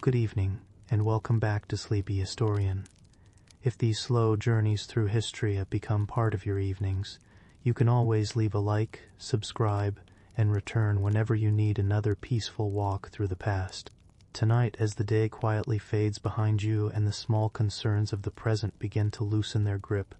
Good evening, and welcome back to Sleepy Historian. If these slow journeys through history have become part of your evenings, you can always leave a like, subscribe, and return whenever you need another peaceful walk through the past. Tonight, as the day quietly fades behind you and the small concerns of the present begin to loosen their grip,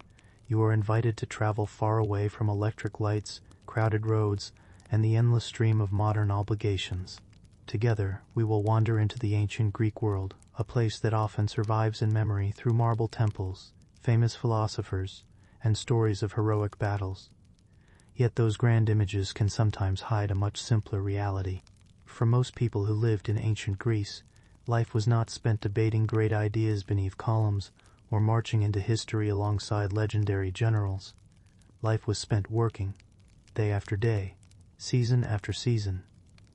you are invited to travel far away from electric lights, crowded roads, and the endless stream of modern obligations. Together, we will wander into the ancient Greek world, a place that often survives in memory through marble temples, famous philosophers, and stories of heroic battles. Yet those grand images can sometimes hide a much simpler reality. For most people who lived in ancient Greece, life was not spent debating great ideas beneath columns or marching into history alongside legendary generals. Life was spent working, day after day, season after season,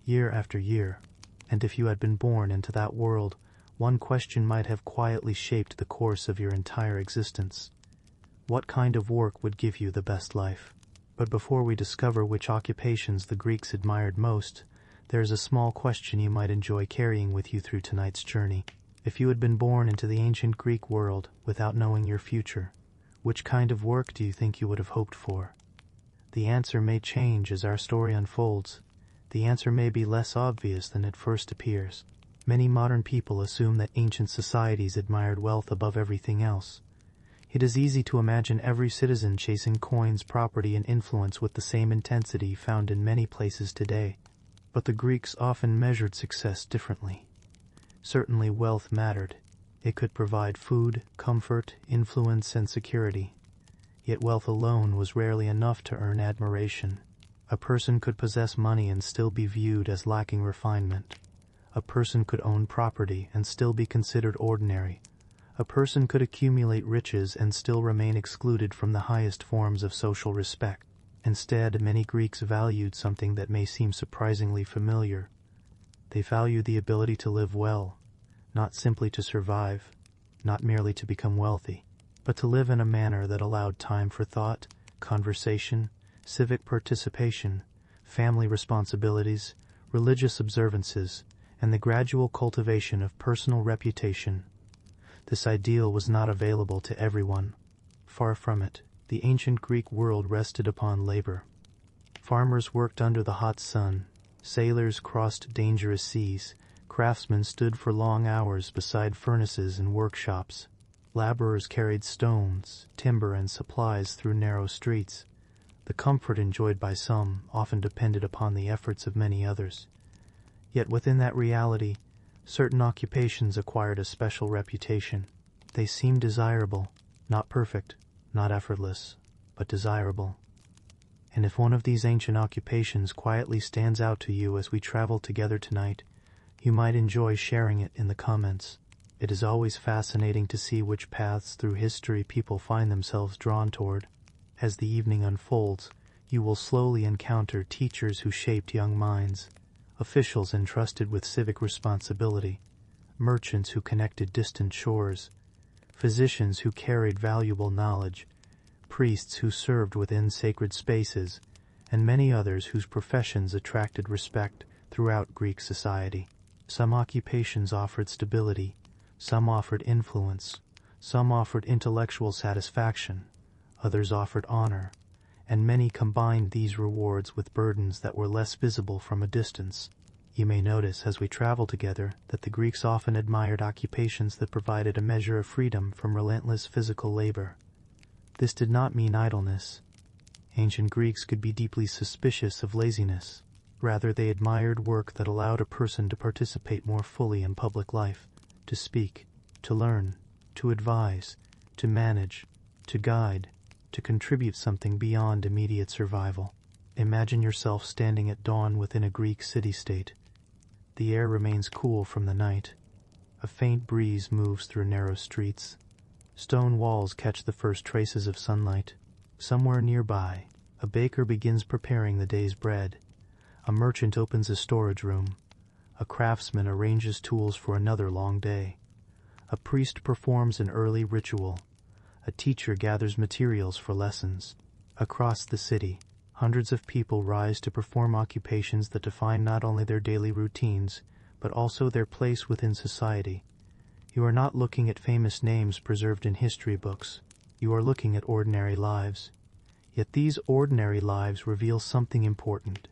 year after year, and if you had been born into that world, one question might have quietly shaped the course of your entire existence. What kind of work would give you the best life? But before we discover which occupations the Greeks admired most, there is a small question you might enjoy carrying with you through tonight's journey. If you had been born into the ancient Greek world without knowing your future, which kind of work do you think you would have hoped for? The answer may change as our story unfolds. The answer may be less obvious than it first appears. Many modern people assume that ancient societies admired wealth above everything else. It is easy to imagine every citizen chasing coins, property, and influence with the same intensity found in many places today. But the Greeks often measured success differently. Certainly wealth mattered. It could provide food, comfort, influence, and security. Yet wealth alone was rarely enough to earn admiration. A person could possess money and still be viewed as lacking refinement. A person could own property and still be considered ordinary. A person could accumulate riches and still remain excluded from the highest forms of social respect. Instead, many Greeks valued something that may seem surprisingly familiar. They valued the ability to live well, not simply to survive, not merely to become wealthy, but to live in a manner that allowed time for thought, conversation, civic participation, family responsibilities, religious observances, and the gradual cultivation of personal reputation. This ideal was not available to everyone. Far from it. The ancient Greek world rested upon labor. Farmers worked under the hot sun, sailors crossed dangerous seas, craftsmen stood for long hours beside furnaces and workshops, laborers carried stones, timber, and supplies through narrow streets. The comfort enjoyed by some often depended upon the efforts of many others. Yet within that reality, certain occupations acquired a special reputation. They seemed desirable, not perfect, not effortless, but desirable. And if one of these ancient occupations quietly stands out to you as we travel together tonight, you might enjoy sharing it in the comments. It is always fascinating to see which paths through history people find themselves drawn toward. As the evening unfolds, you will slowly encounter teachers who shaped young minds, officials entrusted with civic responsibility, merchants who connected distant shores, physicians who carried valuable knowledge, priests who served within sacred spaces, and many others whose professions attracted respect throughout Greek society. Some occupations offered stability, some offered influence, some offered intellectual satisfaction, others offered honor, and many combined these rewards with burdens that were less visible from a distance. You may notice as we travel together that the Greeks often admired occupations that provided a measure of freedom from relentless physical labor. This did not mean idleness. Ancient Greeks could be deeply suspicious of laziness. Rather, they admired work that allowed a person to participate more fully in public life, to speak, to learn, to advise, to manage, to guide, to contribute something beyond immediate survival. Imagine yourself standing at dawn within a Greek city-state. The air remains cool from the night. A faint breeze moves through narrow streets. Stone walls catch the first traces of sunlight. Somewhere nearby, a baker begins preparing the day's bread. A merchant opens a storage room. A craftsman arranges tools for another long day. A priest performs an early ritual. A teacher gathers materials for lessons. Across the city, hundreds of people rise to perform occupations that define not only their daily routines, but also their place within society. You are not looking at famous names preserved in history books. You are looking at ordinary lives. Yet these ordinary lives reveal something important.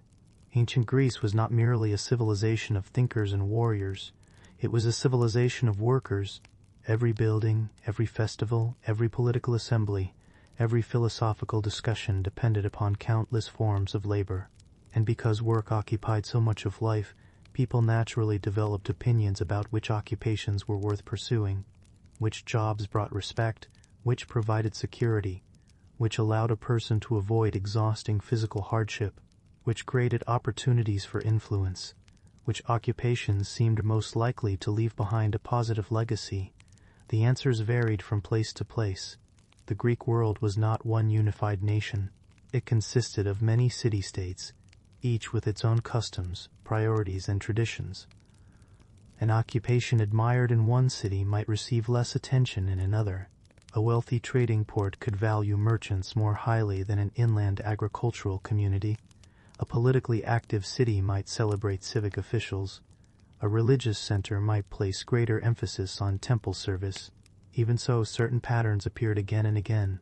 Ancient Greece was not merely a civilization of thinkers and warriors. It was a civilization of workers. Every building, every festival, every political assembly, every philosophical discussion depended upon countless forms of labor. And because work occupied so much of life, people naturally developed opinions about which occupations were worth pursuing, which jobs brought respect, which provided security, which allowed a person to avoid exhausting physical hardship, which created opportunities for influence, which occupations seemed most likely to leave behind a positive legacy. The answers varied from place to place. The Greek world was not one unified nation. It consisted of many city-states, each with its own customs, priorities, and traditions. An occupation admired in one city might receive less attention in another. A wealthy trading port could value merchants more highly than an inland agricultural community. A politically active city might celebrate civic officials. A religious center might place greater emphasis on temple service. Even so, certain patterns appeared again and again.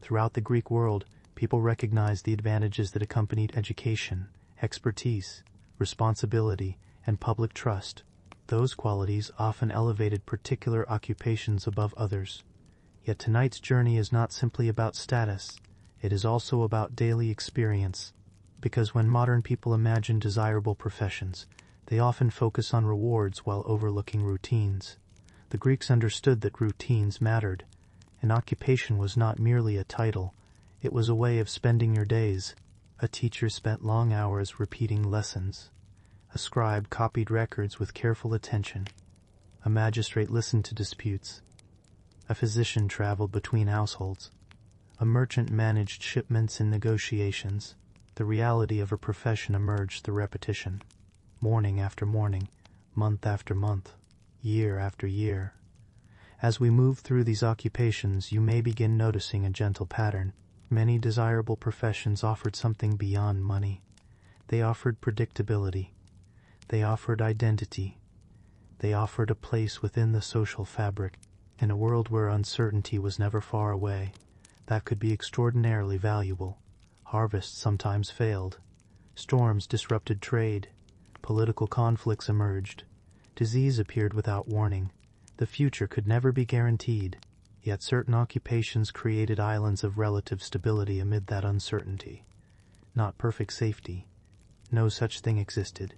Throughout the Greek world, people recognized the advantages that accompanied education, expertise, responsibility, and public trust. Those qualities often elevated particular occupations above others. Yet tonight's journey is not simply about status. It is also about daily experience. Because when modern people imagine desirable professions, they often focus on rewards while overlooking routines. The Greeks understood that routines mattered. An occupation was not merely a title. It was a way of spending your days. A teacher spent long hours repeating lessons. A scribe copied records with careful attention. A magistrate listened to disputes. A physician traveled between households. A merchant managed shipments and negotiations. The reality of a profession emerged through repetition. Morning after morning, month after month, year after year. As we move through these occupations, you may begin noticing a gentle pattern. Many desirable professions offered something beyond money. They offered predictability. They offered identity. They offered a place within the social fabric. In a world where uncertainty was never far away, that could be extraordinarily valuable. Harvests sometimes failed. Storms disrupted trade. Political conflicts emerged. Disease appeared without warning. The future could never be guaranteed. Yet certain occupations created islands of relative stability amid that uncertainty. Not perfect safety. No such thing existed.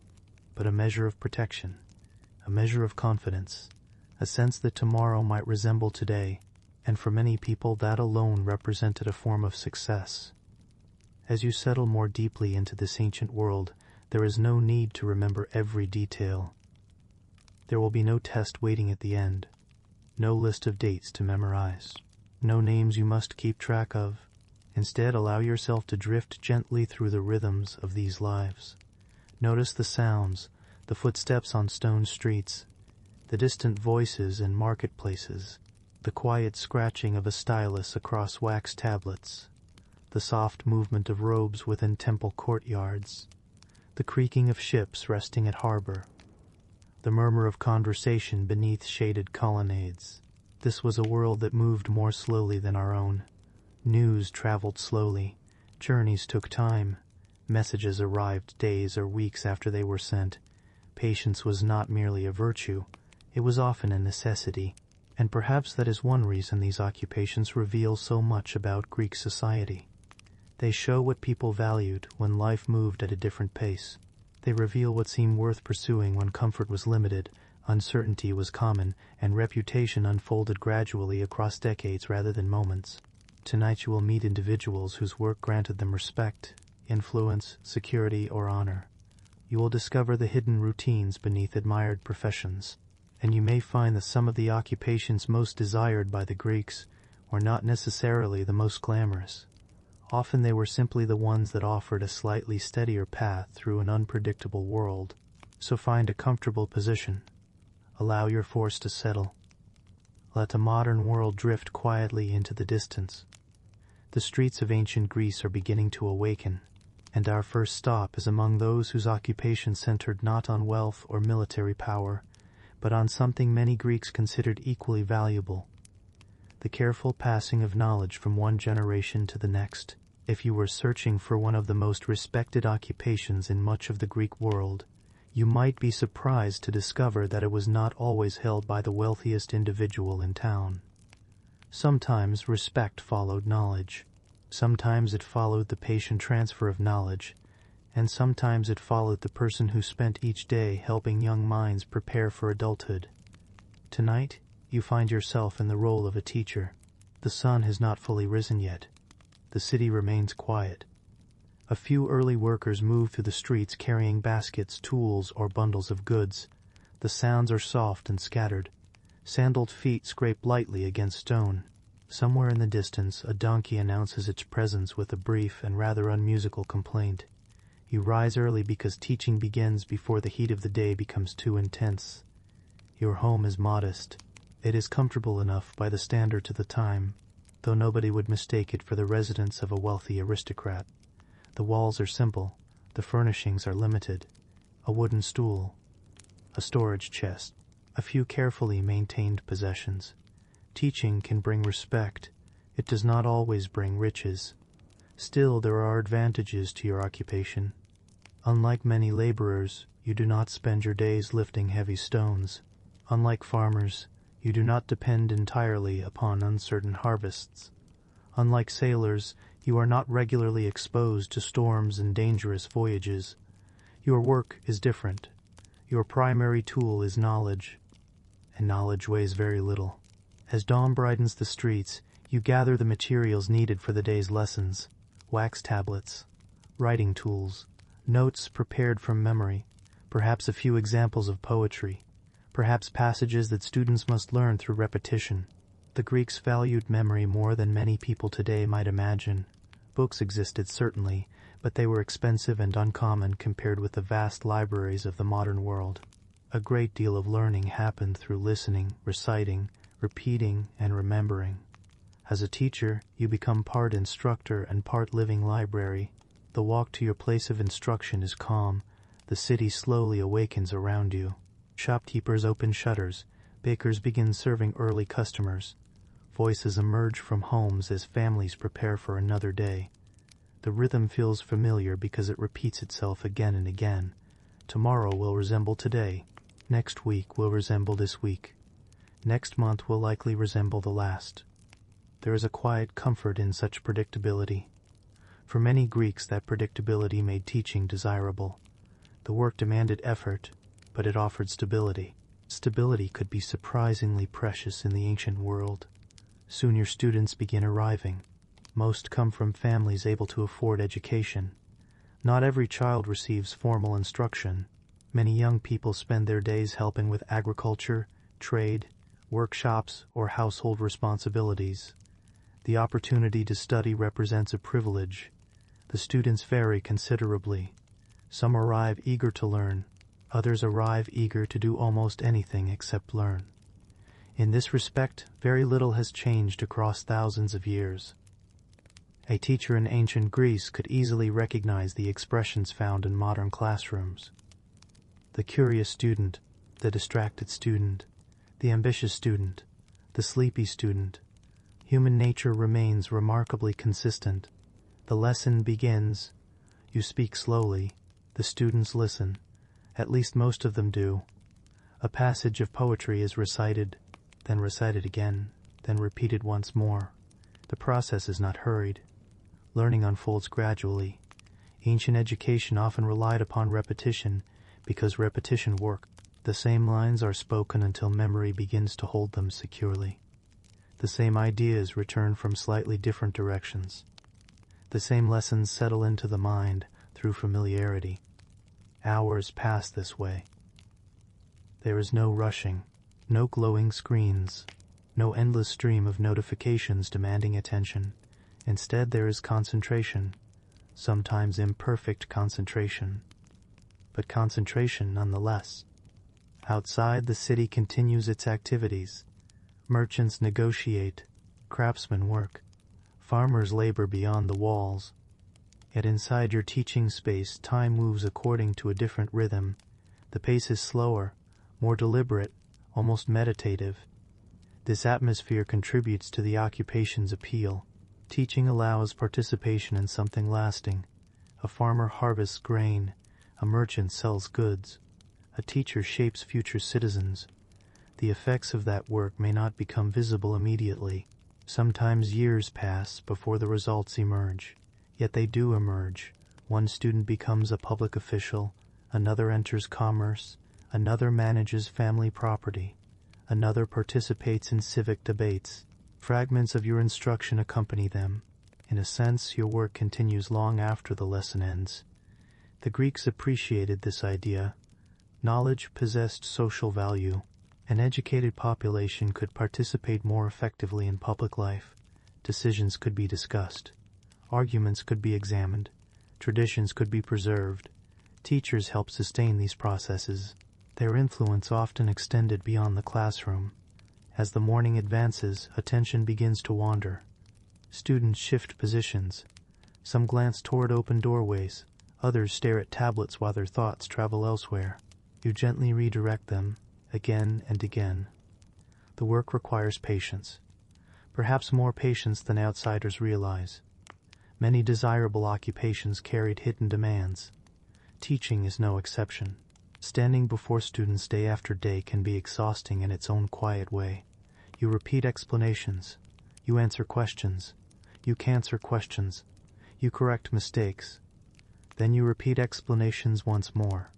But a measure of protection. A measure of confidence. A sense that tomorrow might resemble today. And for many people that alone represented a form of success. As you settle more deeply into this ancient world, there is no need to remember every detail. There will be no test waiting at the end. No list of dates to memorize. No names you must keep track of. Instead, allow yourself to drift gently through the rhythms of these lives. Notice the sounds, the footsteps on stone streets, the distant voices in marketplaces, the quiet scratching of a stylus across wax tablets, the soft movement of robes within temple courtyards, the creaking of ships resting at harbor, the murmur of conversation beneath shaded colonnades. This was a world that moved more slowly than our own. News traveled slowly. Journeys took time. Messages arrived days or weeks after they were sent. Patience was not merely a virtue. It was often a necessity. And perhaps that is one reason these occupations reveal so much about Greek society. They show what people valued when life moved at a different pace. They reveal what seemed worth pursuing when comfort was limited, uncertainty was common, and reputation unfolded gradually across decades rather than moments. Tonight you will meet individuals whose work granted them respect, influence, security, or honor. You will discover the hidden routines beneath admired professions, and you may find that some of the occupations most desired by the Greeks were not necessarily the most glamorous. Often they were simply the ones that offered a slightly steadier path through an unpredictable world. So find a comfortable position. Allow your force to settle. Let the modern world drift quietly into the distance. The streets of ancient Greece are beginning to awaken, And our first stop is among those whose occupation centered not on wealth or military power, but on something many Greeks considered equally valuable: the careful passing of knowledge from one generation to the next. If you were searching for one of the most respected occupations in much of the Greek world, you might be surprised to discover that it was not always held by the wealthiest individual in town. Sometimes respect followed knowledge. Sometimes it followed the patient transfer of knowledge, and sometimes it followed the person who spent each day helping young minds prepare for adulthood. Tonight, you find yourself in the role of a teacher. The sun has not fully risen yet. The city remains quiet. A few early workers move through the streets carrying baskets, tools, or bundles of goods. The sounds are soft and scattered. Sandaled feet scrape lightly against stone. Somewhere in the distance, a donkey announces its presence with a brief and rather unmusical complaint. You rise early because teaching begins before the heat of the day becomes too intense. Your home is modest. It is comfortable enough by the standards of the time, though nobody would mistake it for the residence of a wealthy aristocrat. The walls are simple, the furnishings are limited. A wooden stool, a storage chest, a few carefully maintained possessions. Teaching can bring respect. It does not always bring riches. Still, there are advantages to your occupation. Unlike many laborers, you do not spend your days lifting heavy stones. Unlike farmers, you do not depend entirely upon uncertain harvests. Unlike sailors, you are not regularly exposed to storms and dangerous voyages. Your work is different. Your primary tool is knowledge, and knowledge weighs very little. As dawn brightens the streets, you gather the materials needed for the day's lessons: wax tablets, writing tools, notes prepared from memory, perhaps a few examples of poetry, perhaps passages that students must learn through repetition. The Greeks valued memory more than many people today might imagine. Books existed, certainly, but they were expensive and uncommon compared with the vast libraries of the modern world. A great deal of learning happened through listening, reciting, repeating, and remembering. As a teacher, you become part instructor and part living library. The walk to your place of instruction is calm. The city slowly awakens around you. Shopkeepers open shutters. Bakers begin serving early customers. Voices emerge from homes as families prepare for another day. The rhythm feels familiar because it repeats itself again and again. Tomorrow will resemble today. Next week will resemble this week. Next month will likely resemble the last. There is a quiet comfort in such predictability. For many Greeks, that predictability made teaching desirable. The work demanded effort, but it offered stability. Stability could be surprisingly precious in the ancient world. Soon your students begin arriving. Most come from families able to afford education. Not every child receives formal instruction. Many young people spend their days helping with agriculture, trade, workshops, or household responsibilities. The opportunity to study represents a privilege. The students vary considerably. Some arrive eager to learn. Others arrive eager to do almost anything except learn. In this respect, very little has changed across thousands of years. A teacher in ancient Greece could easily recognize the expressions found in modern classrooms. The curious student, the distracted student, the ambitious student, the sleepy student. Human nature remains remarkably consistent. The lesson begins. You speak slowly. The students listen. At least most of them do. A passage of poetry is recited, then recited again, then repeated once more. The process is not hurried. Learning unfolds gradually. Ancient education often relied upon repetition because repetition worked. The same lines are spoken until memory begins to hold them securely. The same ideas return from slightly different directions. The same lessons settle into the mind through familiarity. Hours pass this way. There is no rushing, no glowing screens, no endless stream of notifications demanding attention. Instead, there is concentration, sometimes imperfect concentration, but concentration nonetheless. Outside, the city continues its activities. Merchants negotiate, craftsmen work, farmers labor beyond the walls. Yet inside your teaching space, time moves according to a different rhythm. The pace is slower, more deliberate, almost meditative. This atmosphere contributes to the occupation's appeal. Teaching allows participation in something lasting. A farmer harvests grain, a merchant sells goods, a teacher shapes future citizens. The effects of that work may not become visible immediately. Sometimes years pass before the results emerge. Yet they do emerge. One student becomes a public official, another enters commerce, another manages family property, another participates in civic debates. Fragments of your instruction accompany them. In a sense, your work continues long after the lesson ends. The Greeks appreciated this idea. Knowledge possessed social value. An educated population could participate more effectively in public life. Decisions could be discussed. Arguments could be examined. Traditions could be preserved. Teachers help sustain these processes. Their influence often extended beyond the classroom. As the morning advances, attention begins to wander. Students shift positions. Some glance toward open doorways. Others stare at tablets while their thoughts travel elsewhere. You gently redirect them, again and again. The work requires patience. Perhaps more patience than outsiders realize. Many desirable occupations carried hidden demands. Teaching is no exception. Standing before students day after day can be exhausting in its own quiet way. You repeat explanations. You answer questions. You cancer questions. You correct mistakes. Then you repeat explanations once more.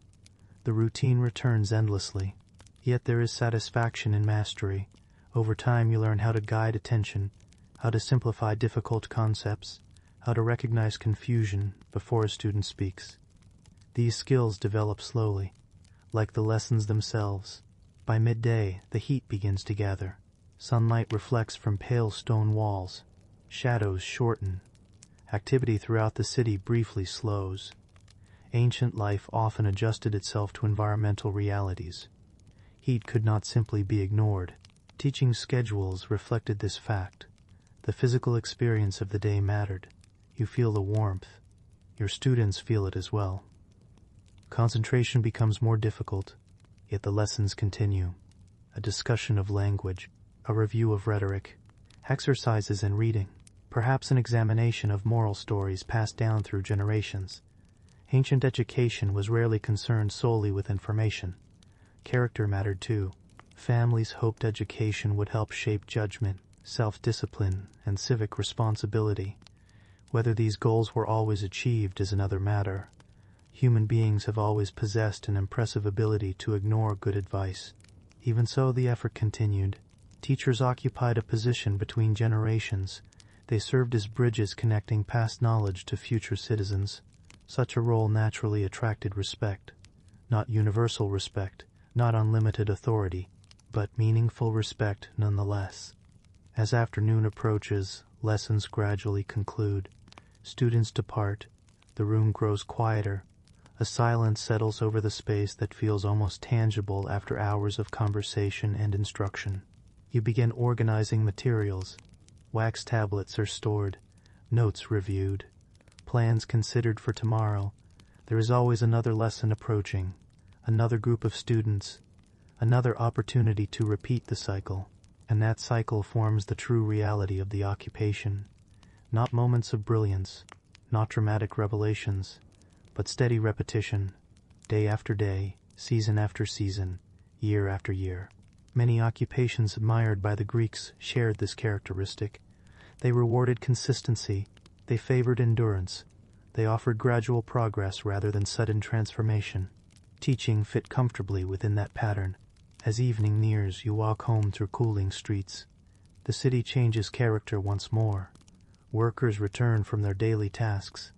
The routine returns endlessly. Yet there is satisfaction in mastery. Over time you learn how to guide attention, how to simplify difficult concepts, how to recognize confusion before a student speaks. These skills develop slowly, like the lessons themselves. By midday, the heat begins to gather. Sunlight reflects from pale stone walls. Shadows shorten. Activity throughout the city briefly slows. Ancient life often adjusted itself to environmental realities. Heat could not simply be ignored. Teaching schedules reflected this fact. The physical experience of the day mattered. You feel the warmth. Your students feel it as well. Concentration becomes more difficult, yet the lessons continue. A discussion of language, a review of rhetoric, exercises in reading, perhaps an examination of moral stories passed down through generations. Ancient education was rarely concerned solely with information. Character mattered too. Families hoped education would help shape judgment, self-discipline, and civic responsibility. Whether these goals were always achieved is another matter. Human beings have always possessed an impressive ability to ignore good advice. Even so, the effort continued. Teachers occupied a position between generations. They served as bridges connecting past knowledge to future citizens. Such a role naturally attracted respect. Not universal respect, not unlimited authority, but meaningful respect nonetheless. As afternoon approaches, lessons gradually conclude. Students depart. The room grows quieter. A silence settles over the space that feels almost tangible after hours of conversation and instruction. You begin organizing materials. Wax tablets are stored, notes reviewed, plans considered for tomorrow. There is always another lesson approaching, another group of students, another opportunity to repeat the cycle, and that cycle forms the true reality of the occupation. Not moments of brilliance, not dramatic revelations, but steady repetition, day after day, season after season, year after year. Many occupations admired by the Greeks shared this characteristic. They rewarded consistency, they favored endurance, they offered gradual progress rather than sudden transformation. Teaching fit comfortably within that pattern. As evening nears, you walk home through cooling streets. The city changes character once more. Workers return from their daily tasks.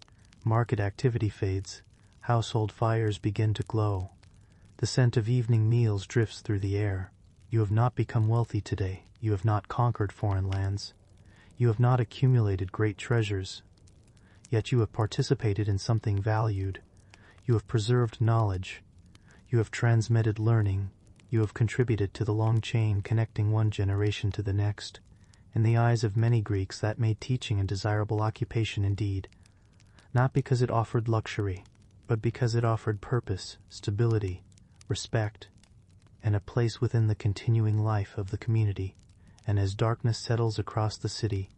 Market activity fades. Household fires begin to glow. The scent of evening meals drifts through the air. You have not become wealthy today. You have not conquered foreign lands. You have not accumulated great treasures. Yet you have participated in something valued. You have preserved knowledge. You have transmitted learning. You have contributed to the long chain connecting one generation to the next. In the eyes of many Greeks, that made teaching a desirable occupation indeed. not because it offered luxury, but because it offered purpose, stability, respect, and a place within the continuing life of the community. And as darkness settles across the city,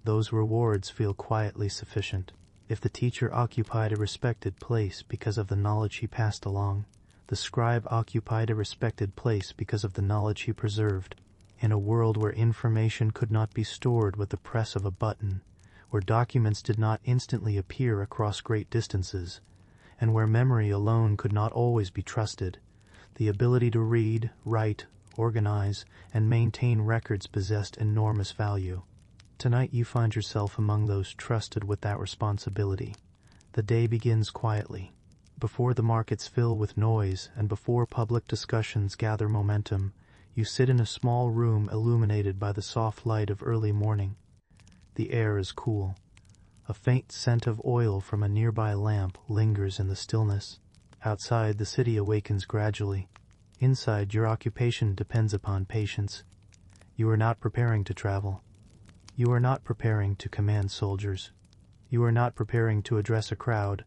those rewards feel quietly sufficient. If the teacher occupied a respected place because of the knowledge he passed along, the scribe occupied a respected place because of the knowledge he preserved. In a world where information could not be stored with the press of a button, where documents did not instantly appear across great distances, and where memory alone could not always be trusted, the ability to read, write, organize, and maintain records possessed enormous value. Tonight you find yourself among those trusted with that responsibility. The day begins quietly. Before the markets fill with noise and before public discussions gather momentum, you sit in a small room illuminated by the soft light of early morning. The air is cool. A faint scent of oil from a nearby lamp lingers in the stillness. Outside, the city awakens gradually. Inside, your occupation depends upon patience. You are not preparing to travel. You are not preparing to command soldiers. You are not preparing to address a crowd.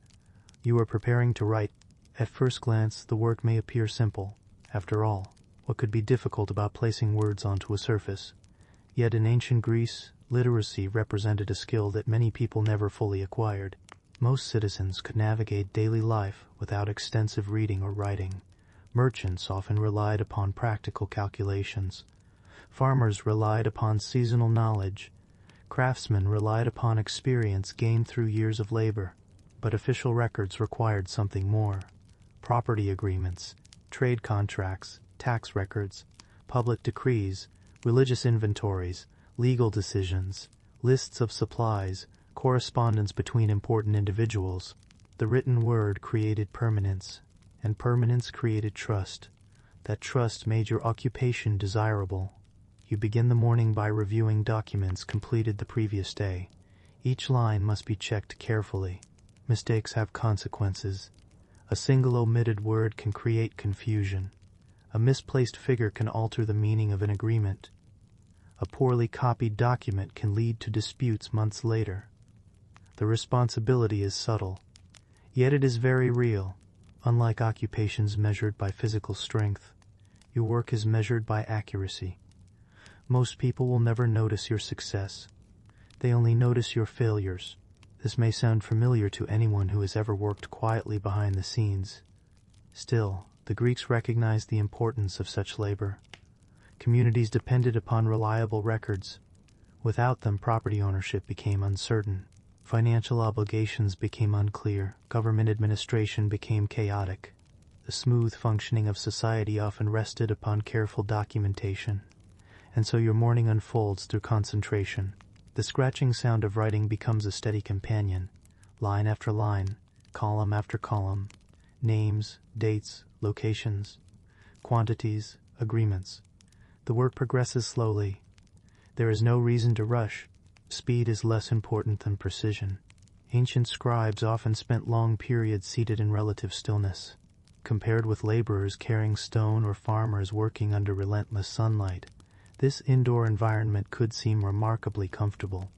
You are preparing to write. At first glance, the work may appear simple. After all, what could be difficult about placing words onto a surface? Yet in ancient Greece, literacy represented a skill that many people never fully acquired. Most citizens could navigate daily life without extensive reading or writing. Merchants often relied upon practical calculations. Farmers relied upon seasonal knowledge. Craftsmen relied upon experience gained through years of labor. But official records required something more. Property agreements, trade contracts, tax records, public decrees, religious inventories, legal decisions, lists of supplies, correspondence between important individuals. The written word created permanence, and permanence created trust. That trust made your occupation desirable. You begin the morning by reviewing documents completed the previous day. Each line must be checked carefully. Mistakes have consequences. A single omitted word can create confusion. A misplaced figure can alter the meaning of an agreement. A poorly copied document can lead to disputes months later. The responsibility is subtle, yet it is very real. Unlike occupations measured by physical strength, your work is measured by accuracy. Most people will never notice your success. They only notice your failures. This may sound familiar to anyone who has ever worked quietly behind the scenes. Still, the Greeks recognized the importance of such labor. Communities depended upon reliable records. Without them, property ownership became uncertain. Financial obligations became unclear. Government administration became chaotic. The smooth functioning of society often rested upon careful documentation. And so your morning unfolds through concentration. The scratching sound of writing becomes a steady companion. Line after line, column after column. Names, dates, locations, quantities, agreements. The work progresses slowly. There is no reason to rush. Speed is less important than precision. Ancient scribes often spent long periods seated in relative stillness. Compared with laborers carrying stone or farmers working under relentless sunlight, this indoor environment could seem remarkably comfortable.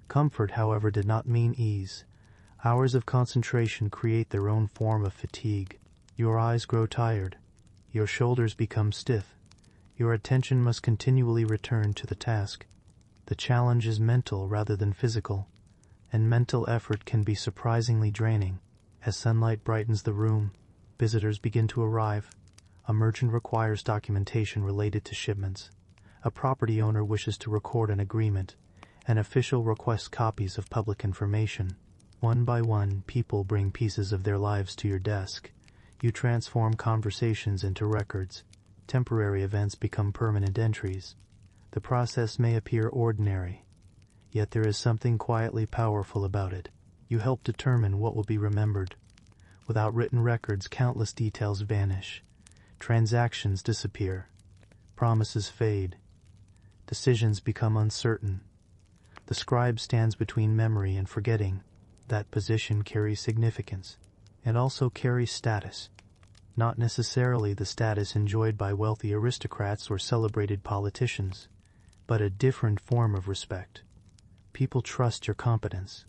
Comfort, however, did not mean ease. Hours of concentration create their own form of fatigue. Your eyes grow tired. Your shoulders become stiff. Your attention must continually return to the task. The challenge is mental rather than physical, and mental effort can be surprisingly draining. As sunlight brightens the room, visitors begin to arrive. A merchant requires documentation related to shipments. A property owner wishes to record an agreement. An official requests copies of public information. One by one, people bring pieces of their lives to your desk. You transform conversations into records. Temporary events become permanent entries. The process may appear ordinary, yet there is something quietly powerful about it. You help determine what will be remembered. Without written records, countless details vanish. Transactions disappear. Promises fade. Decisions become uncertain. The scribe stands between memory and forgetting. That position carries significance, and also carries status. Not necessarily the status enjoyed by wealthy aristocrats or celebrated politicians, but a different form of respect. People trust your competence.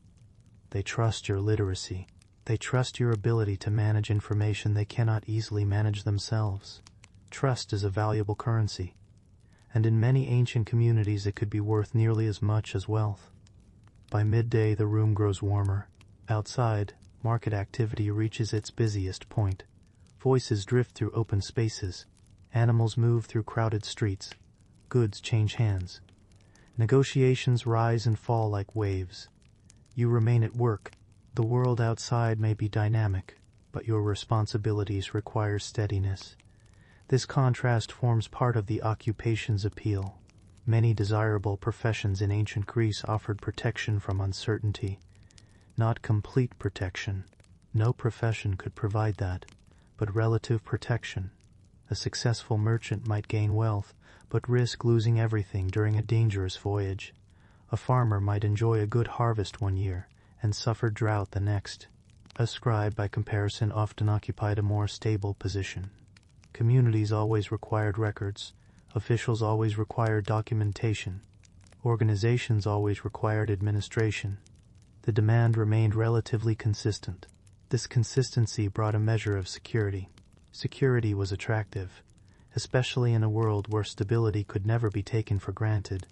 They trust your literacy. They trust your ability to manage information they cannot easily manage themselves. Trust is a valuable currency, and in many ancient communities it could be worth nearly as much as wealth. By midday the room grows warmer. Outside, market activity reaches its busiest point. Voices drift through open spaces. Animals move through crowded streets. Goods change hands. Negotiations rise and fall like waves. You remain at work. The world outside may be dynamic, but your responsibilities require steadiness. This contrast forms part of the occupation's appeal. Many desirable professions in ancient Greece offered protection from uncertainty. Not complete protection. No profession could provide that, but relative protection. A successful merchant might gain wealth, but risk losing everything during a dangerous voyage. A farmer might enjoy a good harvest one year and suffer drought the next. A scribe, by comparison, often occupied a more stable position. Communities always required records. Officials always required documentation. Organizations always required administration. The demand remained relatively consistent. This consistency brought a measure of security. Security was attractive, especially in a world where stability could never be taken for granted.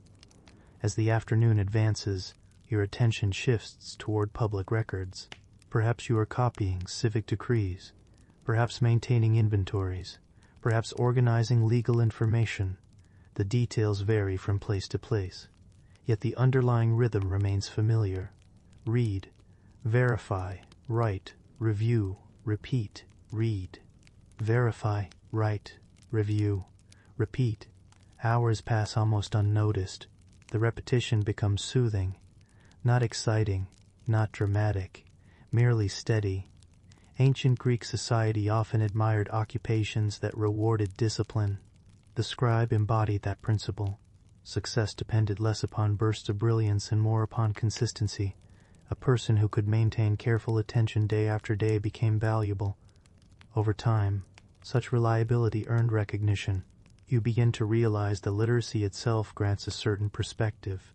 As the afternoon advances, your attention shifts toward public records. Perhaps you are copying civic decrees, perhaps maintaining inventories, perhaps organizing legal information. The details vary from place to place, yet the underlying rhythm remains familiar. Read, verify, write, review, repeat, read. Verify, write, review, repeat. Hours pass almost unnoticed. The repetition becomes soothing, not exciting, not dramatic, merely steady. Ancient Greek society often admired occupations that rewarded discipline. The scribe embodied that principle. Success depended less upon bursts of brilliance and more upon consistency. A person who could maintain careful attention day after day became valuable. Over time, such reliability earned recognition. You begin to realize that literacy itself grants a certain perspective.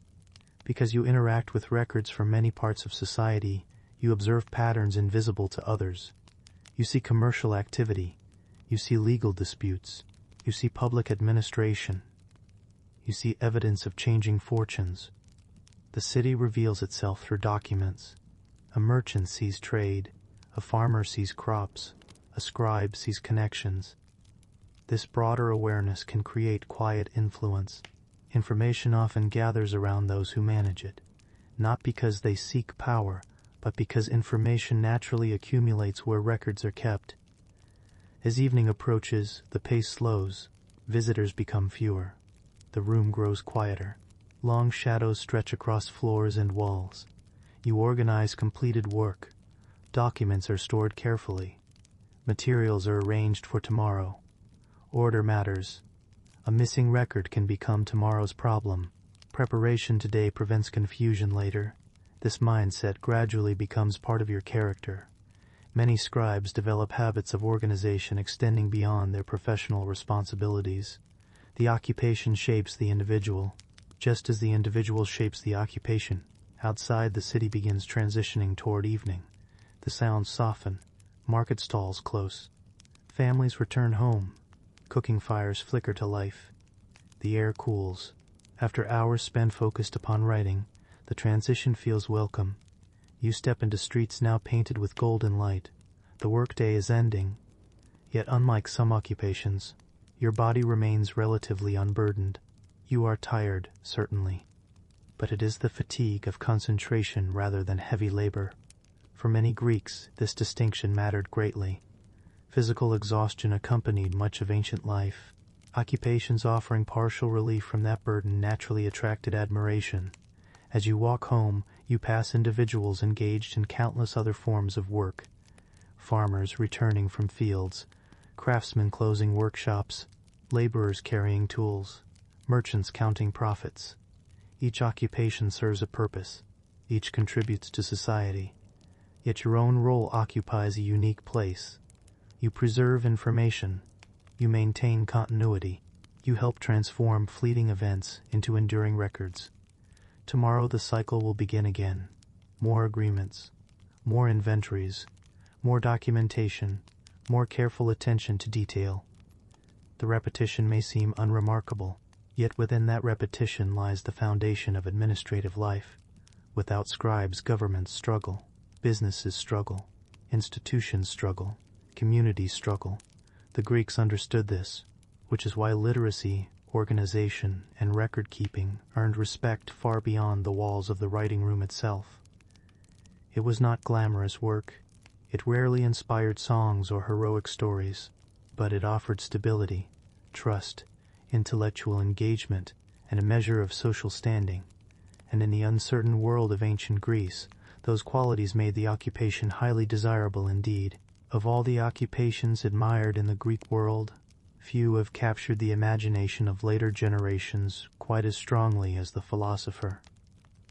Because you interact with records from many parts of society, you observe patterns invisible to others. You see commercial activity. You see legal disputes. You see public administration. You see evidence of changing fortunes. The city reveals itself through documents. A merchant sees trade. A farmer sees crops. A scribe sees connections. This broader awareness can create quiet influence. Information often gathers around those who manage it, not because they seek power, but because information naturally accumulates where records are kept. As evening approaches, the pace slows. Visitors become fewer. The room grows quieter. Long shadows stretch across floors and walls. You organize completed work. Documents are stored carefully. Materials are arranged for tomorrow. Order matters. A missing record can become tomorrow's problem. Preparation today prevents confusion later. This mindset gradually becomes part of your character. Many scribes develop habits of organization extending beyond their professional responsibilities. The occupation shapes the individual, just as the individual shapes the occupation. Outside, the city begins transitioning toward evening. The sounds soften. Market stalls close. Families return home. Cooking fires flicker to life. The air cools. After hours spent focused upon writing, the transition feels welcome. You step into streets now painted with golden light. The workday is ending. Yet unlike some occupations, your body remains relatively unburdened. You are tired, certainly, but it is the fatigue of concentration rather than heavy labor. For many Greeks, this distinction mattered greatly. Physical exhaustion accompanied much of ancient life. Occupations offering partial relief from that burden naturally attracted admiration. As you walk home, you pass individuals engaged in countless other forms of work. Farmers returning from fields, craftsmen closing workshops, laborers carrying tools, merchants counting profits. Each occupation serves a purpose. Each contributes to society. Yet your own role occupies a unique place. You preserve information. You maintain continuity. You help transform fleeting events into enduring records. Tomorrow the cycle will begin again. More agreements, more inventories, more documentation, more careful attention to detail. The repetition may seem unremarkable, yet within that repetition lies the foundation of administrative life. Without scribes, governments struggle, businesses struggle, institutions struggle, communities struggle. The Greeks understood this, which is why literacy, organization, and record-keeping earned respect far beyond the walls of the writing room itself. It was not glamorous work. It rarely inspired songs or heroic stories, but it offered stability, trust, intellectual engagement, and a measure of social standing. And in the uncertain world of ancient Greece, those qualities made the occupation highly desirable indeed. Of all the occupations admired in the Greek world, few have captured the imagination of later generations quite as strongly as the philosopher.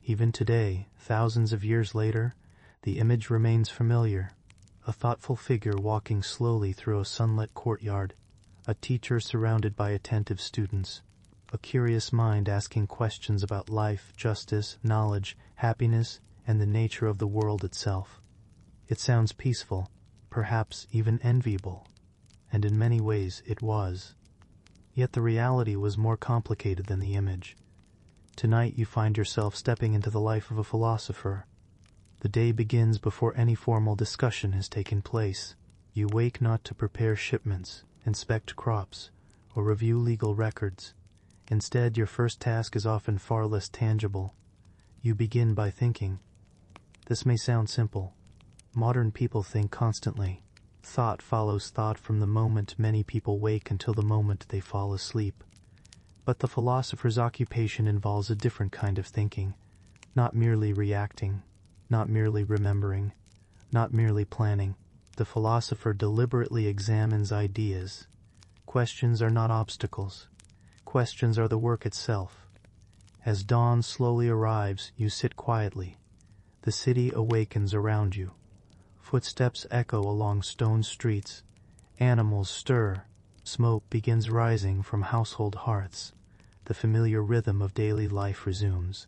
Even today, thousands of years later, the image remains familiar. A thoughtful figure walking slowly through a sunlit courtyard, a teacher surrounded by attentive students, a curious mind asking questions about life, justice, knowledge, happiness, and the nature of the world itself. It sounds peaceful, perhaps even enviable, and in many ways it was. Yet the reality was more complicated than the image. Tonight you find yourself stepping into the life of a philosopher. The day begins before any formal discussion has taken place. You wake not to prepare shipments, inspect crops, or review legal records. Instead, your first task is often far less tangible. You begin by thinking. This may sound simple. Modern people think constantly. Thought follows thought from the moment many people wake until the moment they fall asleep. But the philosopher's occupation involves a different kind of thinking, not merely reacting, not merely remembering, not merely planning. The philosopher deliberately examines ideas. Questions are not obstacles. Questions are the work itself. As dawn slowly arrives, you sit quietly. The city awakens around you. Footsteps echo along stone streets. Animals stir. Smoke begins rising from household hearths. The familiar rhythm of daily life resumes.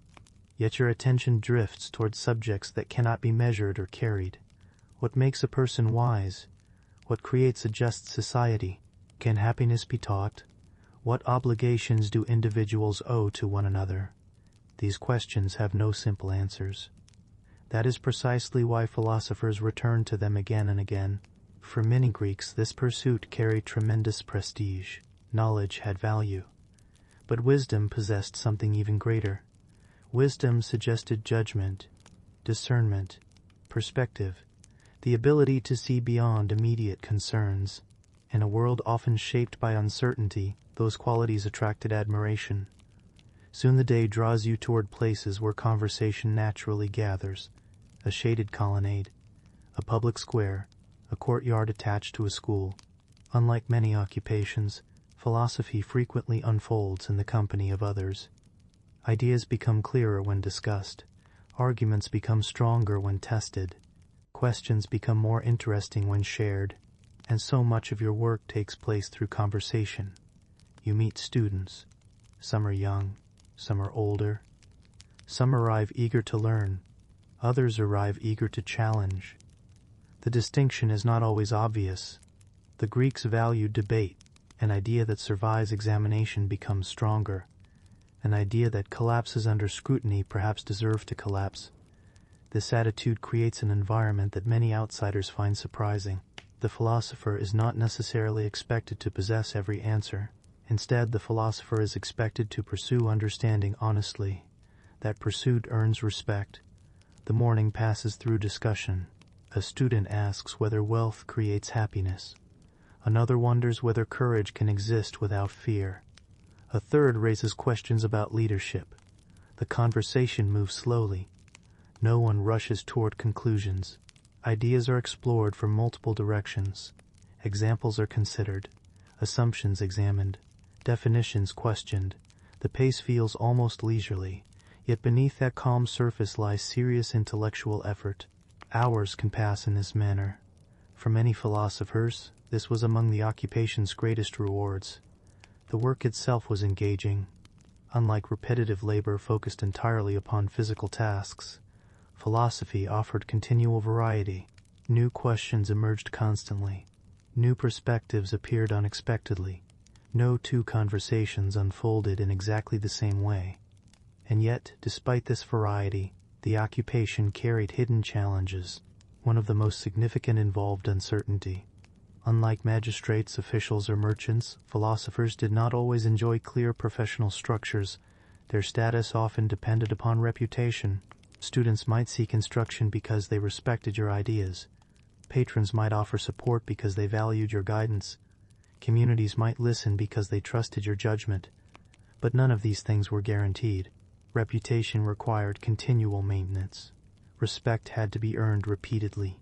Yet your attention drifts towards subjects that cannot be measured or carried. What makes a person wise? What creates a just society? Can happiness be taught? What obligations do individuals owe to one another? These questions have no simple answers. That is precisely why philosophers return to them again and again. For many Greeks, this pursuit carried tremendous prestige. Knowledge had value. But wisdom possessed something even greater. Wisdom suggested judgment, discernment, perspective, the ability to see beyond immediate concerns. In a world often shaped by uncertainty, those qualities attracted admiration. Soon the day draws you toward places where conversation naturally gathers. A shaded colonnade, a public square, a courtyard attached to a school. Unlike many occupations, philosophy frequently unfolds in the company of others. Ideas become clearer when discussed. Arguments become stronger when tested. Questions become more interesting when shared. And so much of your work takes place through conversation. You meet students. Some are young, some are older. Some arrive eager to learn. Others arrive eager to challenge. The distinction is not always obvious. The Greeks valued debate. An idea that survives examination becomes stronger. An idea that collapses under scrutiny perhaps deserves to collapse. This attitude creates an environment that many outsiders find surprising. The philosopher is not necessarily expected to possess every answer. Instead, the philosopher is expected to pursue understanding honestly. That pursuit earns respect. The morning passes through discussion. A student asks whether wealth creates happiness. Another wonders whether courage can exist without fear. A third raises questions about leadership. The conversation moves slowly. No one rushes toward conclusions. Ideas are explored from multiple directions. Examples are considered. Assumptions examined. Definitions questioned. The pace feels almost leisurely, yet beneath that calm surface lies serious intellectual effort. Hours can pass in this manner. For many philosophers, this was among the occupation's greatest rewards. The work itself was engaging. Unlike repetitive labor focused entirely upon physical tasks, Philosophy offered continual variety. New questions emerged constantly. New perspectives appeared unexpectedly. No two conversations unfolded in exactly the same way. And yet, despite this variety, the occupation carried hidden challenges. One of the most significant involved uncertainty. Unlike magistrates, officials, or merchants, philosophers did not always enjoy clear professional structures. Their status often depended upon reputation. Students might seek instruction because they respected your ideas. Patrons might offer support because they valued your guidance. Communities might listen because they trusted your judgment. But none of these things were guaranteed. Reputation required continual maintenance. Respect had to be earned repeatedly.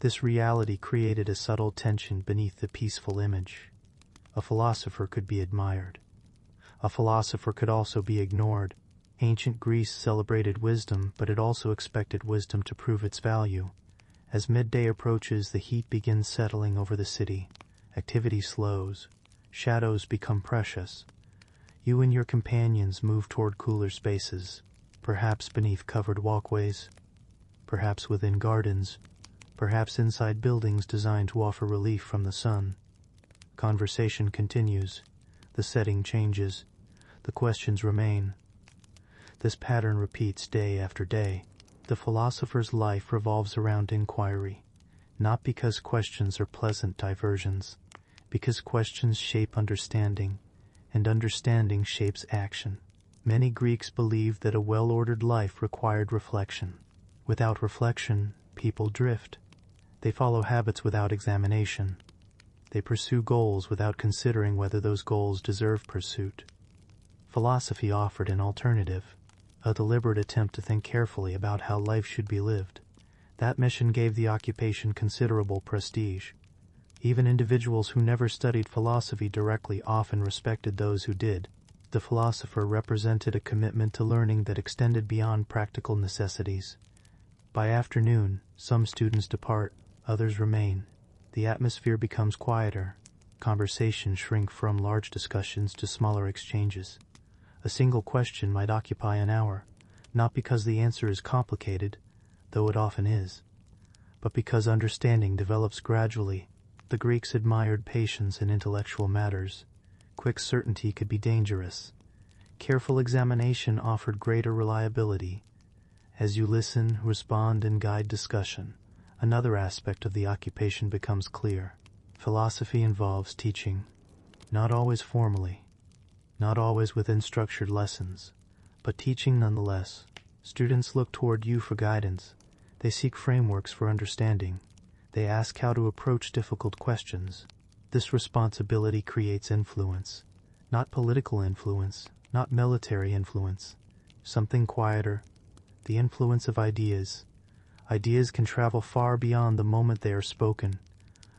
This reality created a subtle tension beneath the peaceful image. A philosopher could be admired. A philosopher could also be ignored. Ancient Greece celebrated wisdom, but it also expected wisdom to prove its value. As midday approaches, the heat begins settling over the city. Activity slows. Shadows become precious. You and your companions move toward cooler spaces, perhaps beneath covered walkways, perhaps within gardens, perhaps inside buildings designed to offer relief from the sun. Conversation continues. The setting changes. The questions remain. This pattern repeats day after day. The philosopher's life revolves around inquiry, not because questions are pleasant diversions, because questions shape understanding, and understanding shapes action. Many Greeks believed that a well-ordered life required reflection. Without reflection, people drift. They follow habits without examination. They pursue goals without considering whether those goals deserve pursuit. Philosophy offered an alternative, a deliberate attempt to think carefully about how life should be lived. That mission gave the occupation considerable prestige. Even individuals who never studied philosophy directly often respected those who did. The philosopher represented a commitment to learning that extended beyond practical necessities. By afternoon, some students depart, others remain. The atmosphere becomes quieter. Conversations shrink from large discussions to smaller exchanges. A single question might occupy an hour, not because the answer is complicated, though it often is, but because understanding develops gradually. The Greeks admired patience in intellectual matters. Quick certainty could be dangerous. Careful examination offered greater reliability. As you listen, respond, and guide discussion, another aspect of the occupation becomes clear. Philosophy involves teaching, not always formally, not always within structured lessons, but teaching nonetheless. Students look toward you for guidance. They seek frameworks for understanding. They ask how to approach difficult questions. This responsibility creates influence, not political influence, not military influence, something quieter, the influence of ideas. Ideas can travel far beyond the moment they are spoken.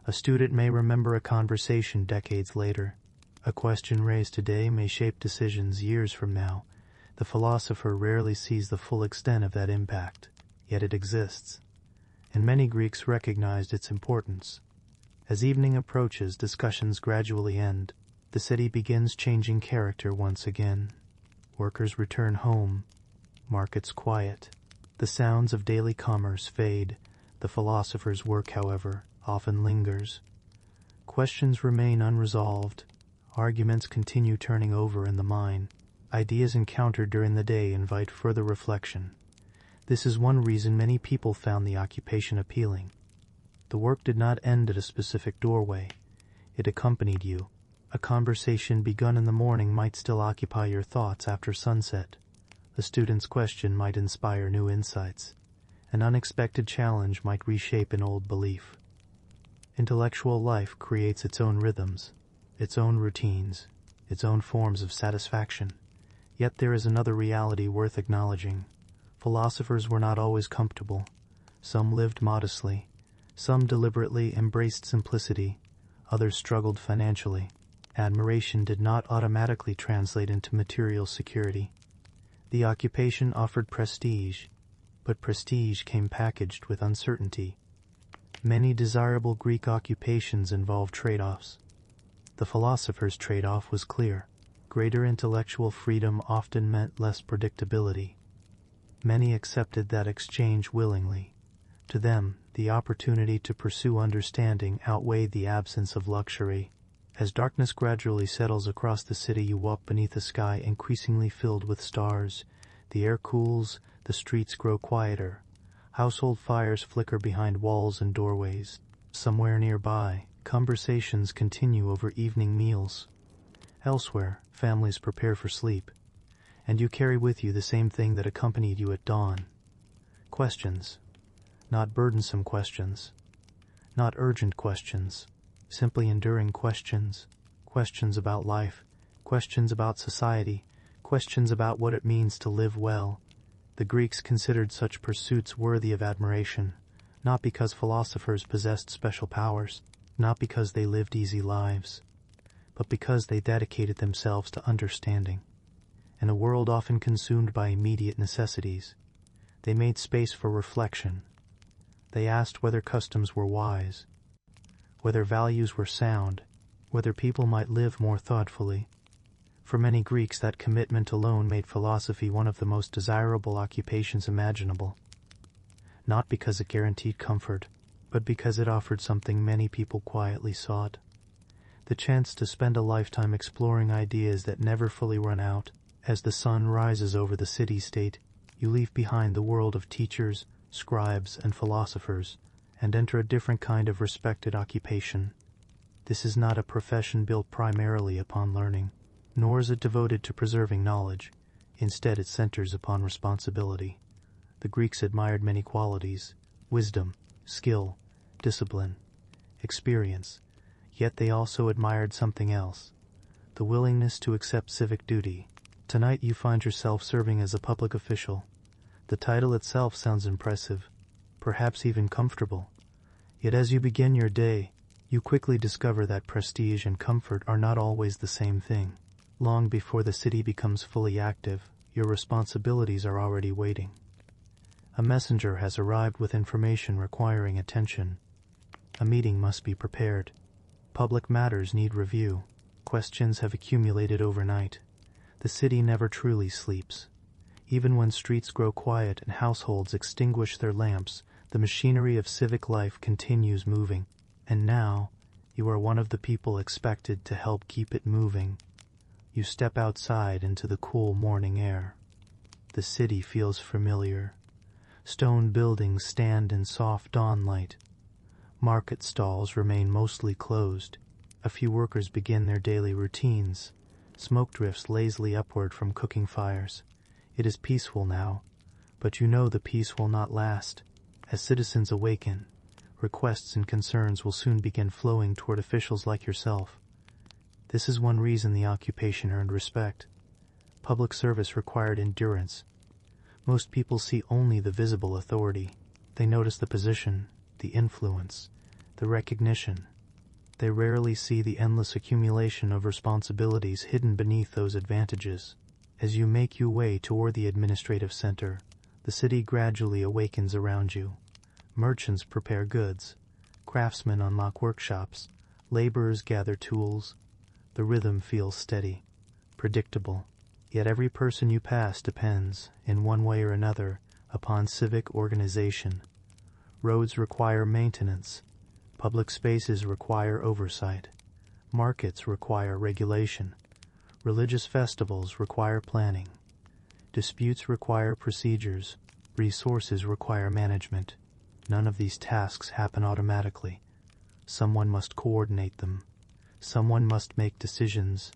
A student may remember a conversation decades later. A question raised today may shape decisions years from now. The philosopher rarely sees the full extent of that impact, yet it exists. And many Greeks recognized its importance. As evening approaches, discussions gradually end. The city begins changing character once again. Workers return home. Markets quiet. The sounds of daily commerce fade. The philosopher's work, however, often lingers. Questions remain unresolved. Arguments continue turning over in the mind. Ideas encountered during the day invite further reflection. This is one reason many people found the occupation appealing. The work did not end at a specific doorway. It accompanied you. A conversation begun in the morning might still occupy your thoughts after sunset. A student's question might inspire new insights. An unexpected challenge might reshape an old belief. Intellectual life creates its own rhythms, its own routines, its own forms of satisfaction. Yet there is another reality worth acknowledging. Philosophers were not always comfortable. Some lived modestly. Some deliberately embraced simplicity. Others struggled financially. Admiration did not automatically translate into material security. The occupation offered prestige, but prestige came packaged with uncertainty. Many desirable Greek occupations involved trade-offs. The philosopher's trade-off was clear. Greater intellectual freedom often meant less predictability. Many accepted that exchange willingly. To them, the opportunity to pursue understanding outweighed the absence of luxury. As darkness gradually settles across the city, you walk beneath a sky increasingly filled with stars. The air cools, the streets grow quieter. Household fires flicker behind walls and doorways. Somewhere nearby, conversations continue over evening meals. Elsewhere, families prepare for sleep. And you carry with you the same thing that accompanied you at dawn. Questions. Not burdensome questions. Not urgent questions. Simply enduring questions. Questions about life. Questions about society. Questions about what it means to live well. The Greeks considered such pursuits worthy of admiration, not because philosophers possessed special powers, not because they lived easy lives, but because they dedicated themselves to understanding. In a world often consumed by immediate necessities, they made space for reflection. They asked whether customs were wise, whether values were sound, whether people might live more thoughtfully. For many Greeks, that commitment alone made philosophy one of the most desirable occupations imaginable, not because it guaranteed comfort, but because it offered something many people quietly sought: the chance to spend a lifetime exploring ideas that never fully run out. As the sun rises over the city-state, you leave behind the world of teachers, scribes, and philosophers, and enter a different kind of respected occupation. This is not a profession built primarily upon learning, nor is it devoted to preserving knowledge. Instead, it centers upon responsibility. The Greeks admired many qualities: wisdom, skill, discipline, experience. Yet they also admired something else: the willingness to accept civic duty. Tonight you find yourself serving as a public official. The title itself sounds impressive, perhaps even comfortable. Yet as you begin your day, you quickly discover that prestige and comfort are not always the same thing. Long before the city becomes fully active, your responsibilities are already waiting. A messenger has arrived with information requiring attention. A meeting must be prepared. Public matters need review. Questions have accumulated overnight. The city never truly sleeps. Even when streets grow quiet and households extinguish their lamps, the machinery of civic life continues moving. And now, you are one of the people expected to help keep it moving. You step outside into the cool morning air. The city feels familiar. Stone buildings stand in soft dawn light. Market stalls remain mostly closed. A few workers begin their daily routines. Smoke drifts lazily upward from cooking fires. It is peaceful now, but you know the peace will not last. As citizens awaken, requests and concerns will soon begin flowing toward officials like yourself. This is one reason the occupation earned respect. Public service required endurance. Most people see only the visible authority. They notice the position, the influence, the recognition. They rarely see the endless accumulation of responsibilities hidden beneath those advantages. As you make your way toward the administrative center, the city gradually awakens around you. Merchants prepare goods. Craftsmen unlock workshops. Laborers gather tools. The rhythm feels steady, predictable. Yet every person you pass depends, in one way or another, upon civic organization. Roads require maintenance. Public spaces require oversight. Markets require regulation. Religious festivals require planning. Disputes require procedures. Resources require management. None of these tasks happen automatically. Someone must coordinate them. Someone must make decisions.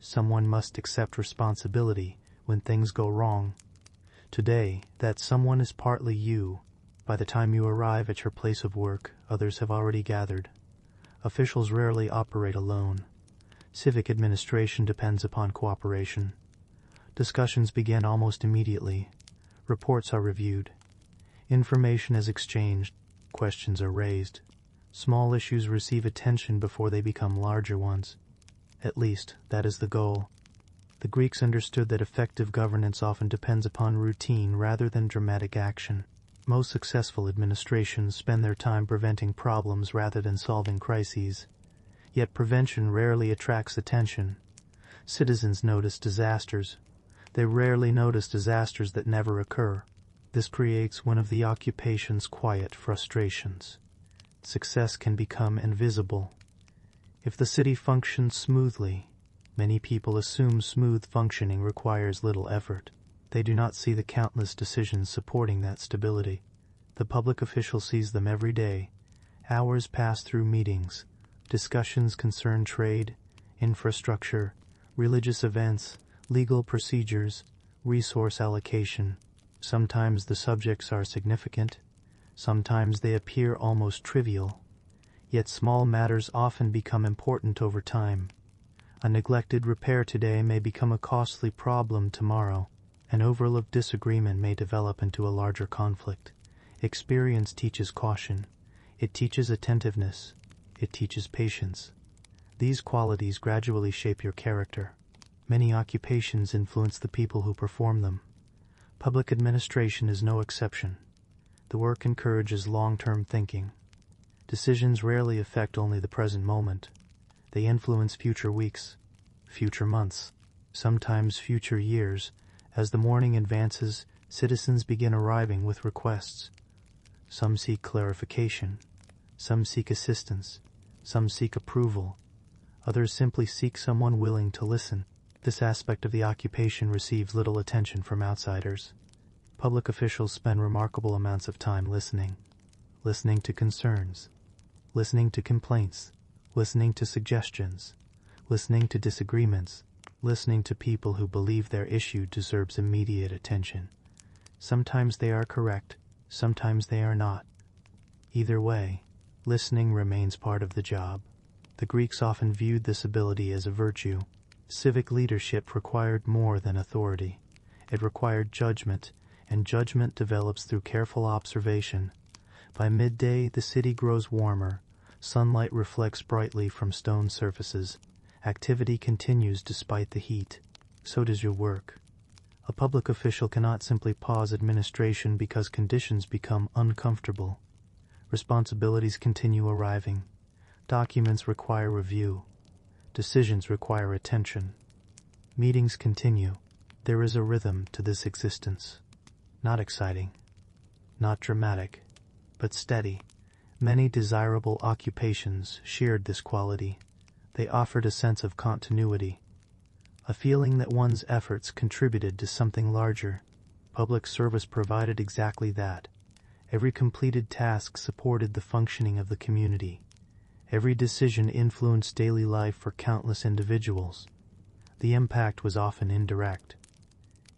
Someone must accept responsibility when things go wrong. Today, that someone is partly you. By the time you arrive at your place of work, others have already gathered. Officials rarely operate alone. Civic administration depends upon cooperation. Discussions begin almost immediately. Reports are reviewed. Information is exchanged. Questions are raised. Small issues receive attention before they become larger ones. At least, that is the goal. The Greeks understood that effective governance often depends upon routine rather than dramatic action. Most successful administrations spend their time preventing problems rather than solving crises. Yet prevention rarely attracts attention. Citizens notice disasters. They rarely notice disasters that never occur. This creates one of the occupation's quiet frustrations. Success can become invisible. If the city functions smoothly, many people assume smooth functioning requires little effort. They do not see the countless decisions supporting that stability. The public official sees them every day. Hours pass through meetings. Discussions concern trade, infrastructure, religious events, legal procedures, resource allocation. Sometimes the subjects are significant. Sometimes they appear almost trivial. Yet small matters often become important over time. A neglected repair today may become a costly problem tomorrow. An overlooked disagreement may develop into a larger conflict. Experience teaches caution. It teaches attentiveness. It teaches patience. These qualities gradually shape your character. Many occupations influence the people who perform them. Public administration is no exception. The work encourages long-term thinking. Decisions rarely affect only the present moment. They influence future weeks, future months, sometimes future years. As the morning advances, citizens begin arriving with requests. Some seek clarification. Some seek assistance. Some seek approval. Others simply seek someone willing to listen. This aspect of the occupation receives little attention from outsiders. Public officials spend remarkable amounts of time listening to concerns, listening to complaints, listening to suggestions, listening to disagreements, listening to people who believe their issue deserves immediate attention. Sometimes they are correct, sometimes they are not. Either way, listening remains part of the job. The Greeks often viewed this ability as a virtue. Civic leadership required more than authority. It required judgment, and judgment develops through careful observation. By midday, the city grows warmer. Sunlight reflects brightly from stone surfaces. Activity continues despite the heat. So does your work. A public official cannot simply pause administration because conditions become uncomfortable. Responsibilities continue arriving. Documents require review. Decisions require attention. Meetings continue. There is a rhythm to this existence. Not exciting, not dramatic, but steady. Many desirable occupations shared this quality. They offered a sense of continuity, a feeling that one's efforts contributed to something larger. Public service provided exactly that. Every completed task supported the functioning of the community. Every decision influenced daily life for countless individuals. The impact was often indirect,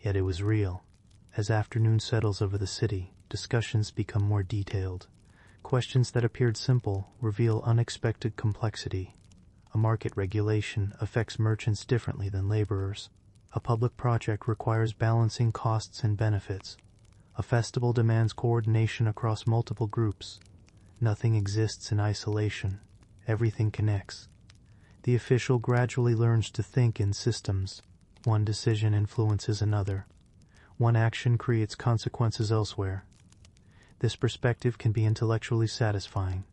yet it was real. As afternoon settles over the city, discussions become more detailed. Questions that appeared simple reveal unexpected complexity. A market regulation affects merchants differently than laborers. A public project requires balancing costs and benefits. A festival demands coordination across multiple groups. Nothing exists in isolation. Everything connects. The official gradually learns to think in systems. One decision influences another. One action creates consequences elsewhere. This perspective can be intellectually satisfying.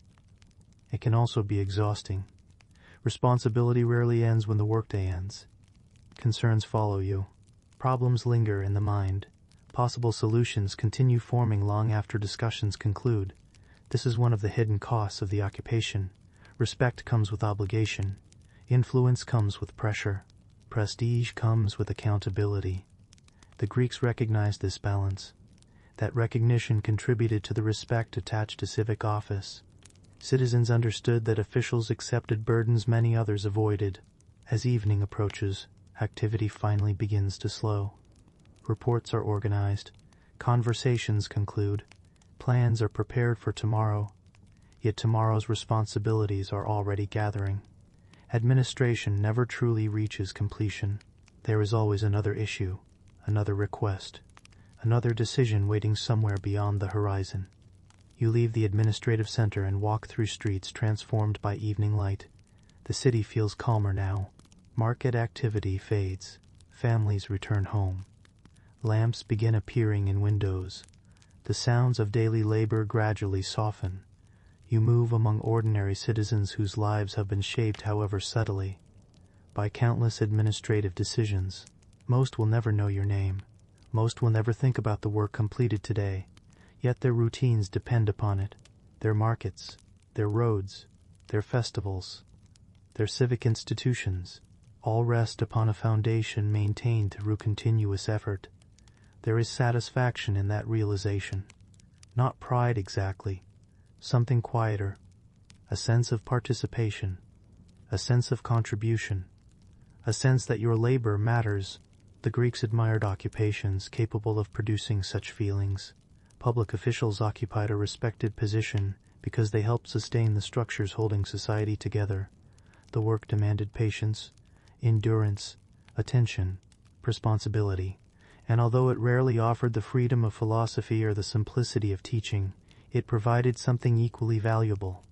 It can also be exhausting. Responsibility rarely ends when the workday ends. Concerns follow you. Problems linger in the mind. Possible solutions continue forming long after discussions conclude. This is one of the hidden costs of the occupation. Respect comes with obligation. Influence comes with pressure. Prestige comes with accountability. The Greeks recognized this balance. That recognition contributed to the respect attached to civic office. Citizens understood that officials accepted burdens many others avoided. As evening approaches, activity finally begins to slow. Reports are organized. Conversations conclude. Plans are prepared for tomorrow. Yet tomorrow's responsibilities are already gathering. Administration never truly reaches completion. There is always another issue, another request, another decision waiting somewhere beyond the horizon. You leave the administrative center and walk through streets transformed by evening light. The city feels calmer now. Market activity fades. Families return home. Lamps begin appearing in windows. The sounds of daily labor gradually soften. You move among ordinary citizens whose lives have been shaped, however subtly, by countless administrative decisions. Most will never know your name. Most will never think about the work completed today, yet their routines depend upon it. Their markets, their roads, their festivals, their civic institutions, all rest upon a foundation maintained through continuous effort. There is satisfaction in that realization. Not pride exactly, something quieter, a sense of participation, a sense of contribution, a sense that your labor matters. The Greeks admired occupations capable of producing such feelings. Public officials occupied a respected position because they helped sustain the structures holding society together. The work demanded patience, endurance, attention, responsibility, and although it rarely offered the freedom of philosophy or the simplicity of teaching, it provided something equally valuable,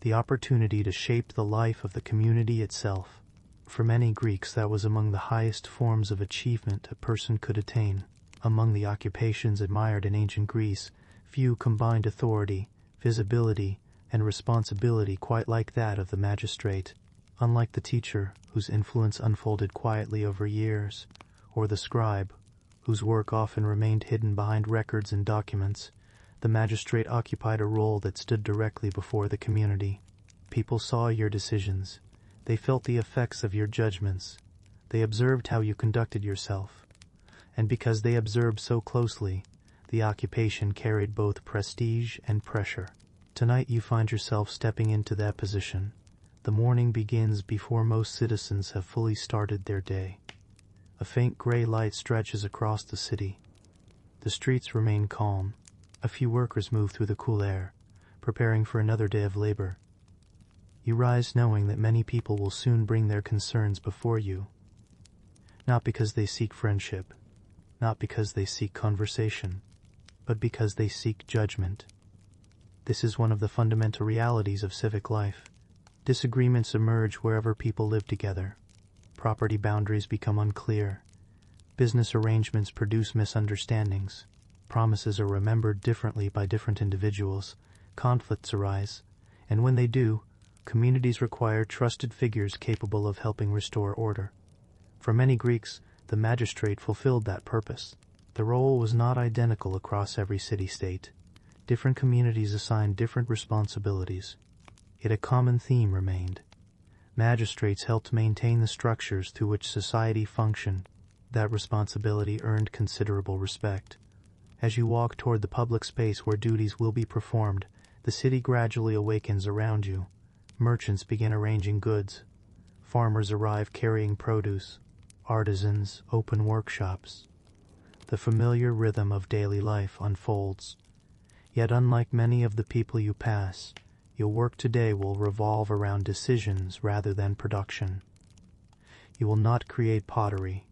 the opportunity to shape the life of the community itself. For many Greeks, that was among the highest forms of achievement a person could attain. Among the occupations admired in ancient Greece, few combined authority, visibility, and responsibility quite like that of the magistrate. Unlike the teacher, whose influence unfolded quietly over years, or the scribe, whose work often remained hidden behind records and documents, the magistrate occupied a role that stood directly before the community. People saw your decisions. They felt the effects of your judgments. They observed how you conducted yourself. And because they observed so closely, the occupation carried both prestige and pressure. Tonight you find yourself stepping into that position. The morning begins before most citizens have fully started their day. A faint gray light stretches across the city. The streets remain calm. A few workers move through the cool air, preparing for another day of labor. You rise knowing that many people will soon bring their concerns before you. Not because they seek friendship, not because they seek conversation, but because they seek judgment. This is one of the fundamental realities of civic life. Disagreements emerge wherever people live together. Property boundaries become unclear. Business arrangements produce misunderstandings. Promises are remembered differently by different individuals. Conflicts arise, and when they do, communities require trusted figures capable of helping restore order. For many Greeks, the magistrate fulfilled that purpose. The role was not identical across every city-state. Different communities assigned different responsibilities. Yet a common theme remained. Magistrates helped maintain the structures through which society functioned. That responsibility earned considerable respect. As you walk toward the public space where duties will be performed, the city gradually awakens around you. Merchants begin arranging goods. Farmers arrive carrying produce. Artisans open workshops. The familiar rhythm of daily life unfolds. Yet unlike many of the people you pass, your work today will revolve around decisions rather than production. You will not create pottery.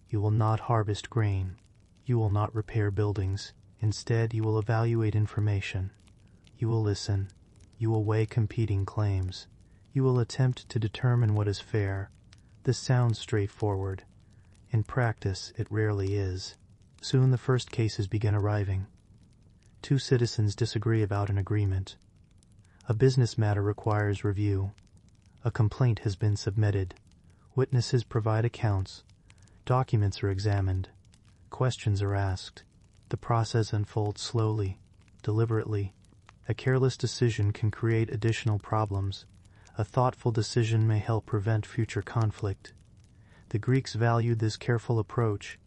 You will not harvest grain. You will not repair buildings. Instead, you will evaluate information. You will listen. You will weigh competing claims. You will attempt to determine what is fair. This sounds straightforward. In practice, it rarely is. Soon the first cases begin arriving. Two citizens disagree about an agreement. A business matter requires review. A complaint has been submitted. Witnesses provide accounts. Documents are examined. Questions are asked. The process unfolds slowly, deliberately. A careless decision can create additional problems. A thoughtful decision may help prevent future conflict. The Greeks valued this careful approach.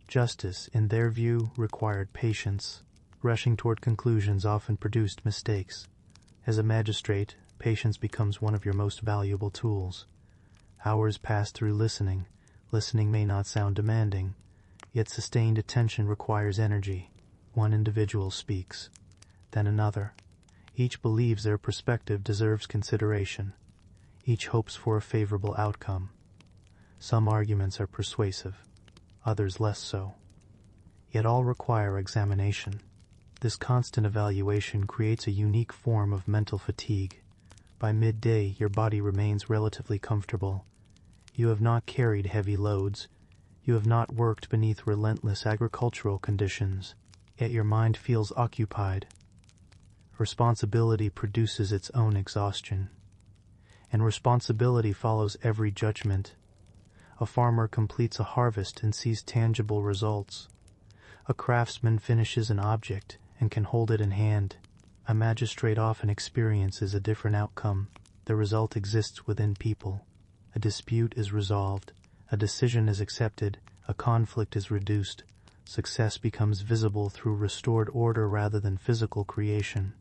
Justice, in their view, required patience. Rushing toward conclusions often produced mistakes. As a magistrate, patience becomes one of your most valuable tools. Hours pass through listening. Listening may not sound demanding, yet sustained attention requires energy. One individual speaks, then another. Each believes their perspective deserves consideration. Each hopes for a favorable outcome. Some arguments are persuasive, others less so. Yet all require examination. This constant evaluation creates a unique form of mental fatigue. By midday, your body remains relatively comfortable. You have not carried heavy loads. You have not worked beneath relentless agricultural conditions, yet your mind feels occupied. Responsibility produces its own exhaustion, and responsibility follows every judgment. A farmer completes a harvest and sees tangible results. A craftsman finishes an object and can hold it in hand. A magistrate often experiences a different outcome. The result exists within people. A dispute is resolved. A decision is accepted. A conflict is reduced. Success becomes visible through restored order rather than physical creation.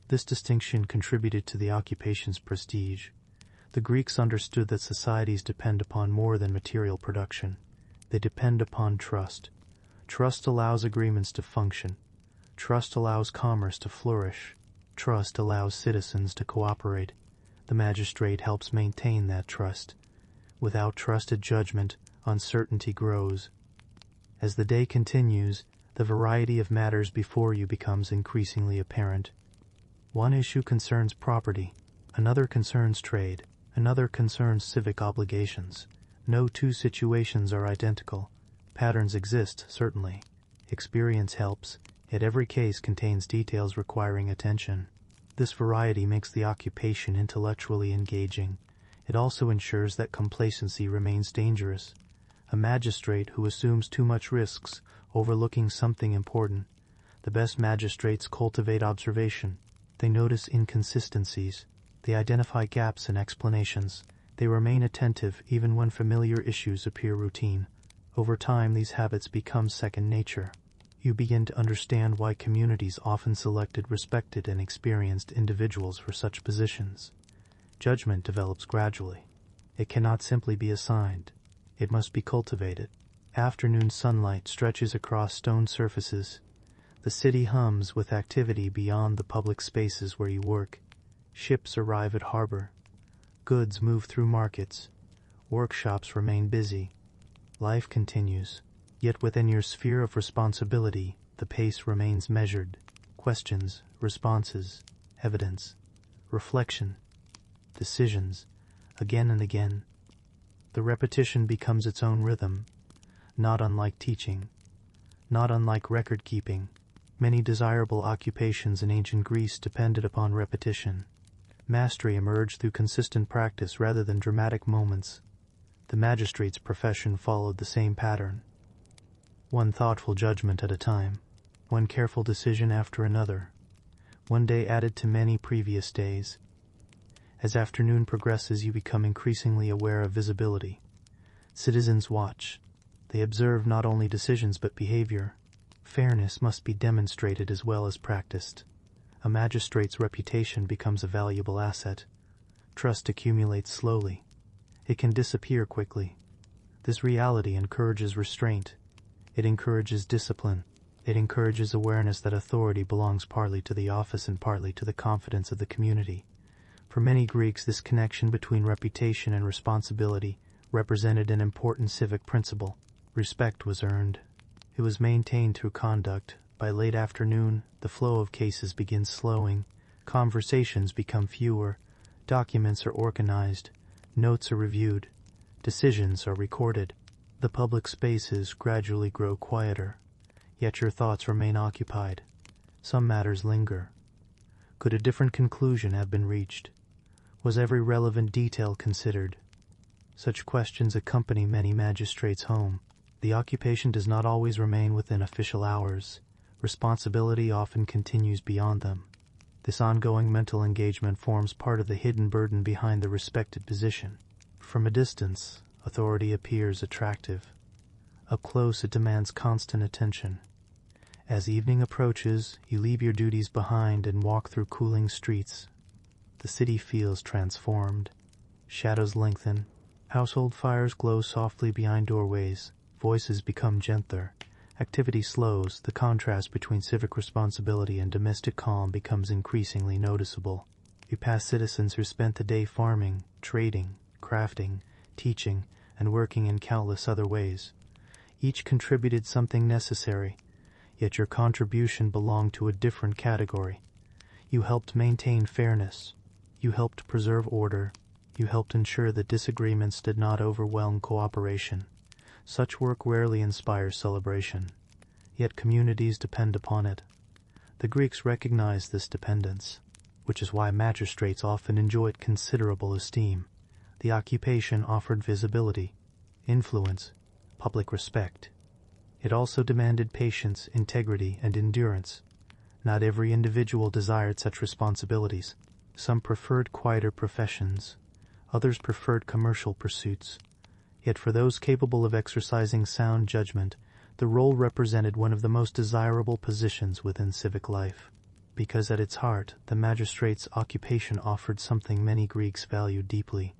This distinction contributed to the occupation's prestige. The Greeks understood that societies depend upon more than material production. They depend upon trust. Trust allows agreements to function. Trust allows commerce to flourish. Trust allows citizens to cooperate. The magistrate helps maintain that trust. Without trusted judgment, uncertainty grows. As the day continues, the variety of matters before you becomes increasingly apparent. One issue concerns property, another concerns trade, another concerns civic obligations. No two situations are identical. Patterns exist, certainly. Experience helps, yet every case contains details requiring attention. This variety makes the occupation intellectually engaging. It also ensures that complacency remains dangerous. A magistrate who assumes too much risks, overlooking something important. The best magistrates cultivate observation. They notice inconsistencies. They identify gaps in explanations. They remain attentive even when familiar issues appear routine. Over time, these habits become second nature. You begin to understand why communities often selected respected and experienced individuals for such positions. Judgment develops gradually. It cannot simply be assigned. It must be cultivated. Afternoon sunlight stretches across stone surfaces. The city hums with activity beyond the public spaces where you work. Ships arrive at harbor. Goods move through markets. Workshops remain busy. Life continues. Yet within your sphere of responsibility, the pace remains measured. Questions, responses, evidence, reflection, decisions, again and again. The repetition becomes its own rhythm, not unlike teaching, not unlike record-keeping. Many desirable occupations in ancient Greece depended upon repetition. Mastery emerged through consistent practice rather than dramatic moments. The magistrate's profession followed the same pattern. One thoughtful judgment at a time, one careful decision after another, one day added to many previous days. As afternoon progresses, you become increasingly aware of visibility. Citizens watch. They observe not only decisions but behavior. Fairness must be demonstrated as well as practiced. A magistrate's reputation becomes a valuable asset. Trust accumulates slowly. It can disappear quickly. This reality encourages restraint. It encourages discipline. It encourages awareness that authority belongs partly to the office and partly to the confidence of the community. For many Greeks, this connection between reputation and responsibility represented an important civic principle. Respect was earned. It was maintained through conduct. By late afternoon, the flow of cases begins slowing. Conversations become fewer. Documents are organized. Notes are reviewed. Decisions are recorded. The public spaces gradually grow quieter. Yet your thoughts remain occupied. Some matters linger. Could a different conclusion have been reached? Was every relevant detail considered? Such questions accompany many magistrates home. The occupation does not always remain within official hours. Responsibility often continues beyond them. This ongoing mental engagement forms part of the hidden burden behind the respected position. From a distance, authority appears attractive. Up close, it demands constant attention. As evening approaches, you leave your duties behind and walk through cooling streets. The city feels transformed. Shadows lengthen. Household fires glow softly behind doorways. Voices become gentler. Activity slows. The contrast between civic responsibility and domestic calm becomes increasingly noticeable. You pass citizens who spent the day farming, trading, crafting, teaching, and working in countless other ways. Each contributed something necessary, yet your contribution belonged to a different category. You helped maintain fairness. You helped preserve order. You helped ensure that disagreements did not overwhelm cooperation. Such work rarely inspires celebration, yet communities depend upon it. The Greeks recognized this dependence, which is why magistrates often enjoyed considerable esteem. The occupation offered visibility, influence, public respect. It also demanded patience, integrity, and endurance. Not every individual desired such responsibilities. Some preferred quieter professions. Others preferred commercial pursuits. Yet for those capable of exercising sound judgment, the role represented one of the most desirable positions within civic life, because at its heart, the magistrate's occupation offered something many Greeks valued deeply: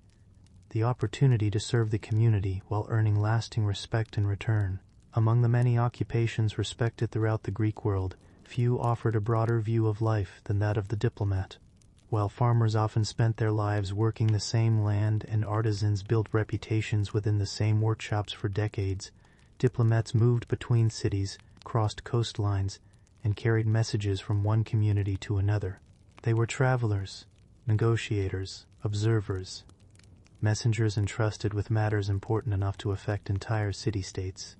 the opportunity to serve the community while earning lasting respect in return. Among the many occupations respected throughout the Greek world, few offered a broader view of life than that of the diplomat. While farmers often spent their lives working the same land and artisans built reputations within the same workshops for decades, diplomats moved between cities, crossed coastlines, and carried messages from one community to another. They were travelers, negotiators, observers, messengers entrusted with matters important enough to affect entire city-states.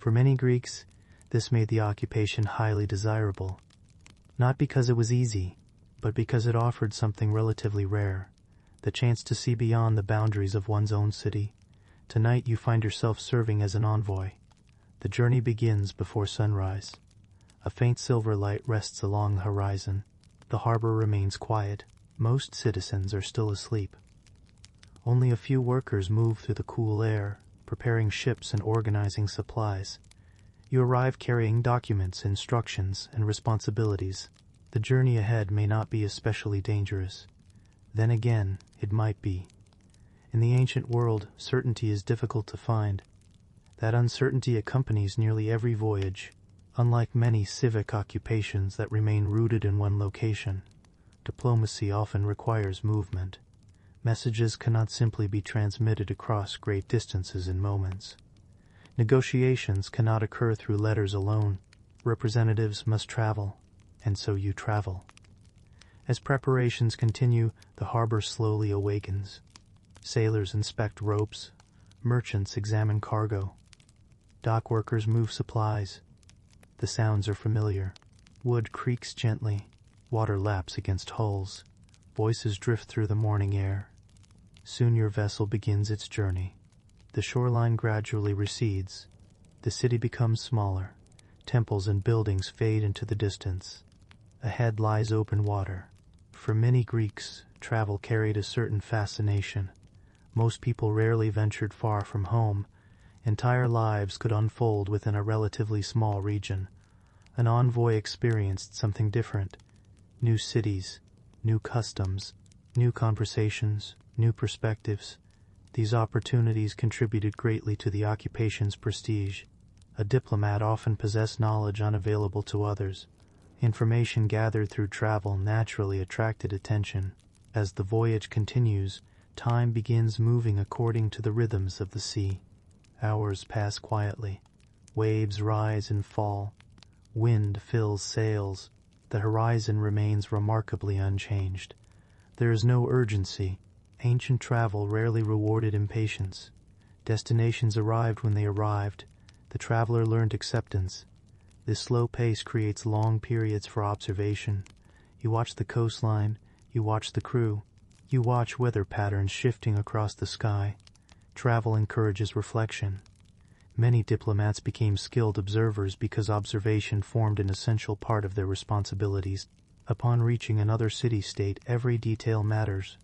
For many Greeks, this made the occupation highly desirable, not because it was easy, but because it offered something relatively rare: the chance to see beyond the boundaries of one's own city. Tonight you find yourself serving as an envoy. The journey begins before sunrise. A faint silver light rests along the horizon. The harbor remains quiet. Most citizens are still asleep. Only a few workers move through the cool air, preparing ships and organizing supplies. You arrive carrying documents, instructions, and responsibilities. The journey ahead may not be especially dangerous. Then again, it might be. In the ancient world, certainty is difficult to find. That uncertainty accompanies nearly every voyage. Unlike many civic occupations that remain rooted in one location, diplomacy often requires movement. Messages cannot simply be transmitted across great distances in moments. Negotiations cannot occur through letters alone. Representatives must travel, and so you travel. As preparations continue, the harbor slowly awakens. Sailors inspect ropes. Merchants examine cargo. Dock workers move supplies. The sounds are familiar. Wood creaks gently. Water laps against hulls. Voices drift through the morning air. Soon your vessel begins its journey. The shoreline gradually recedes. The city becomes smaller. Temples and buildings fade into the distance. Ahead lies open water. For many Greeks, travel carried a certain fascination. Most people rarely ventured far from home. Entire lives could unfold within a relatively small region. An envoy experienced something different: new cities, new customs, new conversations, new perspectives. These opportunities contributed greatly to the occupation's prestige. A diplomat often possessed knowledge unavailable to others. Information gathered through travel naturally attracted attention. As the voyage continues, time begins moving according to the rhythms of the sea. Hours pass quietly. Waves rise and fall. Wind fills sails. The horizon remains remarkably unchanged. There is no urgency. Ancient travel rarely rewarded impatience. Destinations arrived when they arrived. The traveler learned acceptance. This slow pace creates long periods for observation. You watch the coastline. You watch the crew. You watch weather patterns shifting across the sky. Travel encourages reflection. Many diplomats became skilled observers because observation formed an essential part of their responsibilities. Upon reaching another city-state, every detail matters: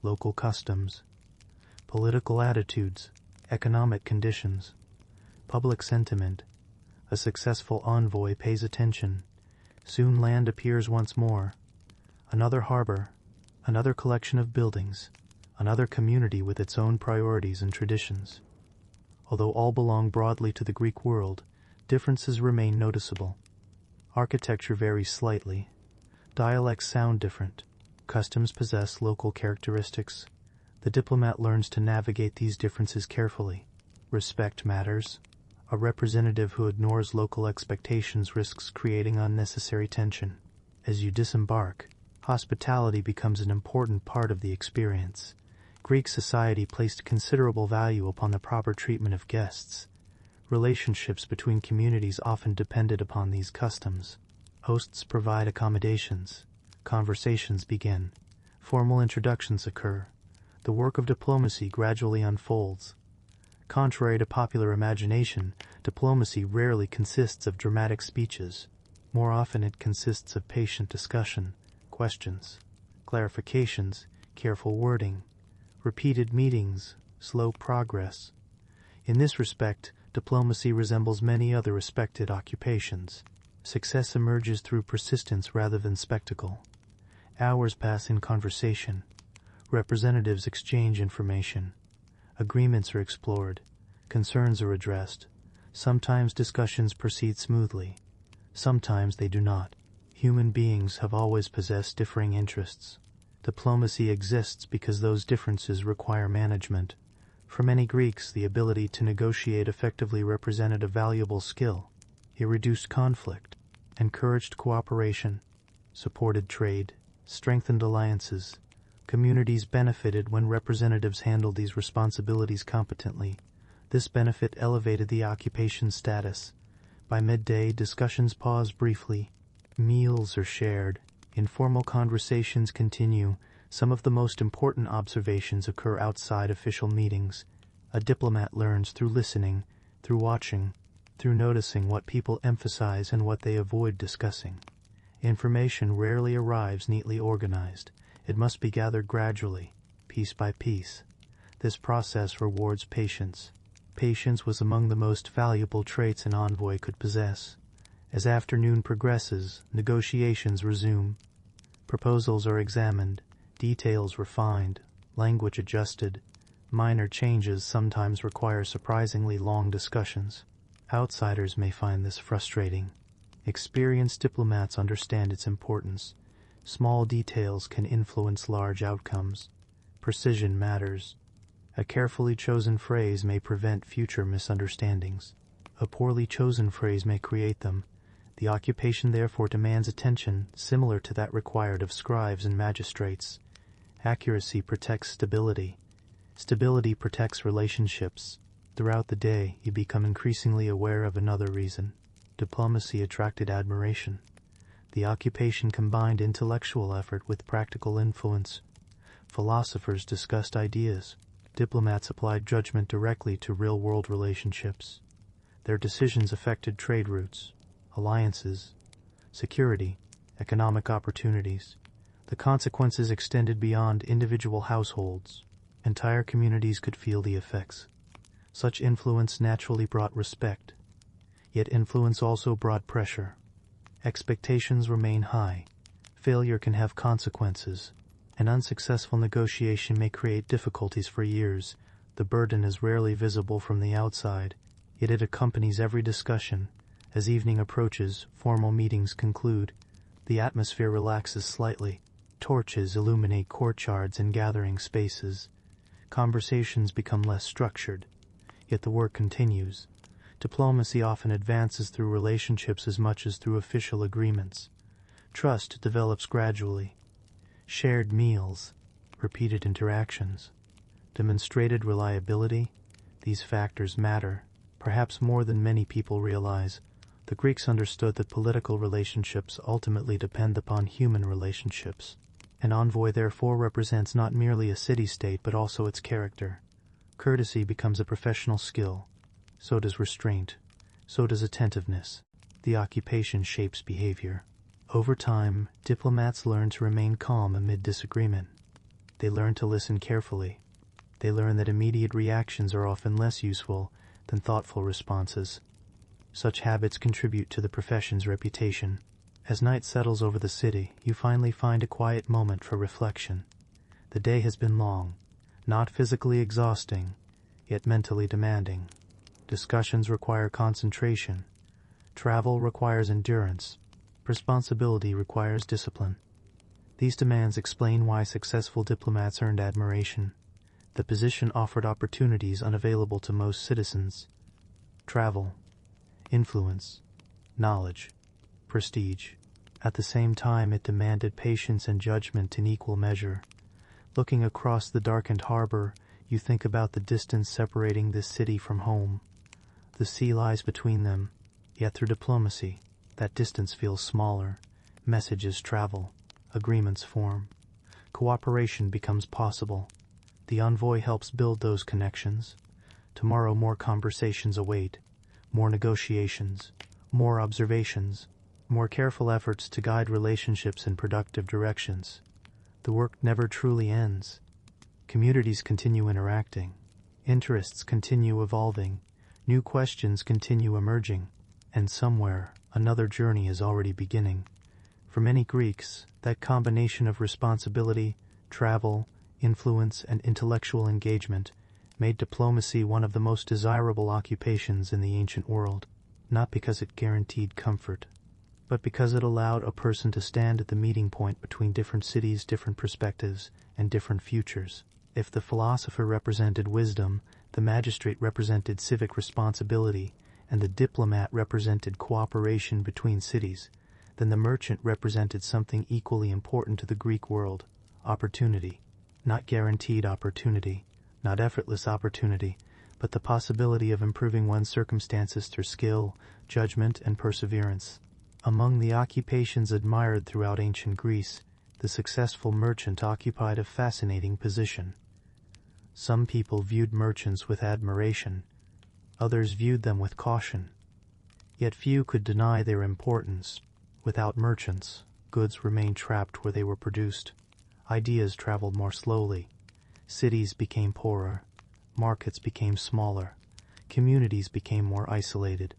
local customs, political attitudes, economic conditions, public sentiment. A successful envoy pays attention. Soon land appears once more. Another harbor, another collection of buildings, another community with its own priorities and traditions. Although all belong broadly to the Greek world, differences remain noticeable. Architecture varies slightly. Dialects sound different. Customs possess local characteristics. The diplomat learns to navigate these differences carefully. Respect matters. A representative who ignores local expectations risks creating unnecessary tension. As you disembark, hospitality becomes an important part of the experience. Greek society placed considerable value upon the proper treatment of guests. Relationships between communities often depended upon these customs. Hosts provide accommodations. Conversations begin. Formal introductions occur. The work of diplomacy gradually unfolds. Contrary to popular imagination, diplomacy rarely consists of dramatic speeches. More often it consists of patient discussion, questions, clarifications, careful wording, repeated meetings, slow progress. In this respect, diplomacy resembles many other respected occupations. Success emerges through persistence rather than spectacle. Hours pass in conversation. Representatives exchange information. Agreements are explored. Concerns are addressed. Sometimes discussions proceed smoothly. Sometimes they do not. Human beings have always possessed differing interests. Diplomacy exists because those differences require management. For many Greeks, the ability to negotiate effectively represented a valuable skill. It reduced conflict, encouraged cooperation, supported trade, strengthened alliances. Communities benefited when representatives handled these responsibilities competently. This benefit elevated the occupation's status. By midday, discussions pause briefly. Meals are shared. Informal conversations continue. Some of the most important observations occur outside official meetings. A diplomat learns through listening, through watching, through noticing what people emphasize and what they avoid discussing. Information rarely arrives neatly organized. It must be gathered gradually, piece by piece. This process rewards patience. Patience was among the most valuable traits an envoy could possess. As afternoon progresses, negotiations resume. Proposals are examined, details refined, language adjusted. Minor changes sometimes require surprisingly long discussions. Outsiders may find this frustrating. Experienced diplomats understand its importance. Small details can influence large outcomes. Precision matters. A carefully chosen phrase may prevent future misunderstandings. A poorly chosen phrase may create them. The occupation therefore demands attention similar to that required of scribes and magistrates. Accuracy protects stability. Stability protects relationships. Throughout the day, you become increasingly aware of another reason. Diplomacy attracted admiration. The occupation combined intellectual effort with practical influence. Philosophers discussed ideas. Diplomats applied judgment directly to real-world relationships. Their decisions affected trade routes, alliances, security, economic opportunities. The consequences extended beyond individual households. Entire communities could feel the effects. Such influence naturally brought respect. Yet influence also brought pressure. Expectations remain high. Failure can have consequences. An unsuccessful negotiation may create difficulties for years. The burden is rarely visible from the outside, yet it accompanies every discussion. As evening approaches, formal meetings conclude. The atmosphere relaxes slightly. Torches illuminate courtyards and gathering spaces. Conversations become less structured, yet the work continues. Diplomacy often advances through relationships as much as through official agreements. Trust develops gradually. Shared meals, repeated interactions, demonstrated reliability, these factors matter, perhaps more than many people realize. The Greeks understood that political relationships ultimately depend upon human relationships. An envoy therefore represents not merely a city-state but also its character. Courtesy becomes a professional skill. So does restraint. So does attentiveness. The occupation shapes behavior. Over time, diplomats learn to remain calm amid disagreement. They learn to listen carefully. They learn that immediate reactions are often less useful than thoughtful responses. Such habits contribute to the profession's reputation. As night settles over the city, you finally find a quiet moment for reflection. The day has been long, not physically exhausting, yet mentally demanding. Discussions require concentration. Travel requires endurance. Responsibility requires discipline. These demands explain why successful diplomats earned admiration. The position offered opportunities unavailable to most citizens. Travel, influence, knowledge, prestige. At the same time, it demanded patience and judgment in equal measure. Looking across the darkened harbor, you think about the distance separating this city from home. The sea lies between them, yet through diplomacy, that distance feels smaller. Messages travel, agreements form. Cooperation becomes possible. The envoy helps build those connections. Tomorrow more conversations await, more negotiations, more observations, more careful efforts to guide relationships in productive directions. The work never truly ends. Communities continue interacting. Interests continue evolving. New questions continue emerging. And somewhere, another journey is already beginning. For many Greeks, that combination of responsibility, travel, influence, and intellectual engagement made diplomacy one of the most desirable occupations in the ancient world, not because it guaranteed comfort, but because it allowed a person to stand at the meeting point between different cities, different perspectives, and different futures. If the philosopher represented wisdom, the magistrate represented civic responsibility, and the diplomat represented cooperation between cities, then the merchant represented something equally important to the Greek world: opportunity. Not guaranteed opportunity, not effortless opportunity, but the possibility of improving one's circumstances through skill, judgment, and perseverance. Among the occupations admired throughout ancient Greece, the successful merchant occupied a fascinating position. Some people viewed merchants with admiration, others viewed them with caution. Yet few could deny their importance. Without merchants, goods remained trapped where they were produced. Ideas traveled more slowly. Cities became poorer. Markets became smaller. Communities became more isolated.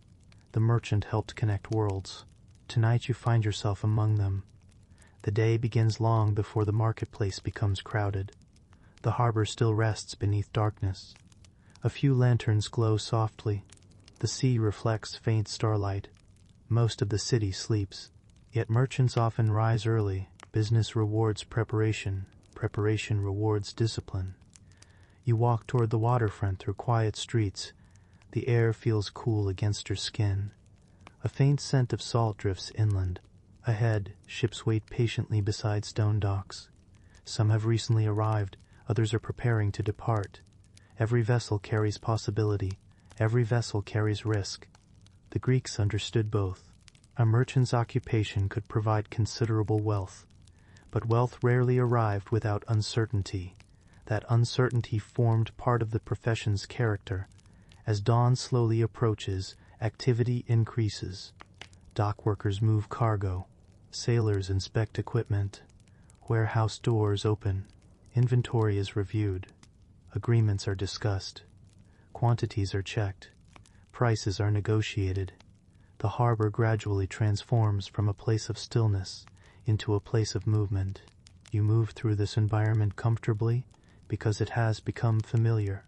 The merchant helped connect worlds. Tonight you find yourself among them. The day begins long before the marketplace becomes crowded. The harbor still rests beneath darkness. A few lanterns glow softly. The sea reflects faint starlight. Most of the city sleeps. Yet merchants often rise early. Business rewards preparation. Preparation rewards discipline. You walk toward the waterfront through quiet streets. The air feels cool against your skin. A faint scent of salt drifts inland. Ahead, ships wait patiently beside stone docks. Some have recently arrived. Others are preparing to depart. Every vessel carries possibility. Every vessel carries risk. The Greeks understood both. A merchant's occupation could provide considerable wealth, but wealth rarely arrived without uncertainty. That uncertainty formed part of the profession's character. As dawn slowly approaches, activity increases. Dock workers move cargo. Sailors inspect equipment. Warehouse doors open. Inventory is reviewed. Agreements are discussed. Quantities are checked. Prices are negotiated. The harbor gradually transforms from a place of stillness into a place of movement. You move through this environment comfortably because it has become familiar.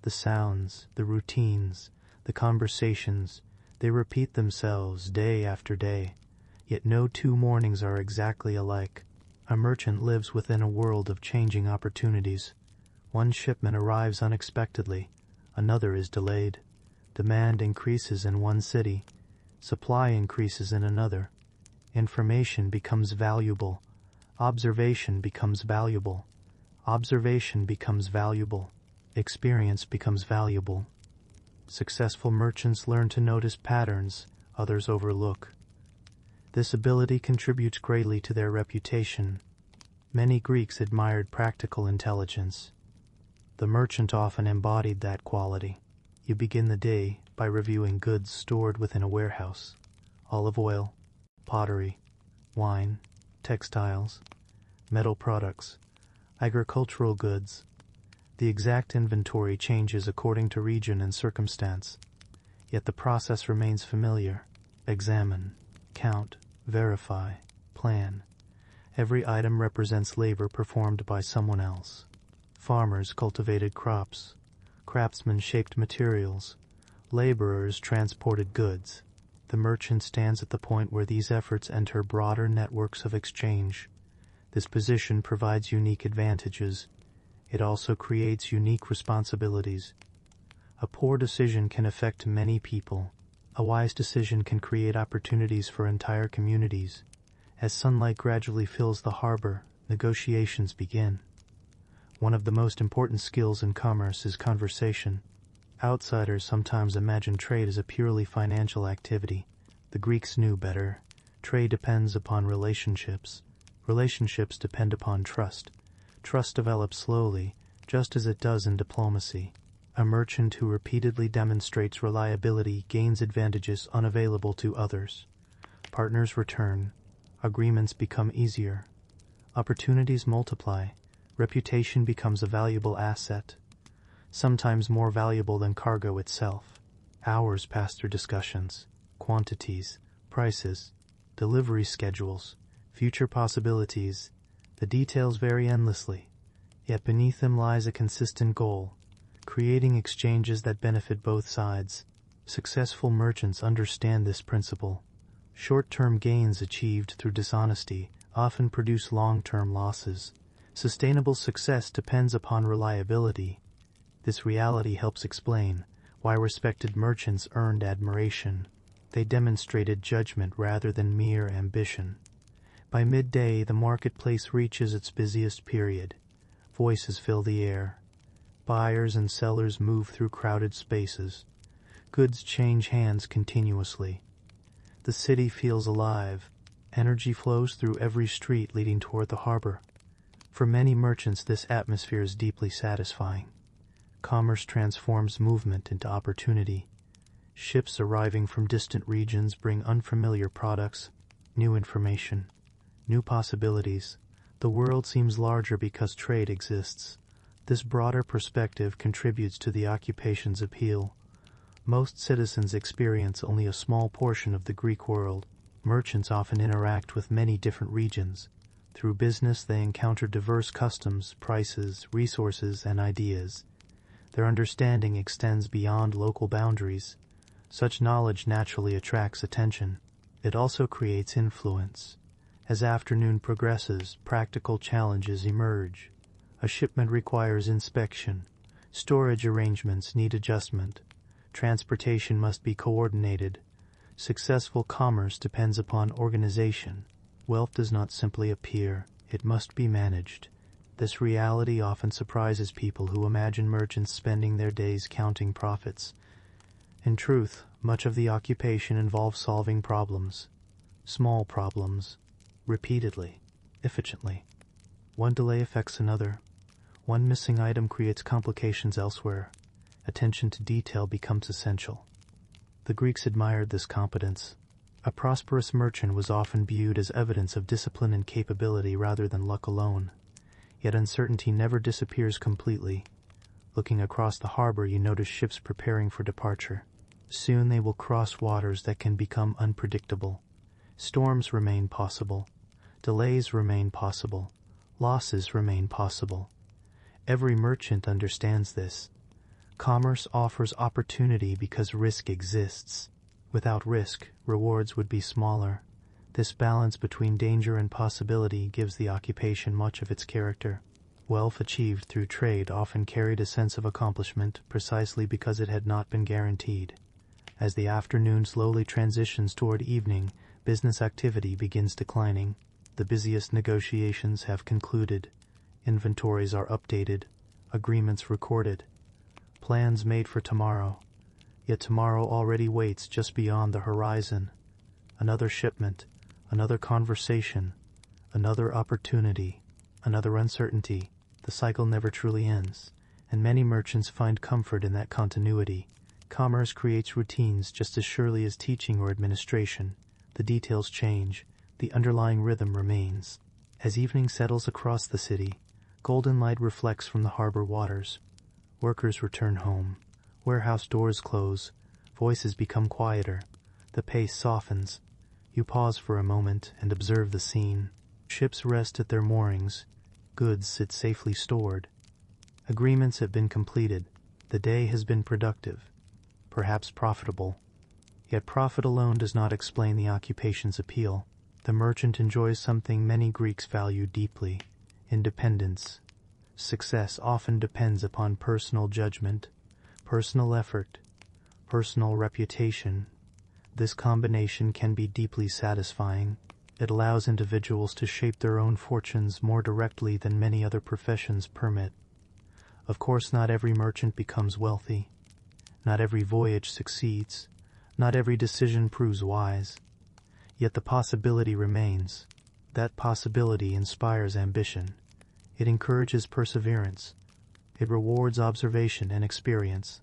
The sounds, the routines, the conversations, they repeat themselves day after day. Yet no two mornings are exactly alike. A merchant lives within a world of changing opportunities. One shipment arrives unexpectedly. Another is delayed. Demand increases in one city. Supply increases in another. Information becomes valuable. Observation becomes valuable. Observation becomes valuable. Experience becomes valuable. Successful merchants learn to notice patterns others overlook. This ability contributes greatly to their reputation. Many Greeks admired practical intelligence. The merchant often embodied that quality. You begin the day by reviewing goods stored within a warehouse: olive oil, pottery, wine, textiles, metal products, agricultural goods. The exact inventory changes according to region and circumstance, yet the process remains familiar. Examine, count, verify, plan. Every item represents labor performed by someone else. Farmers cultivated crops. Craftsmen shaped materials. Laborers transported goods. The merchant stands at the point where these efforts enter broader networks of exchange. This position provides unique advantages. It also creates unique responsibilities. A poor decision can affect many people. A wise decision can create opportunities for entire communities. As sunlight gradually fills the harbor, negotiations begin. One of the most important skills in commerce is conversation. Outsiders sometimes imagine trade as a purely financial activity. The Greeks knew better. Trade depends upon relationships. Relationships depend upon trust. Trust develops slowly, just as it does in diplomacy. A merchant who repeatedly demonstrates reliability gains advantages unavailable to others. Partners return. Agreements become easier. Opportunities multiply. Reputation becomes a valuable asset, sometimes more valuable than cargo itself. Hours pass through discussions, quantities, prices, delivery schedules, future possibilities. The details vary endlessly, yet beneath them lies a consistent goal, creating exchanges that benefit both sides. Successful merchants understand this principle. Short-term gains achieved through dishonesty often produce long-term losses. Sustainable success depends upon reliability. This reality helps explain why respected merchants earned admiration. They demonstrated judgment rather than mere ambition. By midday, the marketplace reaches its busiest period. Voices fill the air. Buyers and sellers move through crowded spaces. Goods change hands continuously. The city feels alive. Energy flows through every street leading toward the harbor. For many merchants, this atmosphere is deeply satisfying. Commerce transforms movement into opportunity. Ships arriving from distant regions bring unfamiliar products, new information, new possibilities. The world seems larger because trade exists. This broader perspective contributes to the occupation's appeal. Most citizens experience only a small portion of the Greek world. Merchants often interact with many different regions. Through business, they encounter diverse customs, prices, resources, and ideas. Their understanding extends beyond local boundaries. Such knowledge naturally attracts attention. It also creates influence. As afternoon progresses, practical challenges emerge. A shipment requires inspection. Storage arrangements need adjustment. Transportation must be coordinated. Successful commerce depends upon organization. Wealth does not simply appear, it must be managed. This reality often surprises people who imagine merchants spending their days counting profits. In truth, much of the occupation involves solving problems. Small problems. Repeatedly. Efficiently. One delay affects another. One missing item creates complications elsewhere. Attention to detail becomes essential. The Greeks admired this competence. A prosperous merchant was often viewed as evidence of discipline and capability rather than luck alone. Yet uncertainty never disappears completely. Looking across the harbor, you notice ships preparing for departure. Soon they will cross waters that can become unpredictable. Storms remain possible. Delays remain possible. Losses remain possible. Every merchant understands this. Commerce offers opportunity because risk exists. Without risk, rewards would be smaller. This balance between danger and possibility gives the occupation much of its character. Wealth achieved through trade often carried a sense of accomplishment precisely because it had not been guaranteed. As the afternoon slowly transitions toward evening, business activity begins declining. The busiest negotiations have concluded. Inventories are updated. Agreements recorded. Plans made for tomorrow. Yet tomorrow already waits just beyond the horizon. Another shipment, another conversation, another opportunity, another uncertainty. The cycle never truly ends, and many merchants find comfort in that continuity. Commerce creates routines just as surely as teaching or administration. The details change, the underlying rhythm remains. As evening settles across the city, golden light reflects from the harbor waters. Workers return home. Warehouse doors close. Voices become quieter. The pace softens. You pause for a moment and observe the scene. Ships rest at their moorings. Goods sit safely stored. Agreements have been completed. The day has been productive, perhaps profitable. Yet profit alone does not explain the occupation's appeal. The merchant enjoys something many Greeks value deeply: independence. Success often depends upon personal judgment, personal effort, personal reputation. This combination can be deeply satisfying. It allows individuals to shape their own fortunes more directly than many other professions permit. Of course, not every merchant becomes wealthy. Not every voyage succeeds. Not every decision proves wise. Yet the possibility remains. That possibility inspires ambition. It encourages perseverance. It rewards observation and experience.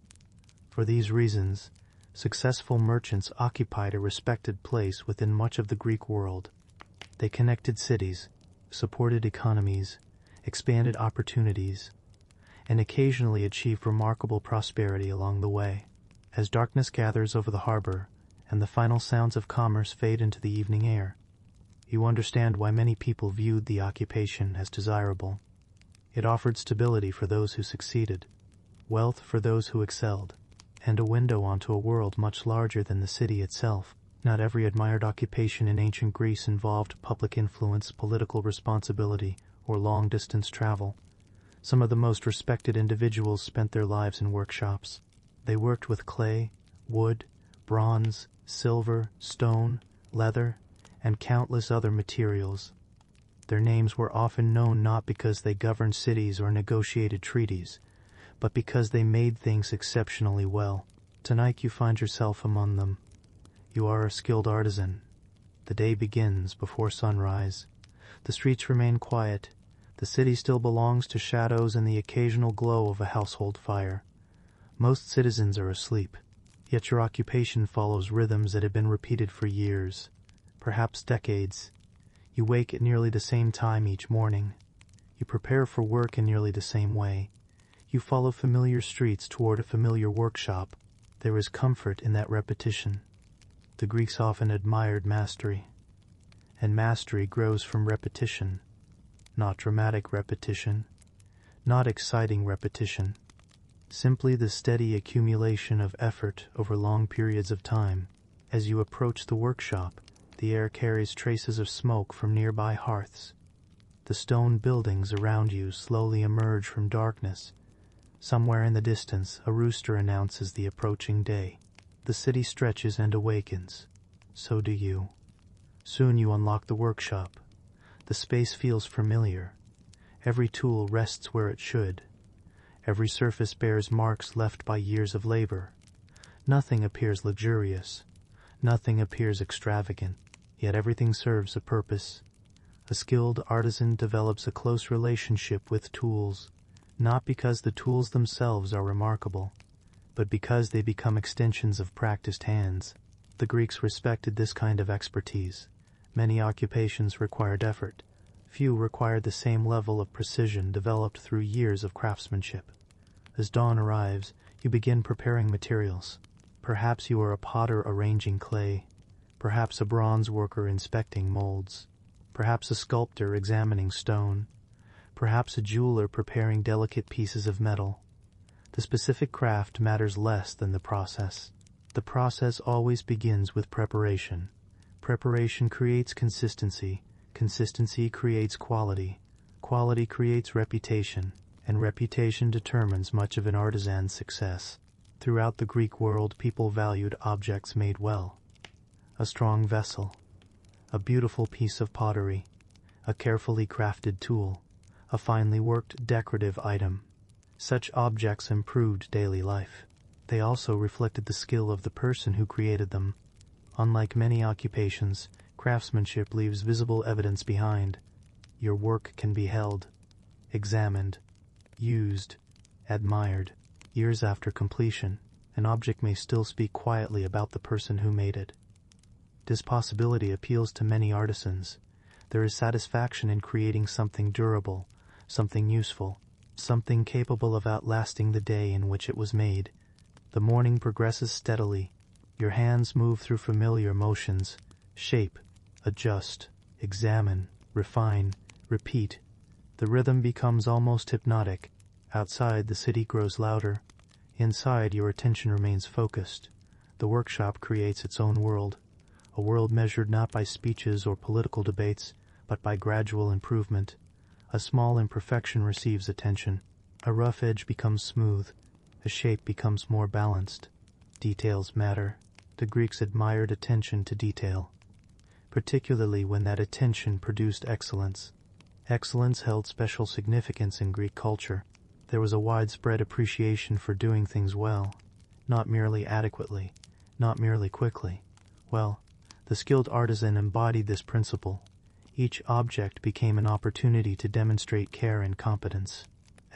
For these reasons, successful merchants occupied a respected place within much of the Greek world. They connected cities, supported economies, expanded opportunities, and occasionally achieved remarkable prosperity along the way. As darkness gathers over the harbor and the final sounds of commerce fade into the evening air, you understand why many people viewed the occupation as desirable. It offered stability for those who succeeded, wealth for those who excelled, and a window onto a world much larger than the city itself. Not every admired occupation in ancient Greece involved public influence, political responsibility, or long-distance travel. Some of the most respected individuals spent their lives in workshops. They worked with clay, wood, bronze, silver, stone, leather, and countless other materials. Their names were often known not because they governed cities or negotiated treaties, but because they made things exceptionally well. Tonight you find yourself among them. You are a skilled artisan. The day begins before sunrise. The streets remain quiet. The city still belongs to shadows and the occasional glow of a household fire. Most citizens are asleep, yet your occupation follows rhythms that have been repeated for years, perhaps decades. You wake at nearly the same time each morning. You prepare for work in nearly the same way. You follow familiar streets toward a familiar workshop. There is comfort in that repetition. The Greeks often admired mastery, and mastery grows from repetition, not dramatic repetition, not exciting repetition, simply the steady accumulation of effort over long periods of time. As you approach the workshop, the air carries traces of smoke from nearby hearths. The stone buildings around you slowly emerge from darkness. Somewhere in the distance, a rooster announces the approaching day. The city stretches and awakens. So do you. Soon you unlock the workshop. The space feels familiar. Every tool rests where it should. Every surface bears marks left by years of labor. Nothing appears luxurious. Nothing appears extravagant. Yet everything serves a purpose. A skilled artisan develops a close relationship with tools, not because the tools themselves are remarkable, but because they become extensions of practiced hands. The Greeks respected this kind of expertise. Many occupations required effort. Few required the same level of precision developed through years of craftsmanship. As dawn arrives, you begin preparing materials. Perhaps you are a potter arranging clay. Perhaps a bronze worker inspecting molds. Perhaps a sculptor examining stone. Perhaps a jeweler preparing delicate pieces of metal. The specific craft matters less than the process. The process always begins with preparation. Preparation creates consistency. Consistency creates quality. Quality creates reputation, and reputation determines much of an artisan's success. Throughout the Greek world, people valued objects made well. A strong vessel, a beautiful piece of pottery, a carefully crafted tool, a finely worked decorative item. Such objects improved daily life. They also reflected the skill of the person who created them. Unlike many occupations, craftsmanship leaves visible evidence behind. Your work can be held, examined, used, admired. Years after completion, an object may still speak quietly about the person who made it. This possibility appeals to many artisans. There is satisfaction in creating something durable, something useful, something capable of outlasting the day in which it was made. The morning progresses steadily. Your hands move through familiar motions, shape, adjust, examine, refine, repeat. The rhythm becomes almost hypnotic. Outside, the city grows louder. Inside, your attention remains focused. The workshop creates its own world, a world measured not by speeches or political debates, but by gradual improvement. A small imperfection receives attention. A rough edge becomes smooth. A shape becomes more balanced. Details matter. The Greeks admired attention to detail, particularly when that attention produced excellence. Excellence held special significance in Greek culture. There was a widespread appreciation for doing things well, not merely adequately, not merely quickly. Well, the skilled artisan embodied this principle. Each object became an opportunity to demonstrate care and competence.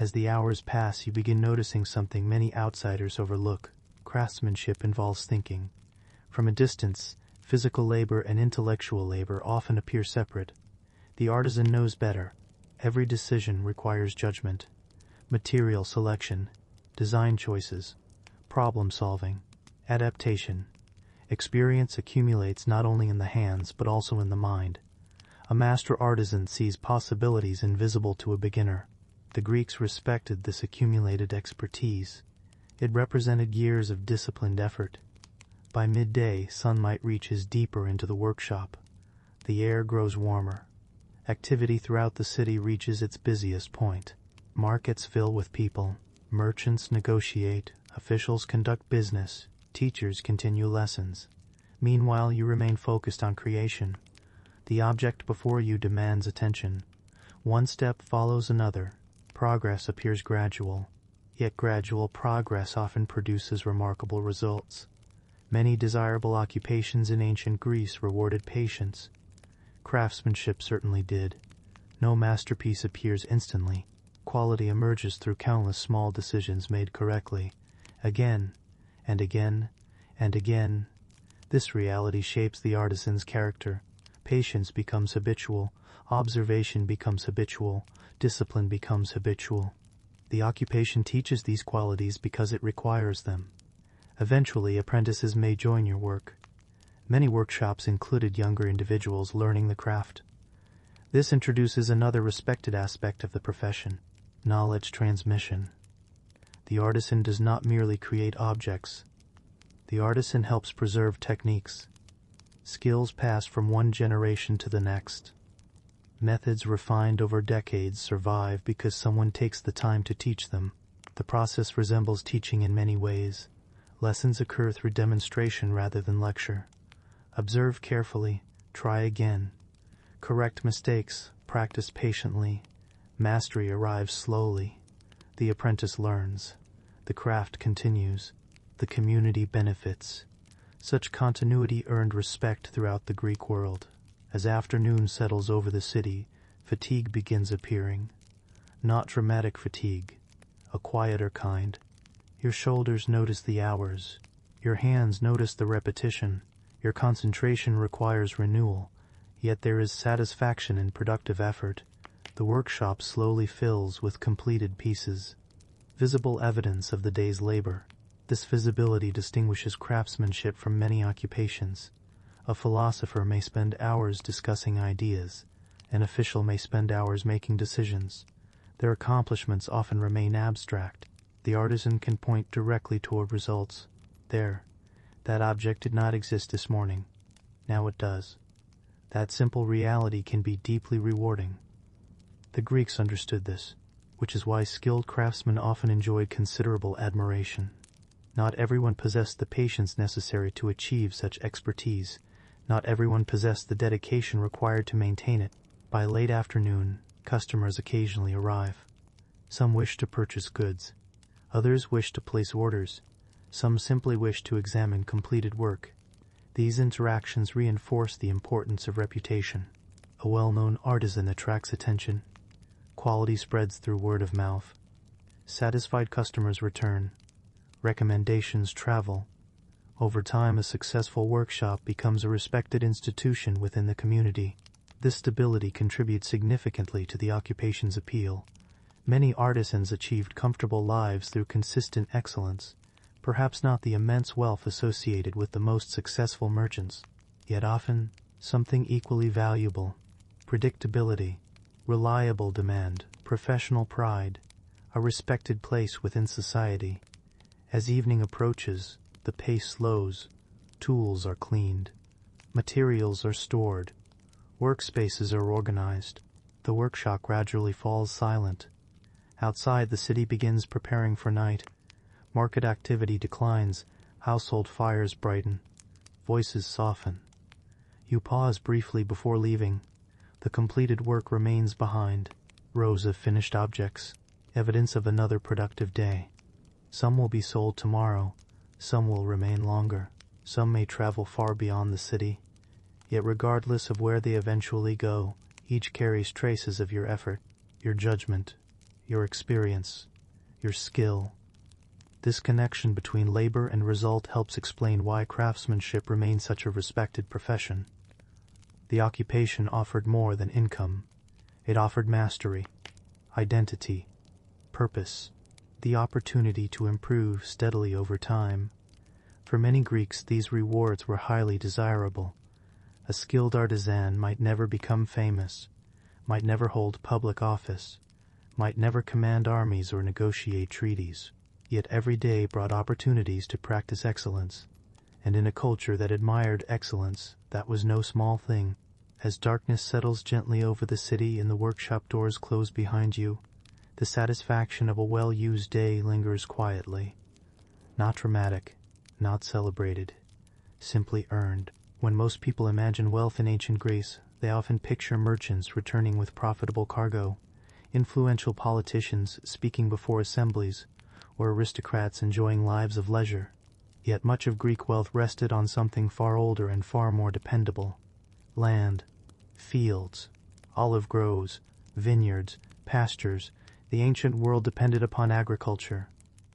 As the hours pass, you begin noticing something many outsiders overlook. Craftsmanship involves thinking. From a distance, physical labor and intellectual labor often appear separate. The artisan knows better. Every decision requires judgment, material selection, design choices, problem solving, adaptation. Experience accumulates not only in the hands but also in the mind. A master artisan sees possibilities invisible to a beginner. The Greeks respected this accumulated expertise. It represented years of disciplined effort. By midday, sunlight reaches deeper into the workshop. The air grows warmer. Activity throughout the city reaches its busiest point. Markets fill with people. Merchants negotiate. Officials conduct business. Teachers continue lessons. Meanwhile, you remain focused on creation. The object before you demands attention. One step follows another. Progress appears gradual, yet gradual progress often produces remarkable results. Many desirable occupations in ancient Greece rewarded patience. Craftsmanship certainly did. No masterpiece appears instantly. Quality emerges through countless small decisions made correctly, again and again and again. This reality shapes the artisan's character. Patience becomes habitual. Observation becomes habitual. Discipline becomes habitual. The occupation teaches these qualities because it requires them. Eventually, apprentices may join your work. Many workshops included younger individuals learning the craft. This introduces another respected aspect of the profession: knowledge transmission. The artisan does not merely create objects. The artisan helps preserve techniques. Skills pass from one generation to the next. Methods refined over decades survive because someone takes the time to teach them. The process resembles teaching in many ways. Lessons occur through demonstration rather than lecture. Observe carefully, try again. Correct mistakes, practice patiently. Mastery arrives slowly. The apprentice learns. The craft continues. The community benefits. Such continuity earned respect throughout the Greek world. As afternoon settles over the city, fatigue begins appearing. Not dramatic fatigue, a quieter kind. Your shoulders notice the hours. Your hands notice the repetition. Your concentration requires renewal, yet there is satisfaction in productive effort. The workshop slowly fills with completed pieces, visible evidence of the day's labor. This visibility distinguishes craftsmanship from many occupations. A philosopher may spend hours discussing ideas. An official may spend hours making decisions. Their accomplishments often remain abstract. The artisan can point directly toward results. There, that object did not exist this morning. Now it does. That simple reality can be deeply rewarding. The Greeks understood this, which is why skilled craftsmen often enjoyed considerable admiration. Not everyone possessed the patience necessary to achieve such expertise. Not everyone possessed the dedication required to maintain it. By late afternoon, customers occasionally arrive. Some wish to purchase goods. Others wish to place orders. Some simply wish to examine completed work. These interactions reinforce the importance of reputation. A well-known artisan attracts attention. Quality spreads through word of mouth. Satisfied customers return. Recommendations travel. Over time, a successful workshop becomes a respected institution within the community. This stability contributes significantly to the occupation's appeal. Many artisans achieved comfortable lives through consistent excellence, perhaps not the immense wealth associated with the most successful merchants, yet often something equally valuable: predictability, reliable demand, professional pride, a respected place within society. As evening approaches, the pace slows, tools are cleaned, materials are stored, workspaces are organized. The workshop gradually falls silent. Outside, the city begins preparing for night. Market activity declines, household fires brighten, voices soften. You pause briefly before leaving. The completed work remains behind, rows of finished objects, evidence of another productive day. Some will be sold tomorrow. Some will remain longer. Some may travel far beyond the city. Yet regardless of where they eventually go, each carries traces of your effort, your judgment, your experience, your skill. This connection between labor and result helps explain why craftsmanship remains such a respected profession. The occupation offered more than income. It offered mastery, identity, purpose, the opportunity to improve steadily over time. For many Greeks, these rewards were highly desirable. A skilled artisan might never become famous, might never hold public office, might never command armies or negotiate treaties. Yet every day brought opportunities to practice excellence, and in a culture that admired excellence, that was no small thing. As darkness settles gently over the city and the workshop doors close behind you, the satisfaction of a well-used day lingers quietly. Not dramatic, not celebrated, simply earned. When most people imagine wealth in ancient Greece, they often picture merchants returning with profitable cargo, influential politicians speaking before assemblies, or aristocrats enjoying lives of leisure. Yet much of Greek wealth rested on something far older and far more dependable: land, fields, olive groves, vineyards, pastures. The ancient world depended upon agriculture,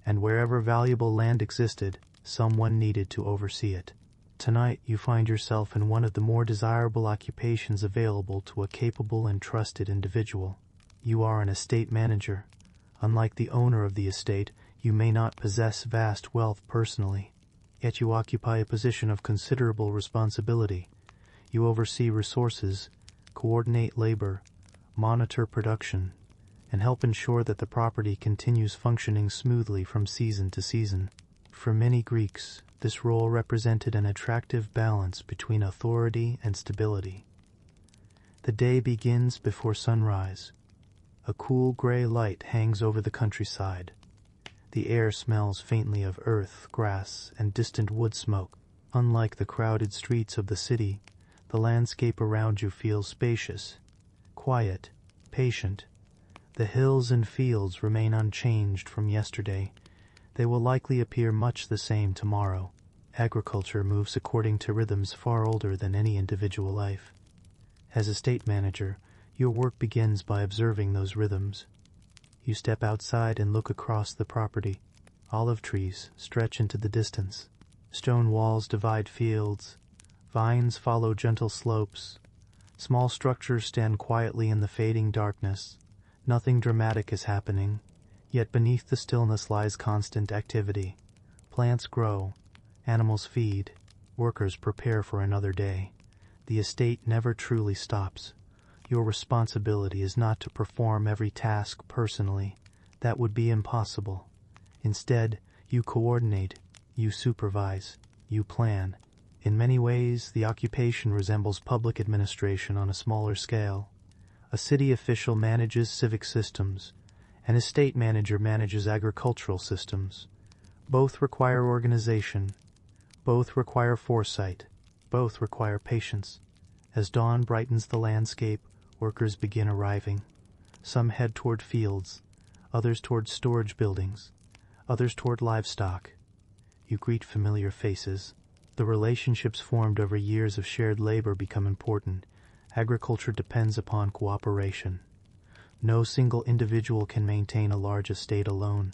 and wherever valuable land existed, someone needed to oversee it. Tonight you find yourself in one of the more desirable occupations available to a capable and trusted individual. You are an estate manager. Unlike the owner of the estate, you may not possess vast wealth personally, yet you occupy a position of considerable responsibility. You oversee resources, coordinate labor, monitor production, and help ensure that the property continues functioning smoothly from season to season. For many Greeks, this role represented an attractive balance between authority and stability. The day begins before sunrise. A cool gray light hangs over the countryside. The air smells faintly of earth, grass, and distant wood smoke. Unlike the crowded streets of the city, the landscape around you feels spacious, quiet, patient. The hills and fields remain unchanged from yesterday. They will likely appear much the same tomorrow. Agriculture moves according to rhythms far older than any individual life. As estate manager, your work begins by observing those rhythms. You step outside and look across the property. Olive trees stretch into the distance. Stone walls divide fields. Vines follow gentle slopes. Small structures stand quietly in the fading darkness. Nothing dramatic is happening, yet beneath the stillness lies constant activity. Plants grow, animals feed, workers prepare for another day. The estate never truly stops. Your responsibility is not to perform every task personally. That would be impossible. Instead, you coordinate, you supervise, you plan. In many ways, the occupation resembles public administration on a smaller scale. A city official manages civic systems. An estate manager manages agricultural systems. Both require organization. Both require foresight. Both require patience. As dawn brightens the landscape, workers begin arriving. Some head toward fields, others toward storage buildings, others toward livestock. You greet familiar faces. The relationships formed over years of shared labor become important. Agriculture depends upon cooperation. No single individual can maintain a large estate alone.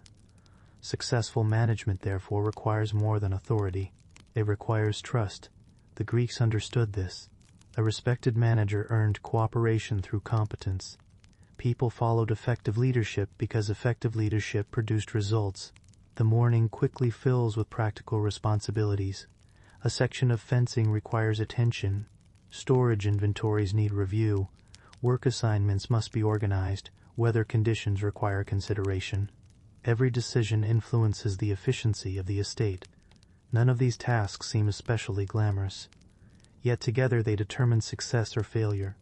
Successful management, therefore, requires more than authority. It requires trust. The Greeks understood this. A respected manager earned cooperation through competence. People followed effective leadership because effective leadership produced results. The morning quickly fills with practical responsibilities. A section of fencing requires attention. Storage inventories need review. Work assignments must be organized. Weather conditions require consideration. Every decision influences the efficiency of the estate. None of these tasks seem especially glamorous. Yet together they determine success or failure.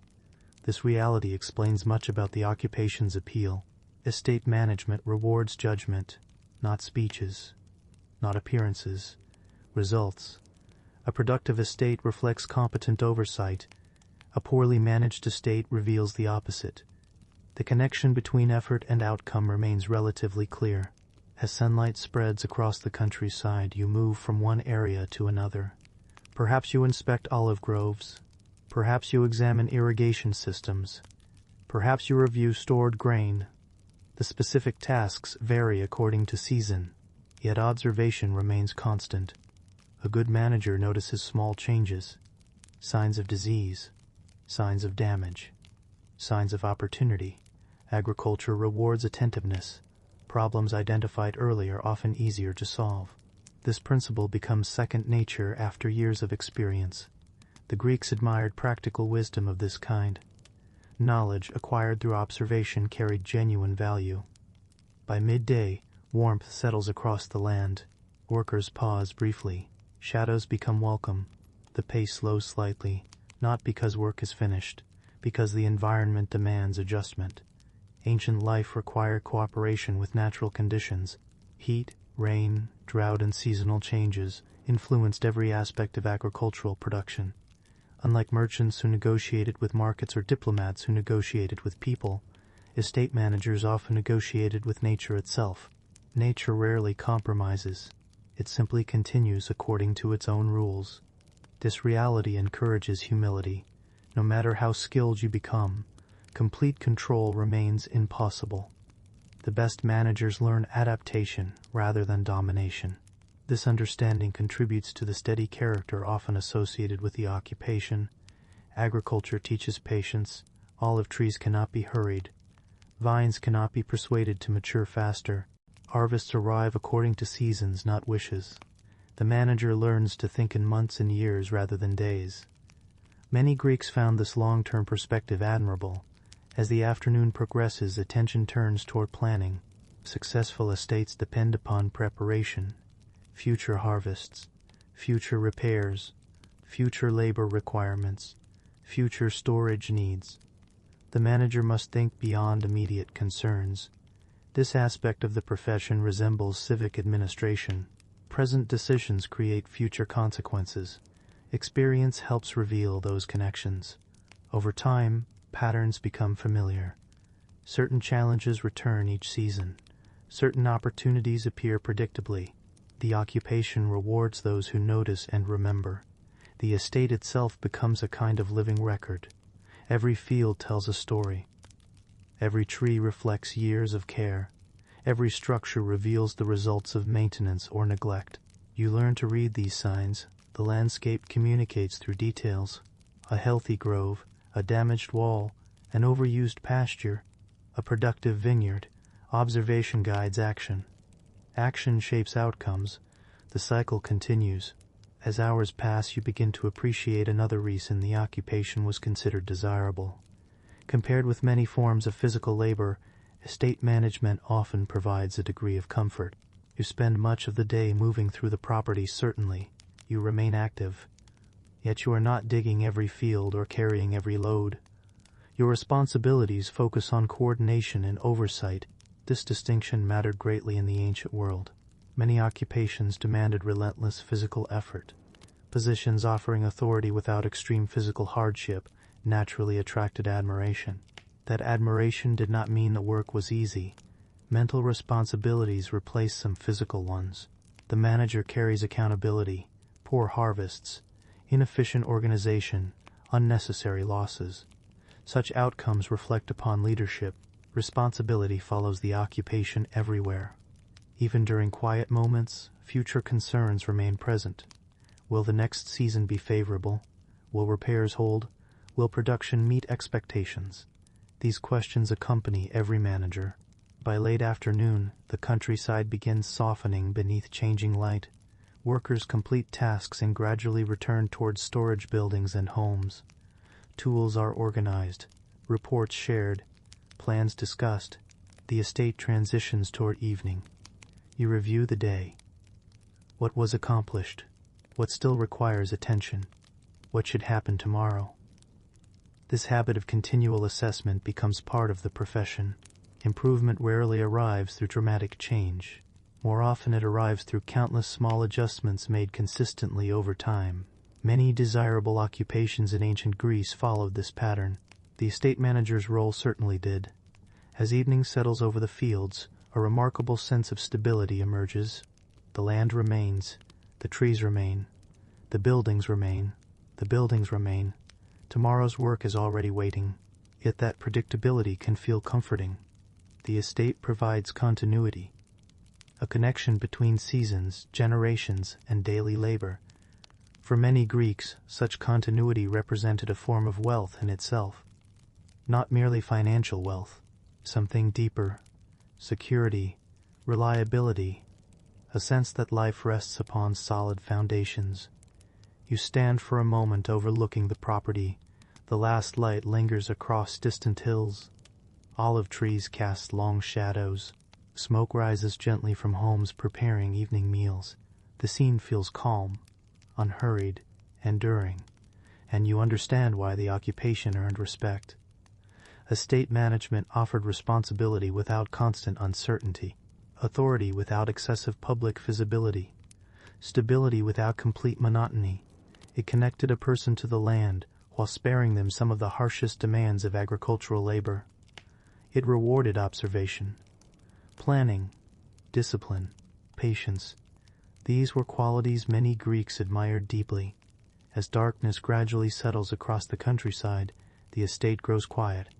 This reality explains much about the occupation's appeal. Estate management rewards judgment, not speeches, not appearances, results. A productive estate reflects competent oversight. A poorly managed estate reveals the opposite. The connection between effort and outcome remains relatively clear. As sunlight spreads across the countryside, you move from one area to another. Perhaps you inspect olive groves. Perhaps you examine irrigation systems. Perhaps you review stored grain. The specific tasks vary according to season, yet observation remains constant. A good manager notices small changes, signs of disease, signs of damage, signs of opportunity. Agriculture rewards attentiveness. Problems identified early are often easier to solve. This principle becomes second nature after years of experience. The Greeks admired practical wisdom of this kind. Knowledge acquired through observation carried genuine value. By midday, warmth settles across the land. Workers pause briefly. Shadows become welcome. The pace slows slightly, not because work is finished, because the environment demands adjustment. Ancient life required cooperation with natural conditions. Heat, rain, drought, and seasonal changes influenced every aspect of agricultural production. Unlike merchants who negotiated with markets or diplomats who negotiated with people, estate managers often negotiated with nature itself. Nature rarely compromises. It simply continues according to its own rules. This reality encourages humility. No matter how skilled you become, complete control remains impossible. The best managers learn adaptation rather than domination. This understanding contributes to the steady character often associated with the occupation. Agriculture teaches patience. Olive trees cannot be hurried. Vines cannot be persuaded to mature faster. Harvests arrive according to seasons, not wishes. The manager learns to think in months and years rather than days. Many Greeks found this long-term perspective admirable. As the afternoon progresses, attention turns toward planning. Successful estates depend upon preparation. Future harvests, future repairs, future labor requirements, future storage needs. The manager must think beyond immediate concerns. This aspect of the profession resembles civic administration. Present decisions create future consequences. Experience helps reveal those connections. Over time, patterns become familiar. Certain challenges return each season. Certain opportunities appear predictably. The occupation rewards those who notice and remember. The estate itself becomes a kind of living record. Every field tells a story. Every tree reflects years of care. Every structure reveals the results of maintenance or neglect. You learn to read these signs. The landscape communicates through details. A healthy grove, a damaged wall, an overused pasture, a productive vineyard. Observation guides action. Action shapes outcomes. The cycle continues. As hours pass, you begin to appreciate another reason the occupation was considered desirable. Compared with many forms of physical labor, estate management often provides a degree of comfort. You spend much of the day moving through the property. Certainly, you remain active. Yet you are not digging every field or carrying every load. Your responsibilities focus on coordination and oversight. This distinction mattered greatly in the ancient world. Many occupations demanded relentless physical effort. Positions offering authority without extreme physical hardship naturally attracted admiration. That admiration did not mean the work was easy. Mental responsibilities replaced some physical ones. The manager carries accountability, poor harvests, inefficient organization, unnecessary losses. Such outcomes reflect upon leadership. Responsibility follows the occupation everywhere. Even during quiet moments, future concerns remain present. Will the next season be favorable? Will repairs hold? Will production meet expectations? These questions accompany every manager. By late afternoon, the countryside begins softening beneath changing light. Workers complete tasks and gradually return towards storage buildings and homes. Tools are organized, reports shared, plans discussed. The estate transitions toward evening. You review the day. What was accomplished? What still requires attention? What should happen tomorrow? This habit of continual assessment becomes part of the profession. Improvement rarely arrives through dramatic change. More often it arrives through countless small adjustments made consistently over time. Many desirable occupations in ancient Greece followed this pattern. The estate manager's role certainly did. As evening settles over the fields, a remarkable sense of stability emerges. The land remains, the trees remain, the buildings remain, the buildings remain. Tomorrow's work is already waiting, yet that predictability can feel comforting. the estate provides continuity, a connection between seasons, generations, and daily labor. For many Greeks, such continuity represented a form of wealth in itself. Not merely financial wealth, something deeper, security, reliability, a sense that life rests upon solid foundations. You stand for a moment overlooking the property. The last light lingers across distant hills. Olive trees cast long shadows. Smoke rises gently from homes preparing evening meals. The scene feels calm, unhurried, enduring, and you understand why the occupation earned respect. Estate management offered responsibility without constant uncertainty, authority without excessive public visibility, stability without complete monotony. It connected a person to the land while sparing them some of the harshest demands of agricultural labor. It rewarded observation, planning, discipline, patience. These were qualities many Greeks admired deeply. As darkness gradually settles across the countryside, the estate grows quiet.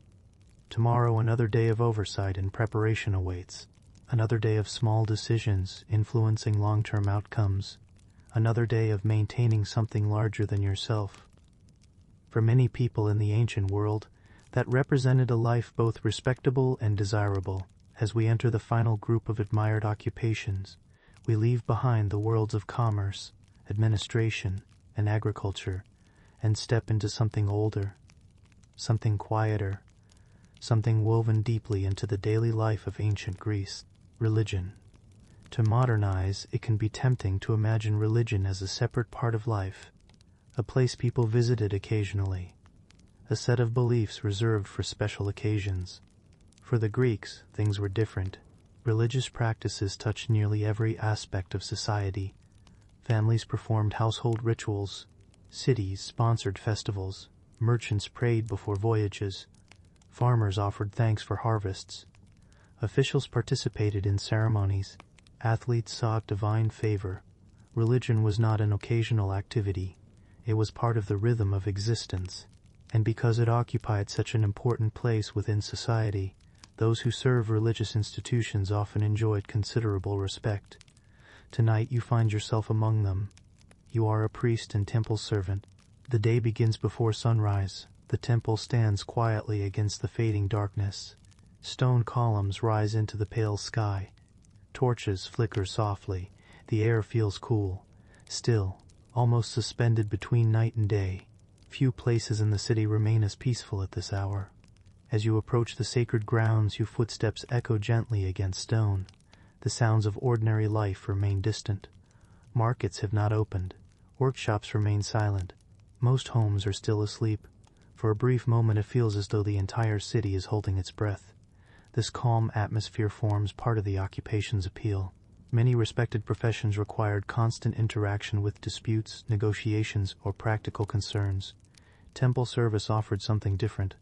Tomorrow another day of oversight and preparation awaits. Another day of small decisions influencing long-term outcomes. Another day of maintaining something larger than yourself. For many people in the ancient world, that represented a life both respectable and desirable. As we enter the final group of admired occupations, we leave behind the worlds of commerce, administration, and agriculture, and step into something older, something quieter, something woven deeply into the daily life of ancient Greece: religion. To modernize, it can be tempting to imagine religion as a separate part of life, a place people visited occasionally, a set of beliefs reserved for special occasions. For the Greeks, things were different. Religious practices touched nearly every aspect of society. Families performed household rituals, cities sponsored festivals, merchants prayed before voyages, farmers offered thanks for harvests, officials participated in ceremonies, athletes sought divine favor. Religion was not an occasional activity, it was part of the rhythm of existence. And because it occupied such an important place within society, those who serve religious institutions often enjoyed considerable respect. Tonight you find yourself among them. You are a priest and temple servant. The day begins before sunrise. The temple stands quietly against the fading darkness. Stone columns rise into the pale sky. Torches flicker softly. The air feels cool, still, almost suspended between night and day. Few places in the city remain as peaceful at this hour. As you approach the sacred grounds, your footsteps echo gently against stone. The sounds of ordinary life remain distant. Markets have not opened. Workshops remain silent. Most homes are still asleep. For a brief moment it feels as though the entire city is holding its breath. This calm atmosphere forms part of the occupation's appeal. Many respected professions required constant interaction with disputes, negotiations, or practical concerns. Temple service offered something different.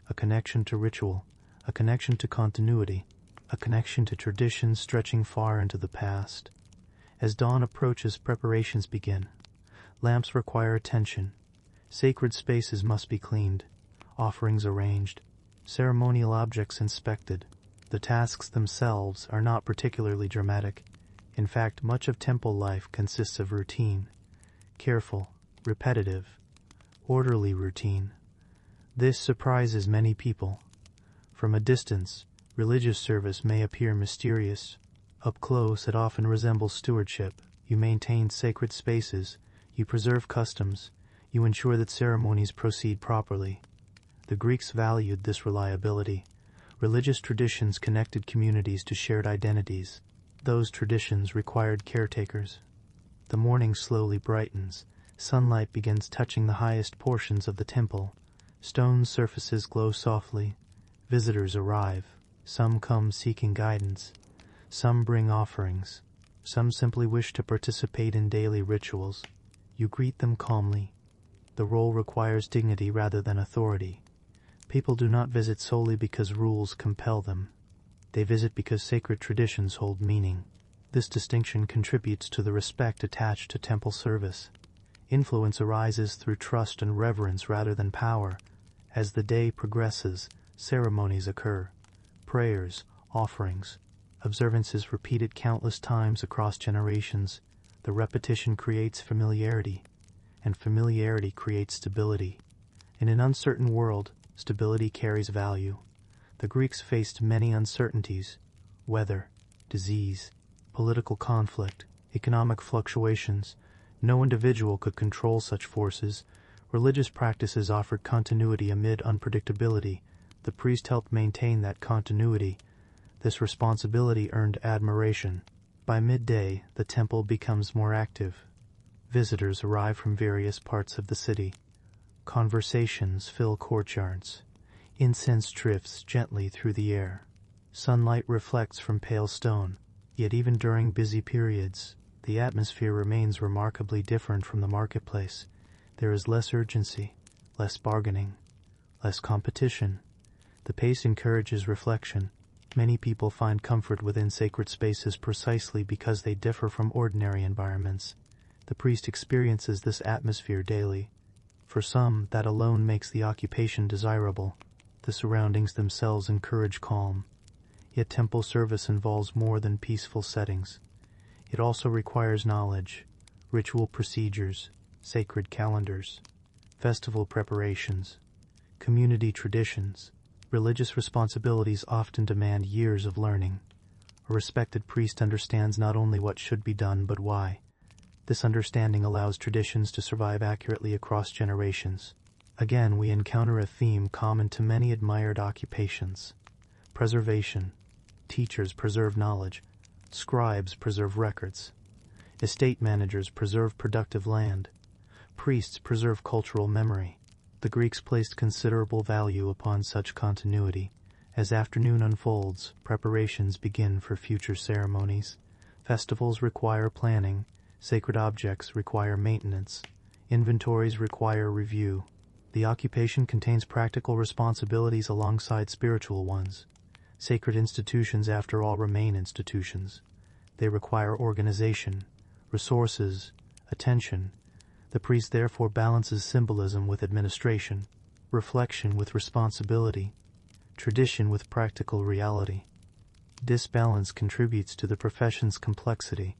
A connection to ritual, a connection to continuity, a connection to traditions stretching far into the past. As dawn approaches, preparations begin. Lamps require attention. Sacred spaces must be cleaned, offerings arranged, ceremonial objects inspected. The tasks themselves are not particularly dramatic. In fact, much of temple life consists of routine, careful, repetitive, orderly routine. This surprises many people. From a distance, religious service may appear mysterious. Up close, it often resembles stewardship. You maintain sacred spaces, you preserve customs, you ensure that ceremonies proceed properly. The Greeks valued this reliability. Religious traditions connected communities to shared identities. Those traditions required caretakers. The morning slowly brightens. Sunlight begins touching the highest portions of the temple. Stone surfaces glow softly. Visitors arrive. Some come seeking guidance. Some bring offerings. Some simply wish to participate in daily rituals. You greet them calmly. The role requires dignity rather than authority. People do not visit solely because rules compel them. They visit because sacred traditions hold meaning. This distinction contributes to the respect attached to temple service. Influence arises through trust and reverence rather than power. As the day progresses, ceremonies occur. Prayers, offerings. Observances repeated countless times across generations. The repetition creates familiarity, and familiarity creates stability. In an uncertain world, stability carries value. The Greeks faced many uncertainties: weather, disease, political conflict, economic fluctuations. No individual could control such forces. Religious practices offered continuity amid unpredictability. The priest helped maintain that continuity. This responsibility earned admiration. By midday, the temple becomes more active. Visitors arrive from various parts of the city. Conversations fill courtyards. Incense drifts gently through the air. Sunlight reflects from pale stone. Yet even during busy periods, the atmosphere remains remarkably different from the marketplace. There is less urgency, less bargaining, less competition. The pace encourages reflection. Many people find comfort within sacred spaces precisely because they differ from ordinary environments. The priest experiences this atmosphere daily. For some, that alone makes the occupation desirable. The surroundings themselves encourage calm. Yet temple service involves more than peaceful settings. It also requires knowledge, ritual procedures, sacred calendars, festival preparations, community traditions. Religious responsibilities often demand years of learning. A respected priest understands not only what should be done but why. This understanding allows traditions to survive accurately across generations. Again, we encounter a theme common to many admired occupations: preservation. Teachers preserve knowledge. Scribes preserve records. Estate managers preserve productive land. Priests preserve cultural memory. The Greeks placed considerable value upon such continuity. As afternoon unfolds, preparations begin for future ceremonies. Festivals require planning. Sacred objects require maintenance. Inventories require review. The occupation contains practical responsibilities alongside spiritual ones. Sacred institutions, after all, remain institutions. They require organization, resources, attention. The priest therefore balances symbolism with administration, reflection with responsibility, tradition with practical reality. This balance contributes to the profession's complexity.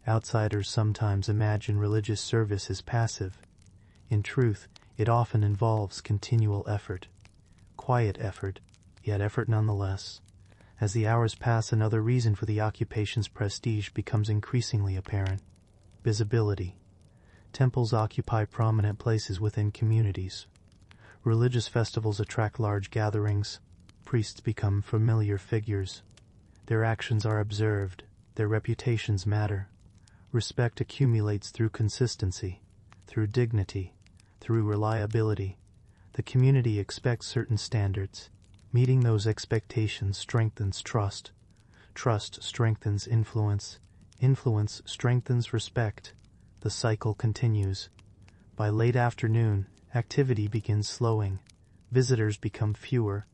Outsiders sometimes imagine religious service as passive. In truth, it often involves continual effort. Quiet effort, yet effort nonetheless. As the hours pass, another reason for the occupation's prestige becomes increasingly apparent: visibility. Temples occupy prominent places within communities. Religious festivals attract large gatherings. Priests become familiar figures. Their actions are observed. Their reputations matter. Respect accumulates through consistency, through dignity, through reliability. The community expects certain standards. Meeting those expectations strengthens trust. Trust strengthens influence. Influence strengthens respect. The cycle continues. By late afternoon, activity begins slowing. Visitors become fewer.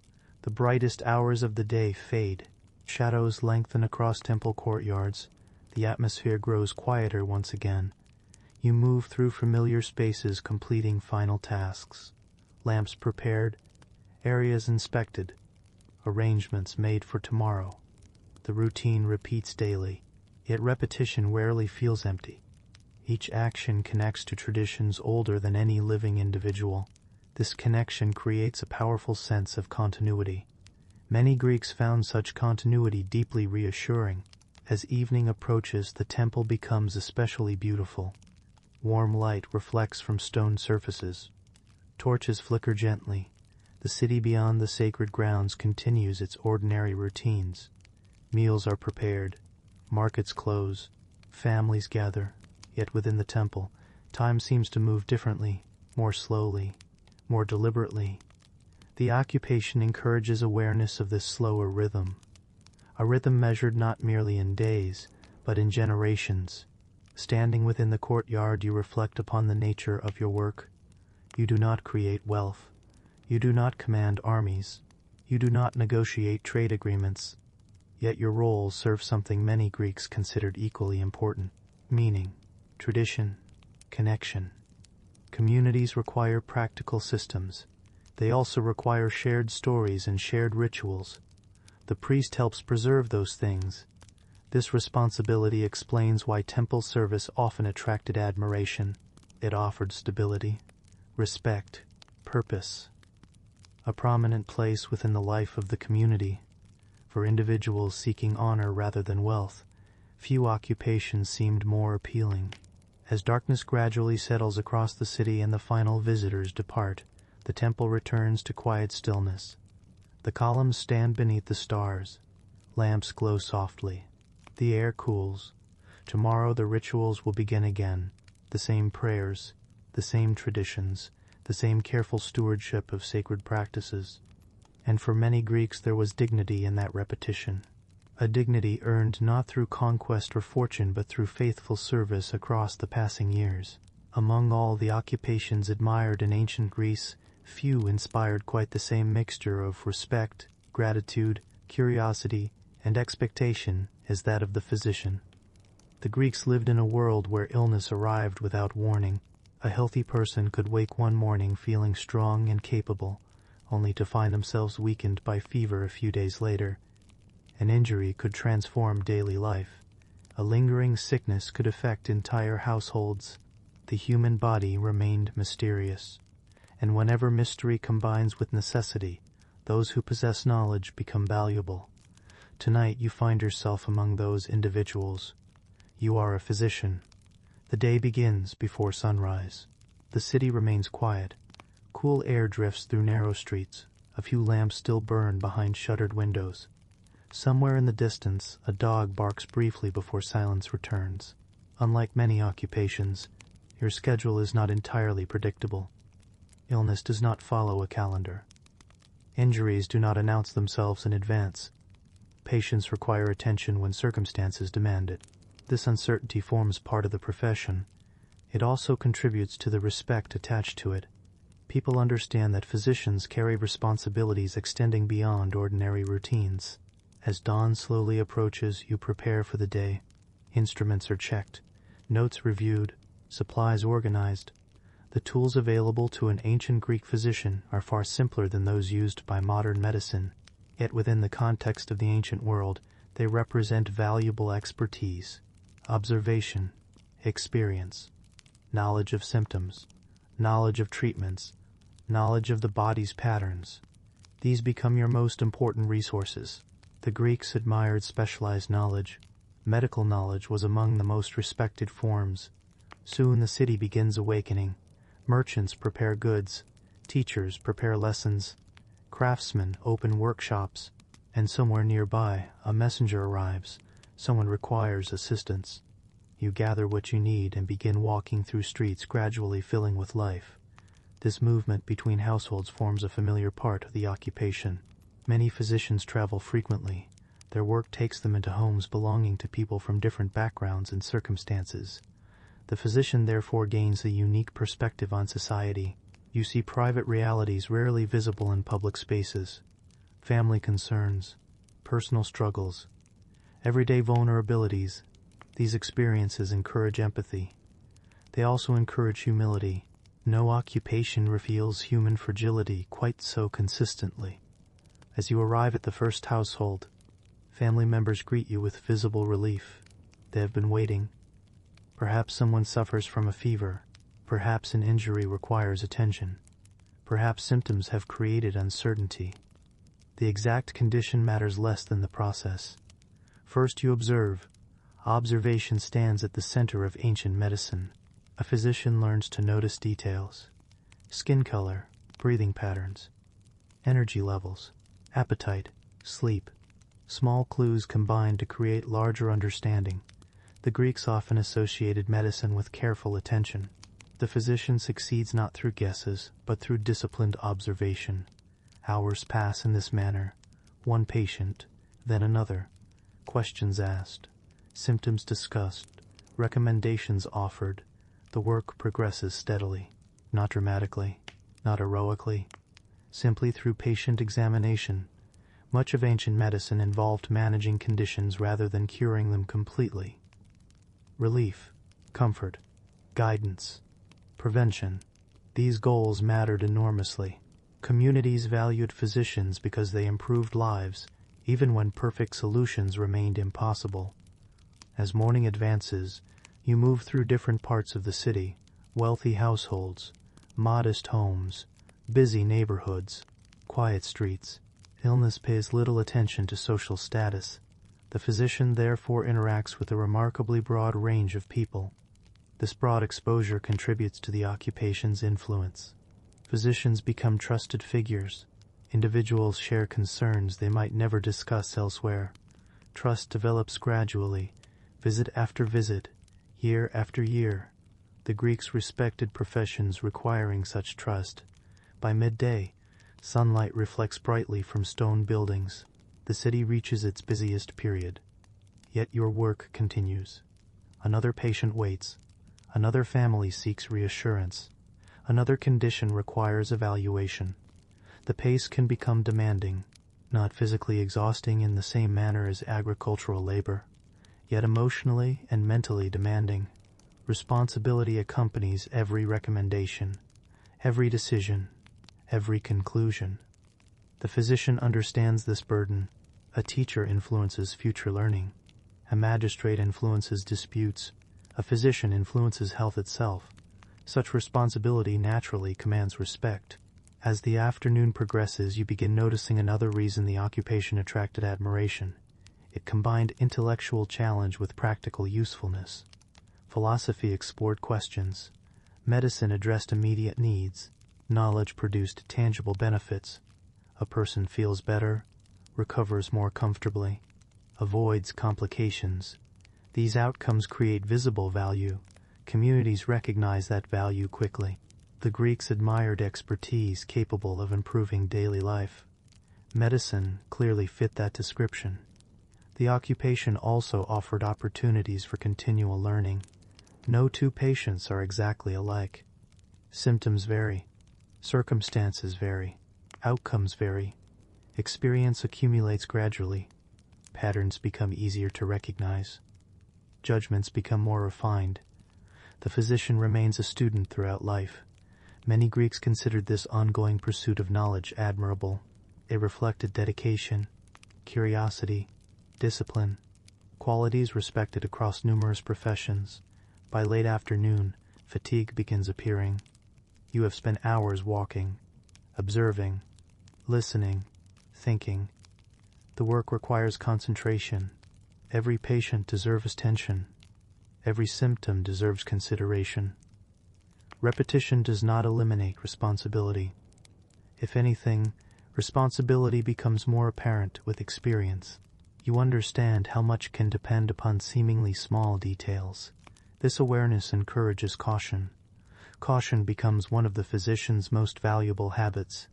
The brightest hours of the day fade. Shadows lengthen across temple courtyards. The atmosphere grows quieter once again. You move through familiar spaces, completing final tasks. Lamps prepared, areas inspected, arrangements made for tomorrow. The routine repeats daily, yet repetition rarely feels empty. Each action connects to traditions older than any living individual. This connection creates a powerful sense of continuity. Many Greeks found such continuity deeply reassuring. As evening approaches, the temple becomes especially beautiful. Warm light reflects from stone surfaces. Torches flicker gently. The city beyond the sacred grounds continues its ordinary routines. Meals are prepared. Markets close. Families gather. Yet within the temple, time seems to move differently, more slowly, more deliberately. The occupation encourages awareness of this slower rhythm. A rhythm measured not merely in days, but in generations. Standing within the courtyard, you reflect upon the nature of your work. You do not create wealth. You do not command armies. You do not negotiate trade agreements. Yet your role serves something many Greeks considered equally important: meaning, tradition, connection. Communities require practical systems. They also require shared stories and shared rituals. The priest helps preserve those things. This responsibility explains why temple service often attracted admiration. It offered stability, respect, purpose, a prominent place within the life of the community. For individuals seeking honor rather than wealth, few occupations seemed more appealing. As darkness gradually settles across the city and the final visitors depart, the temple returns to quiet stillness. The columns stand beneath the stars. Lamps glow softly. The air cools. Tomorrow the rituals will begin again. The same prayers, the same traditions, the same careful stewardship of sacred practices. And for many Greeks there was dignity in that repetition. A dignity earned not through conquest or fortune but through faithful service across the passing years. Among all the occupations admired in ancient Greece, few inspired quite the same mixture of respect, gratitude, curiosity, and expectation as that of the physician. The Greeks lived in a world where illness arrived without warning. A healthy person could wake one morning feeling strong and capable, only to find themselves weakened by fever a few days later. An injury could transform daily life. A lingering sickness could affect entire households. The human body remained mysterious. And whenever mystery combines with necessity, those who possess knowledge become valuable. Tonight you find yourself among those individuals. You are a physician. The day begins before sunrise. The city remains quiet. Cool air drifts through narrow streets. A few lamps still burn behind shuttered windows. Somewhere in the distance, a dog barks briefly before silence returns. Unlike many occupations, your schedule is not entirely predictable. Illness does not follow a calendar. Injuries do not announce themselves in advance. Patients require attention when circumstances demand it. This uncertainty forms part of the profession. It also contributes to the respect attached to it. People understand that physicians carry responsibilities extending beyond ordinary routines. As dawn slowly approaches, you prepare for the day. Instruments are checked, notes reviewed, supplies organized. The tools available to an ancient Greek physician are far simpler than those used by modern medicine. Yet within the context of the ancient world, they represent valuable expertise, observation, experience, knowledge of symptoms, knowledge of treatments, knowledge of the body's patterns. These become your most important resources. The Greeks admired specialized knowledge. Medical knowledge was among the most respected forms. Soon the city begins awakening. Merchants prepare goods. Teachers prepare lessons. Craftsmen open workshops. And somewhere nearby, a messenger arrives. Someone requires assistance. You gather what you need and begin walking through streets gradually filling with life. This movement between households forms a familiar part of the occupation. Many physicians travel frequently. Their work takes them into homes belonging to people from different backgrounds and circumstances. The physician therefore gains a unique perspective on society. You see private realities rarely visible in public spaces. Family concerns, personal struggles, everyday vulnerabilities. These experiences encourage empathy. They also encourage humility. No occupation reveals human fragility quite so consistently. As you arrive at the first household, family members greet you with visible relief. They have been waiting. Perhaps someone suffers from a fever. Perhaps an injury requires attention. Perhaps symptoms have created uncertainty. The exact condition matters less than the process. First you observe. Observation stands at the center of ancient medicine. A physician learns to notice details. Skin color, breathing patterns, energy levels, appetite, sleep. Small clues combine to create larger understanding. The Greeks often associated medicine with careful attention. The physician succeeds not through guesses, but through disciplined observation. Hours pass in this manner. One patient, then another. Questions asked, symptoms discussed, recommendations offered. The work progresses steadily, not dramatically, not heroically, simply through patient examination. Much of ancient medicine involved managing conditions rather than curing them completely. Relief, comfort, guidance, prevention. These goals mattered enormously. Communities valued physicians because they improved lives, even when perfect solutions remained impossible. As morning advances, you move through different parts of the city, wealthy households, modest homes, busy neighborhoods, quiet streets. Illness pays little attention to social status. The physician therefore interacts with a remarkably broad range of people. This broad exposure contributes to the occupation's influence. Physicians become trusted figures. Individuals share concerns they might never discuss elsewhere. Trust develops gradually, visit after visit, year after year. The Greeks respected professions requiring such trust. By midday, sunlight reflects brightly from stone buildings. The city reaches its busiest period. Yet your work continues. Another patient waits. Another family seeks reassurance. Another condition requires evaluation. The pace can become demanding, not physically exhausting in the same manner as agricultural labor, yet emotionally and mentally demanding. Responsibility accompanies every recommendation, every decision, every conclusion. The physician understands this burden. A teacher influences future learning. A magistrate influences disputes. A physician influences health itself. Such responsibility naturally commands respect. As the afternoon progresses, you begin noticing another reason the occupation attracted admiration. It combined intellectual challenge with practical usefulness. Philosophy explored questions. Medicine addressed immediate needs. Knowledge produced tangible benefits. A person feels better, recovers more comfortably, avoids complications. These outcomes create visible value. Communities recognize that value quickly. The Greeks admired expertise capable of improving daily life. Medicine clearly fit that description. The occupation also offered opportunities for continual learning. No two patients are exactly alike. Symptoms vary. Circumstances vary. Outcomes vary. Experience accumulates gradually. Patterns become easier to recognize. Judgments become more refined. The physician remains a student throughout life. Many Greeks considered this ongoing pursuit of knowledge admirable. It reflected dedication, curiosity, discipline, qualities respected across numerous professions. By late afternoon, fatigue begins appearing. You have spent hours walking, observing, listening, thinking. The work requires concentration. Every patient deserves attention. Every symptom deserves consideration. Repetition does not eliminate responsibility. If anything, responsibility becomes more apparent with experience. You understand how much can depend upon seemingly small details. This awareness encourages caution. Caution becomes one of the physician's most valuable habits.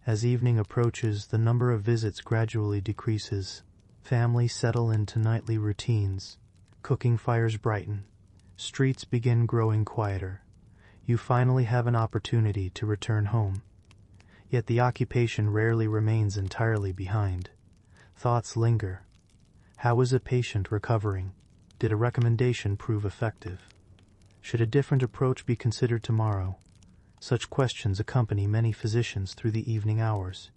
As evening approaches, the number of visits gradually decreases. Families settle into nightly routines. Cooking fires brighten. Streets begin growing quieter. You finally have an opportunity to return home. Yet the occupation rarely remains entirely behind. Thoughts linger. How is a patient recovering? Did a recommendation prove effective? Should a different approach be considered tomorrow? Such questions accompany many physicians through the evening hours.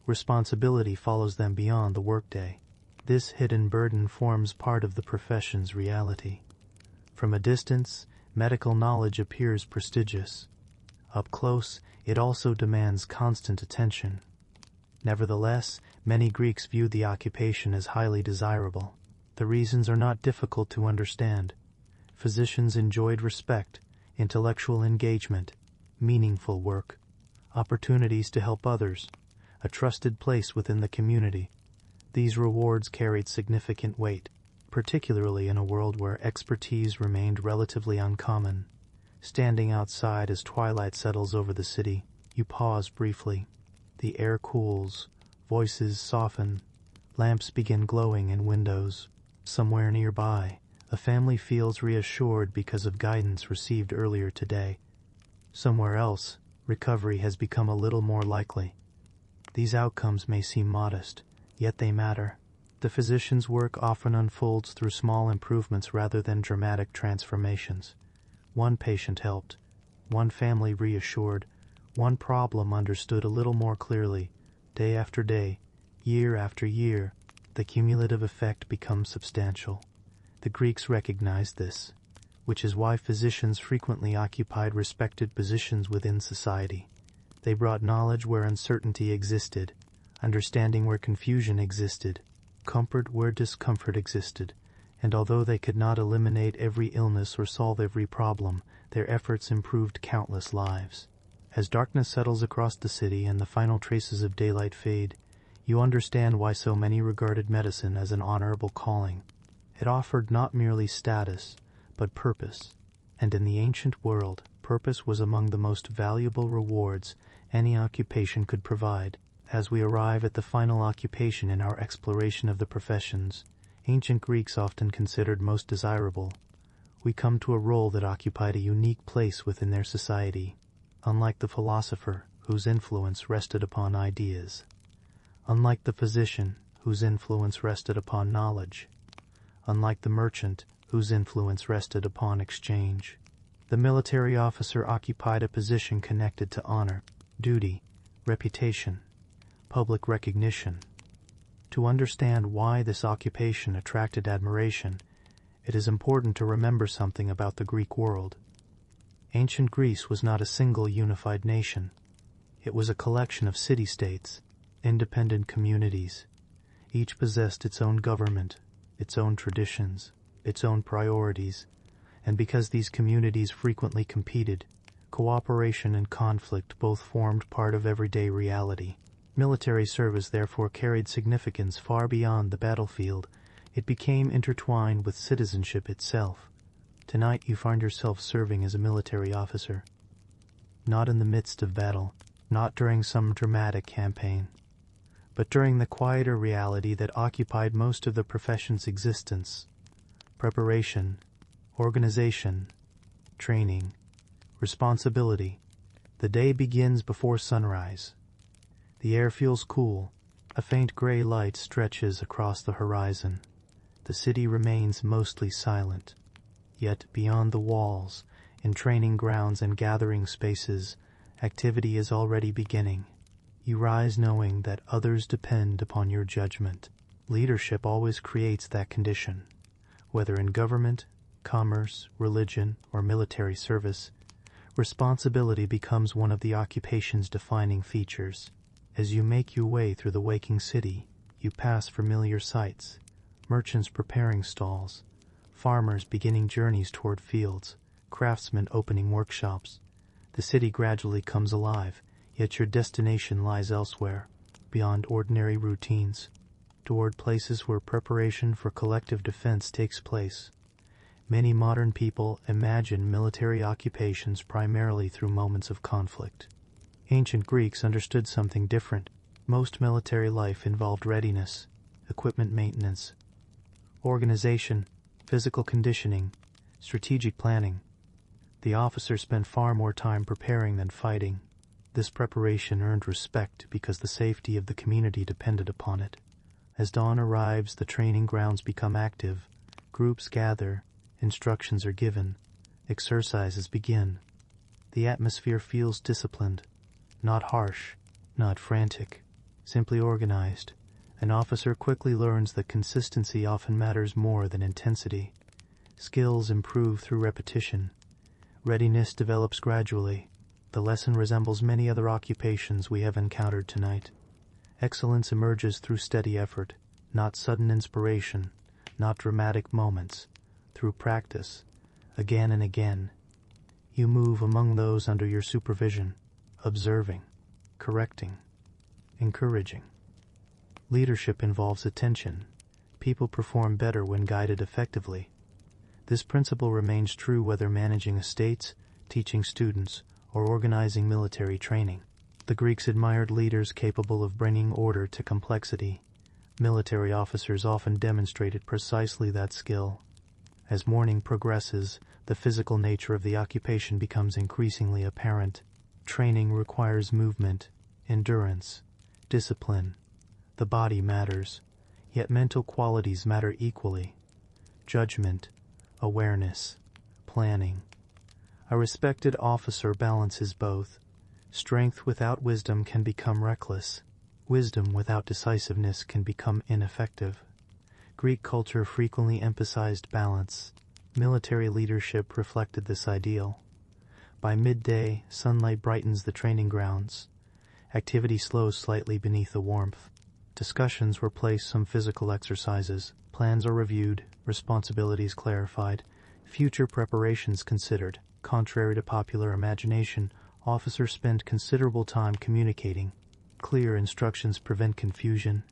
Responsibility follows them beyond the workday. This hidden burden forms part of the profession's reality. From a distance, medical knowledge appears prestigious. Up close, it also demands constant attention. Nevertheless, many Greeks viewed the occupation as highly desirable. The reasons are not difficult to understand. Physicians enjoyed respect, intellectual engagement, meaningful work, opportunities to help others, a trusted place within the community. These rewards carried significant weight, particularly in a world where expertise remained relatively uncommon. Standing outside as twilight settles over the city, you pause briefly. The air cools, voices soften, lamps begin glowing in windows. Somewhere nearby, a family feels reassured because of guidance received earlier today. Somewhere else, recovery has become a little more likely. These outcomes may seem modest, yet they matter. The physician's work often unfolds through small improvements rather than dramatic transformations. One patient helped, one family reassured, one problem understood a little more clearly. Day after day, Year after year, the cumulative effect becomes substantial. The Greeks recognized this, which is why physicians frequently occupied respected positions within society. They brought knowledge where uncertainty existed, understanding where confusion existed, comfort where discomfort existed, and although they could not eliminate every illness or solve every problem, their efforts improved countless lives. As darkness settles across the city and the final traces of daylight fade, you understand why so many regarded medicine as an honorable calling. It offered not merely status, but purpose, and in the ancient world, purpose was among the most valuable rewards any occupation could provide. As we arrive at the final occupation in our exploration of the professions, ancient Greeks often considered most desirable, we come to a role that occupied a unique place within their society. Unlike the philosopher, whose influence rested upon ideas, unlike the physician, whose influence rested upon knowledge, unlike the merchant, whose influence rested upon exchange, the military officer occupied a position connected to honor, duty, reputation, public recognition. To understand why this occupation attracted admiration, it is important to remember something about the Greek world. Ancient Greece was not a single unified nation. It was a collection of city-states, independent communities. Each possessed its own government, its own traditions, its own priorities, and because these communities frequently competed, cooperation and conflict both formed part of everyday reality. Military service therefore carried significance far beyond the battlefield. It became intertwined with citizenship itself. Tonight you find yourself serving as a military officer. Not in the midst of battle, not during some dramatic campaign, but during the quieter reality that occupied most of the profession's existence. Preparation, organization, training, responsibility. The day begins before sunrise. The air feels cool. A faint gray light stretches across the horizon. The city remains mostly silent. Yet beyond the walls, in training grounds and gathering spaces, activity is already beginning. You rise knowing that others depend upon your judgment. Leadership always creates that condition. Whether in government, commerce, religion, or military service, responsibility becomes one of the occupation's defining features. As you make your way through the waking city, you pass familiar sights, merchants preparing stalls, farmers beginning journeys toward fields, craftsmen opening workshops. The city gradually comes alive, yet your destination lies elsewhere, beyond ordinary routines, toward places where preparation for collective defense takes place. Many modern people imagine military occupations primarily through moments of conflict. Ancient Greeks understood something different. Most military life involved readiness, equipment maintenance, organization, physical conditioning, strategic planning. The officer spent far more time preparing than fighting. This preparation earned respect because the safety of the community depended upon it. As dawn arrives, the training grounds become active. Groups gather, instructions are given, exercises begin. The atmosphere feels disciplined, not harsh, not frantic, simply organized. An officer quickly learns that consistency often matters more than intensity. Skills improve through repetition. Readiness develops gradually. The lesson resembles many other occupations we have encountered tonight. Excellence emerges through steady effort, not sudden inspiration, not dramatic moments, through practice, again and again. You move among those under your supervision, observing, correcting, encouraging. Leadership involves attention. People perform better when guided effectively. This principle remains true whether managing estates, teaching students, or organizing military training. The Greeks admired leaders capable of bringing order to complexity. Military officers often demonstrated precisely that skill. As morning progresses, the physical nature of the occupation becomes increasingly apparent. Training requires movement, endurance, discipline. The body matters, yet mental qualities matter equally. Judgment, awareness, planning. A respected officer balances both. Strength without wisdom can become reckless. Wisdom without decisiveness can become ineffective. Greek culture frequently emphasized balance. Military leadership reflected this ideal. By midday, sunlight brightens the training grounds. Activity slows slightly beneath the warmth. Discussions replace some physical exercises. Plans are reviewed, responsibilities clarified, future preparations considered. Contrary to popular imagination, officers spend considerable time communicating. Clear instructions prevent confusion.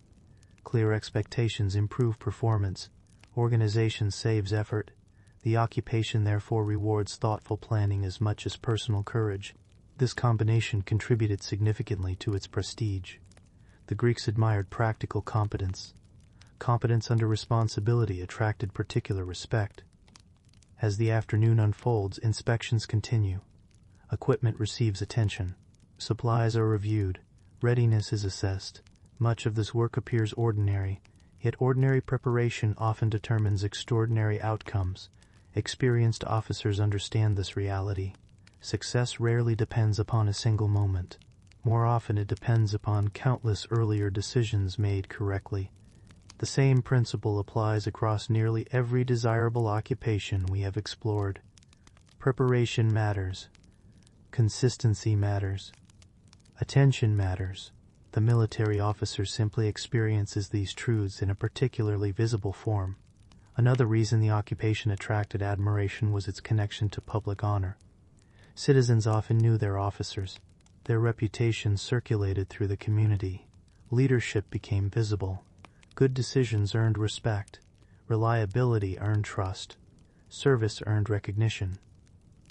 Clear expectations improve performance. Organization saves effort. The occupation therefore rewards thoughtful planning as much as personal courage. This combination contributed significantly to its prestige. The Greeks admired practical competence. Competence under responsibility attracted particular respect. As the afternoon unfolds, inspections continue. Equipment receives attention. Supplies are reviewed. Readiness is assessed. Much of this work appears ordinary, yet ordinary preparation often determines extraordinary outcomes. Experienced officers understand this reality. Success rarely depends upon a single moment. More often it depends upon countless earlier decisions made correctly. The same principle applies across nearly every desirable occupation we have explored. Preparation matters. Consistency matters. Attention matters. The military officer simply experiences these truths in a particularly visible form. Another reason the occupation attracted admiration was its connection to public honor. Citizens often knew their officers. Their reputation circulated through the community. Leadership became visible. Good decisions earned respect. Reliability earned trust. Service earned recognition.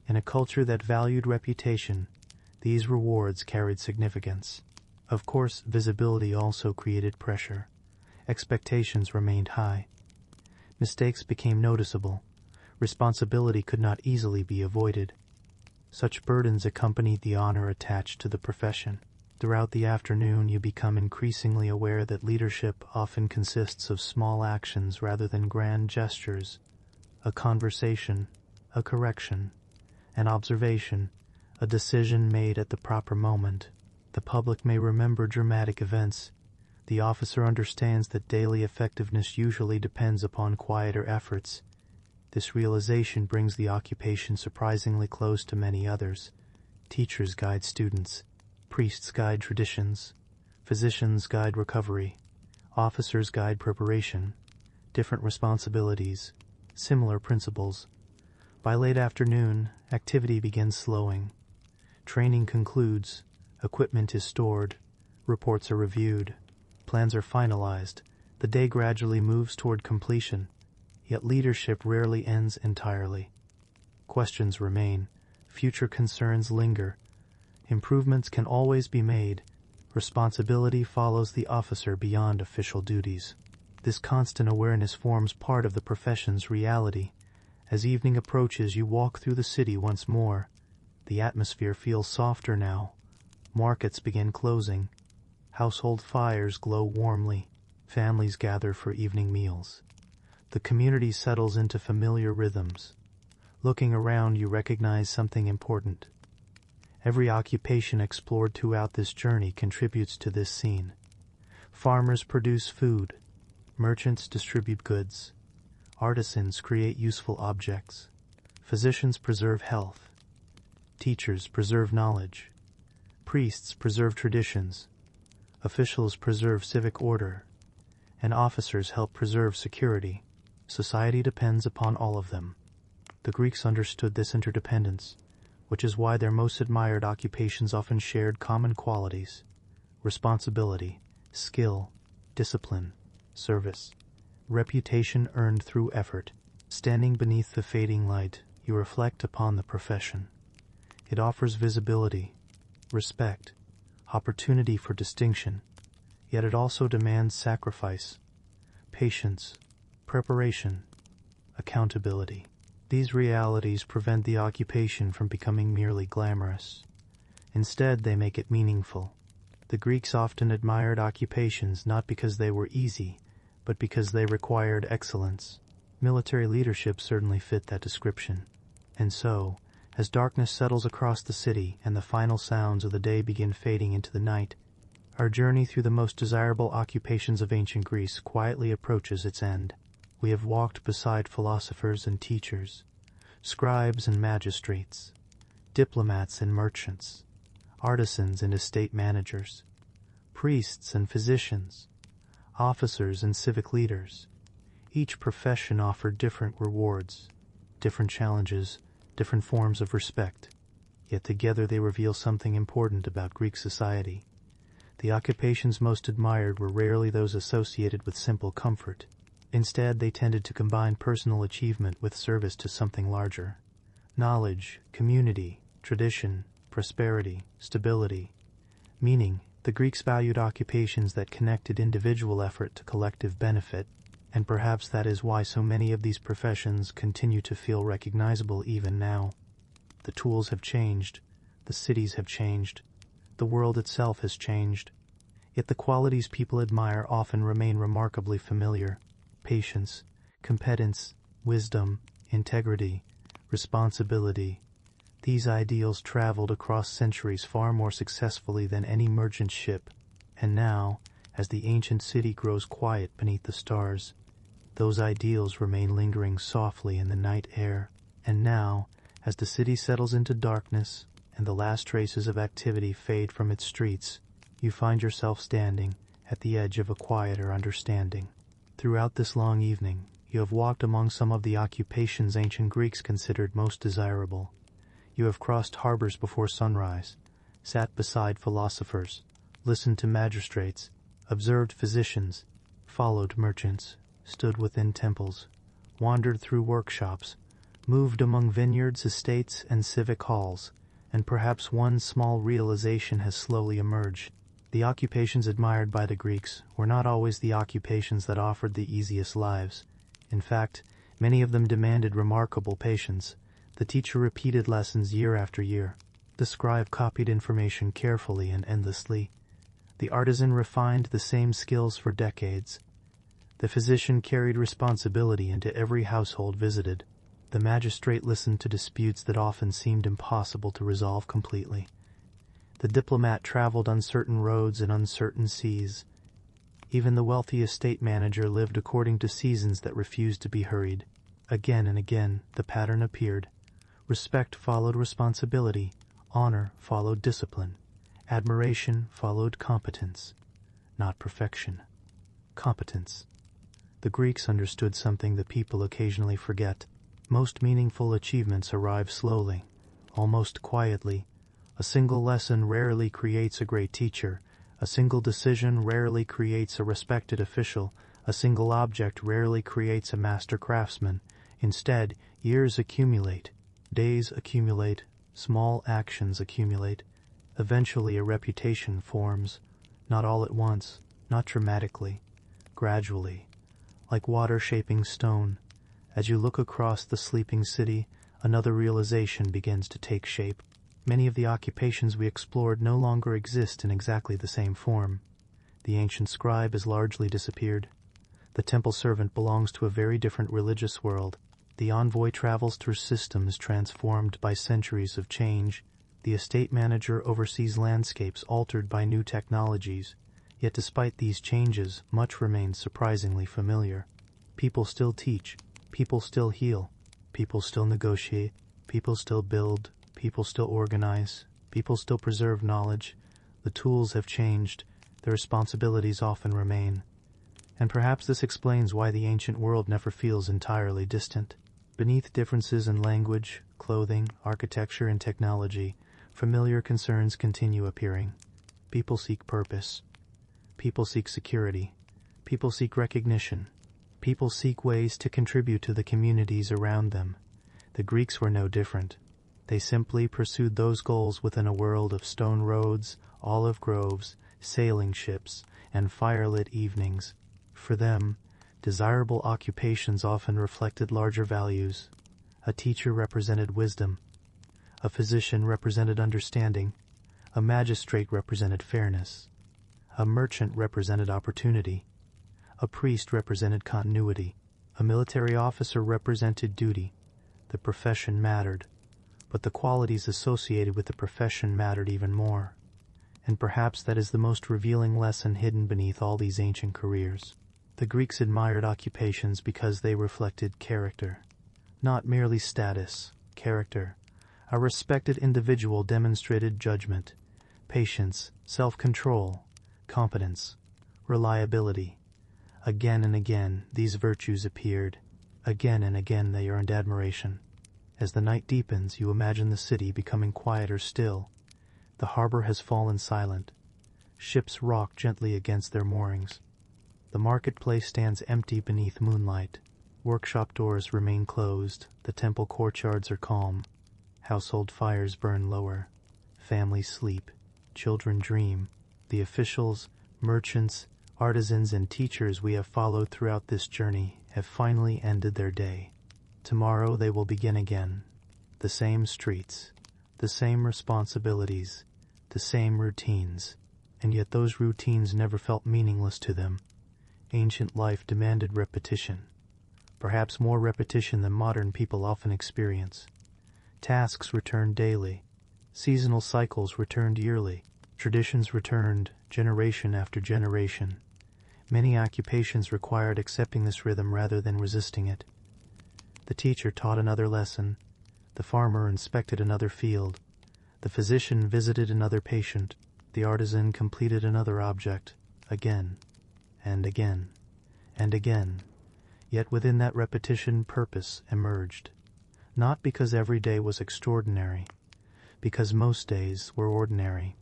In a culture that valued reputation, these rewards carried significance. Of course, visibility also created pressure. Expectations remained high. Mistakes became noticeable. Responsibility could not easily be avoided. Such burdens accompanied the honor attached to the profession. Throughout the afternoon, you become increasingly aware that leadership often consists of small actions rather than grand gestures. A conversation, a correction, an observation, a decision made at the proper moment. The public may remember dramatic events. The officer understands that daily effectiveness usually depends upon quieter efforts. This realization brings the occupation surprisingly close to many others. Teachers guide students. Priests guide traditions. Physicians guide recovery. Officers guide preparation. Different responsibilities. Similar principles. By late afternoon, activity begins slowing. Training concludes. Equipment is stored. Reports are reviewed. Plans are finalized. The day gradually moves toward completion, yet leadership rarely ends entirely. Questions remain. Future concerns linger. Improvements can always be made. Responsibility follows the officer beyond official duties. This constant awareness forms part of the profession's reality. As evening approaches, you walk through the city once more. The atmosphere feels softer now. Markets begin closing. Household fires glow warmly. Families gather for evening meals. The community settles into familiar rhythms. Looking around, you recognize something important. Every occupation explored throughout this journey contributes to this scene. Farmers produce food. Merchants distribute goods. Artisans create useful objects. Physicians preserve health. Teachers preserve knowledge. Priests preserve traditions. Officials preserve civic order. And officers help preserve security. Society depends upon all of them. The Greeks understood this interdependence, which is why their most admired occupations often shared common qualities: responsibility, skill, discipline, service. Reputation earned through effort. Standing beneath the fading light, you reflect upon the profession. It offers visibility, respect, opportunity for distinction, yet it also demands sacrifice, patience, preparation, accountability. These realities prevent the occupation from becoming merely glamorous. Instead, they make it meaningful. The Greeks often admired occupations not because they were easy, but because they required excellence. Military leadership certainly fit that description. And so, as darkness settles across the city and the final sounds of the day begin fading into the night, Our journey through the most desirable occupations of ancient Greece quietly approaches its end. We have walked beside philosophers and teachers, scribes and magistrates, diplomats and merchants, artisans and estate managers, priests and physicians, officers and civic leaders. Each profession offered different rewards, different challenges, different forms of respect, yet together they reveal something important about Greek society. The occupations most admired were rarely those associated with simple comfort. Instead, they tended to combine personal achievement with service to something larger. Knowledge, community, tradition, prosperity, stability, meaning. The Greeks valued occupations that connected individual effort to collective benefit, and perhaps that is why so many of these professions continue to feel recognizable even now. The tools have changed, the cities have changed, the world itself has changed, yet the qualities people admire often remain remarkably familiar: patience, competence, wisdom, integrity, responsibility. These ideals traveled across centuries far more successfully than any merchant ship, and now, as the ancient city grows quiet beneath the stars, those ideals remain lingering softly in the night air. And now, as the city settles into darkness and the last traces of activity fade from its streets, you find yourself standing at the edge of a quieter understanding. Throughout this long evening, you have walked among some of the occupations ancient Greeks considered most desirable. You have crossed harbors before sunrise, sat beside philosophers, listened to magistrates, observed physicians, followed merchants, stood within temples, wandered through workshops, moved among vineyards, estates, and civic halls, and perhaps one small realization has slowly emerged. The occupations admired by the Greeks were not always the occupations that offered the easiest lives. In fact, many of them demanded remarkable patience. The teacher repeated lessons year after year. The scribe copied information carefully and endlessly. The artisan refined the same skills for decades. The physician carried responsibility into every household visited. The magistrate listened to disputes that often seemed impossible to resolve completely. The diplomat traveled uncertain roads and uncertain seas. Even the wealthy estate manager lived according to seasons that refused to be hurried. Again and again, the pattern appeared. Respect followed responsibility, honor followed discipline, admiration followed competence. Not perfection. Competence. The Greeks understood something that people occasionally forget. Most meaningful achievements arrive slowly, almost quietly. A single lesson rarely creates a great teacher. A single decision rarely creates a respected official. A single object rarely creates a master craftsman. Instead, years accumulate. Days accumulate, small actions accumulate. Eventually a reputation forms, not all at once, not dramatically, gradually, like water shaping stone. As you look across the sleeping city, another realization begins to take shape. Many of the occupations we explored no longer exist in exactly the same form. The ancient scribe has largely disappeared. The temple servant belongs to a very different religious world. The envoy travels through systems transformed by centuries of change. The estate manager oversees landscapes altered by new technologies. Yet despite these changes, much remains surprisingly familiar. People still teach. People still heal. People still negotiate. People still build. People still organize. People still preserve knowledge. The tools have changed. The responsibilities often remain. And perhaps this explains why the ancient world never feels entirely distant. Beneath differences in language, clothing, architecture, and technology, familiar concerns continue appearing. People seek purpose. People seek security. People seek recognition. People seek ways to contribute to the communities around them. The Greeks were no different. They simply pursued those goals within a world of stone roads, olive groves, sailing ships, and firelit evenings. For them, desirable occupations often reflected larger values. A teacher represented wisdom. A physician represented understanding. A magistrate represented fairness. A merchant represented opportunity. A priest represented continuity. A military officer represented duty. The profession mattered, but the qualities associated with the profession mattered even more. And perhaps that is the most revealing lesson hidden beneath all these ancient careers. The Greeks admired occupations because they reflected character. Not merely status, character. A respected individual demonstrated judgment, patience, self-control, competence, reliability. Again and again these virtues appeared. Again and again they earned admiration. As the night deepens, you imagine the city becoming quieter still. The harbor has fallen silent. Ships rock gently against their moorings. The marketplace stands empty beneath moonlight. Workshop doors remain closed. The temple courtyards are calm. Household fires burn lower. Families sleep. Children dream. The officials, merchants, artisans, and teachers we have followed throughout this journey have finally ended their day. Tomorrow they will begin again. The same streets, the same responsibilities, the same routines, and yet those routines never felt meaningless to them. Ancient life demanded repetition, perhaps more repetition than modern people often experience. Tasks returned daily, seasonal cycles returned yearly, traditions returned generation after generation. Many occupations required accepting this rhythm rather than resisting it. The teacher taught another lesson. The farmer inspected another field. The physician visited another patient. The artisan completed another object, again, and again, and again. Yet within that repetition purpose emerged. Not because every day was extraordinary, because most days were ordinary.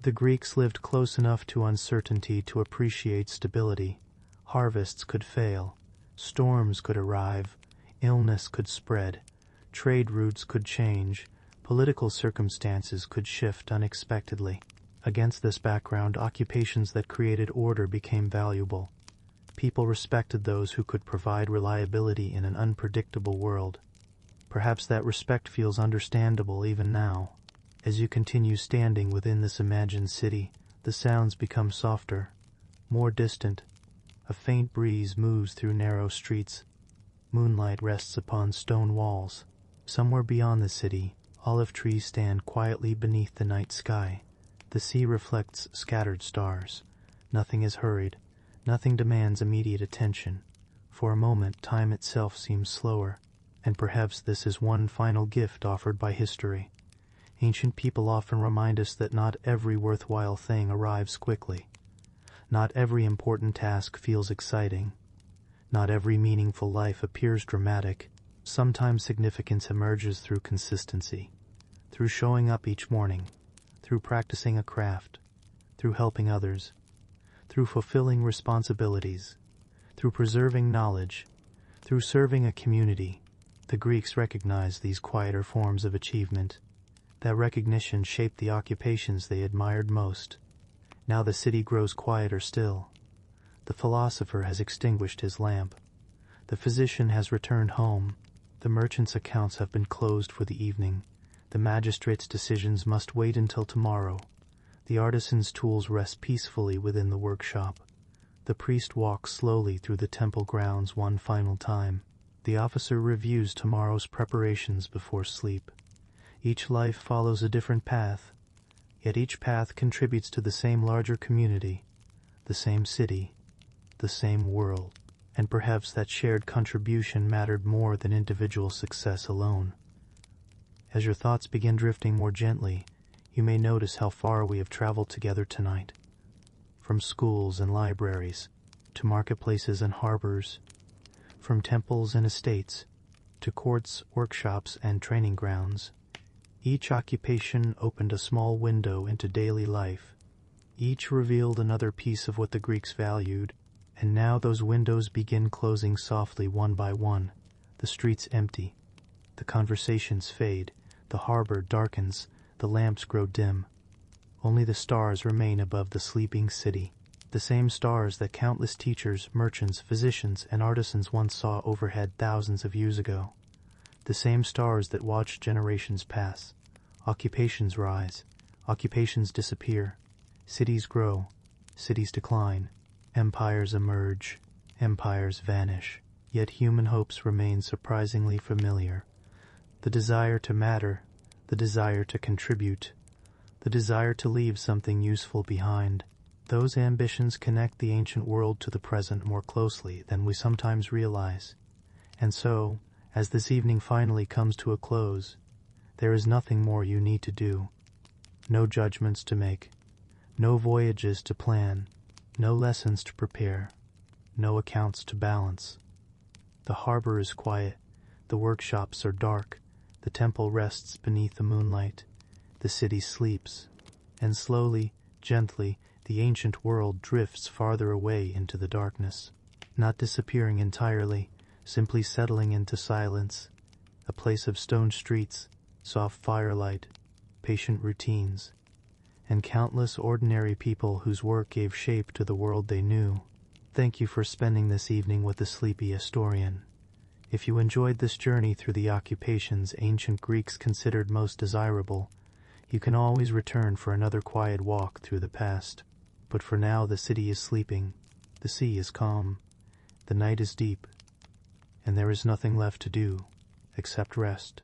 The Greeks lived close enough to uncertainty to appreciate stability. Harvests could fail. Storms could arrive. Illness could spread. Trade routes could change. Political circumstances could shift unexpectedly. Against this background, occupations that created order became valuable. People respected those who could provide reliability in an unpredictable world. Perhaps that respect feels understandable even now. As you continue standing within this imagined city, the sounds become softer, more distant. A faint breeze moves through narrow streets. Moonlight rests upon stone walls. Somewhere beyond the city, olive trees stand quietly beneath the night sky. The sea reflects scattered stars. Nothing is hurried. Nothing demands immediate attention. For a moment, time itself seems slower, and perhaps this is one final gift offered by history. Ancient people often remind us that not every worthwhile thing arrives quickly. Not every important task feels exciting. Not every meaningful life appears dramatic. Sometimes significance emerges through consistency, through showing up each morning, through practicing a craft, through helping others, through fulfilling responsibilities, through preserving knowledge, through serving a community. The Greeks recognized these quieter forms of achievement. That recognition shaped the occupations they admired most. Now the city grows quieter still. The philosopher has extinguished his lamp. The physician has returned home. The merchant's accounts have been closed for the evening. The magistrate's decisions must wait until tomorrow. The artisan's tools rest peacefully within the workshop. The priest walks slowly through the temple grounds one final time. The officer reviews tomorrow's preparations before sleep. Each life follows a different path, yet each path contributes to the same larger community, the same city, the same world, and perhaps that shared contribution mattered more than individual success alone. As your thoughts begin drifting more gently, you may notice how far we have traveled together tonight. From schools and libraries, to marketplaces and harbors, from temples and estates, to courts, workshops, and training grounds. Each occupation opened a small window into daily life. Each revealed another piece of what the Greeks valued. And now those windows begin closing softly one by one. The streets empty. The conversations fade. The harbor darkens. The lamps grow dim. Only the stars remain above the sleeping city. The same stars that countless teachers, merchants, physicians, and artisans once saw overhead thousands of years ago. The same stars that watched generations pass. Occupations rise. Occupations disappear. Cities grow. Cities decline. Empires emerge, empires vanish, yet human hopes remain surprisingly familiar. The desire to matter, the desire to contribute, the desire to leave something useful behind. Those ambitions connect the ancient world to the present more closely than we sometimes realize. And so, as this evening finally comes to a close, there is nothing more you need to do. No judgments to make, no voyages to plan, no lessons to prepare, no accounts to balance. The harbor is quiet, the workshops are dark, the temple rests beneath the moonlight, the city sleeps, and slowly, gently, the ancient world drifts farther away into the darkness, not disappearing entirely, simply settling into silence, a place of stone streets, soft firelight, patient routines, and countless ordinary people whose work gave shape to the world they knew. Thank you for spending this evening with the Sleepy Historian. If you enjoyed this journey through the occupations ancient Greeks considered most desirable, you can always return for another quiet walk through the past. But for now the city is sleeping, the sea is calm, the night is deep, and there is nothing left to do except rest.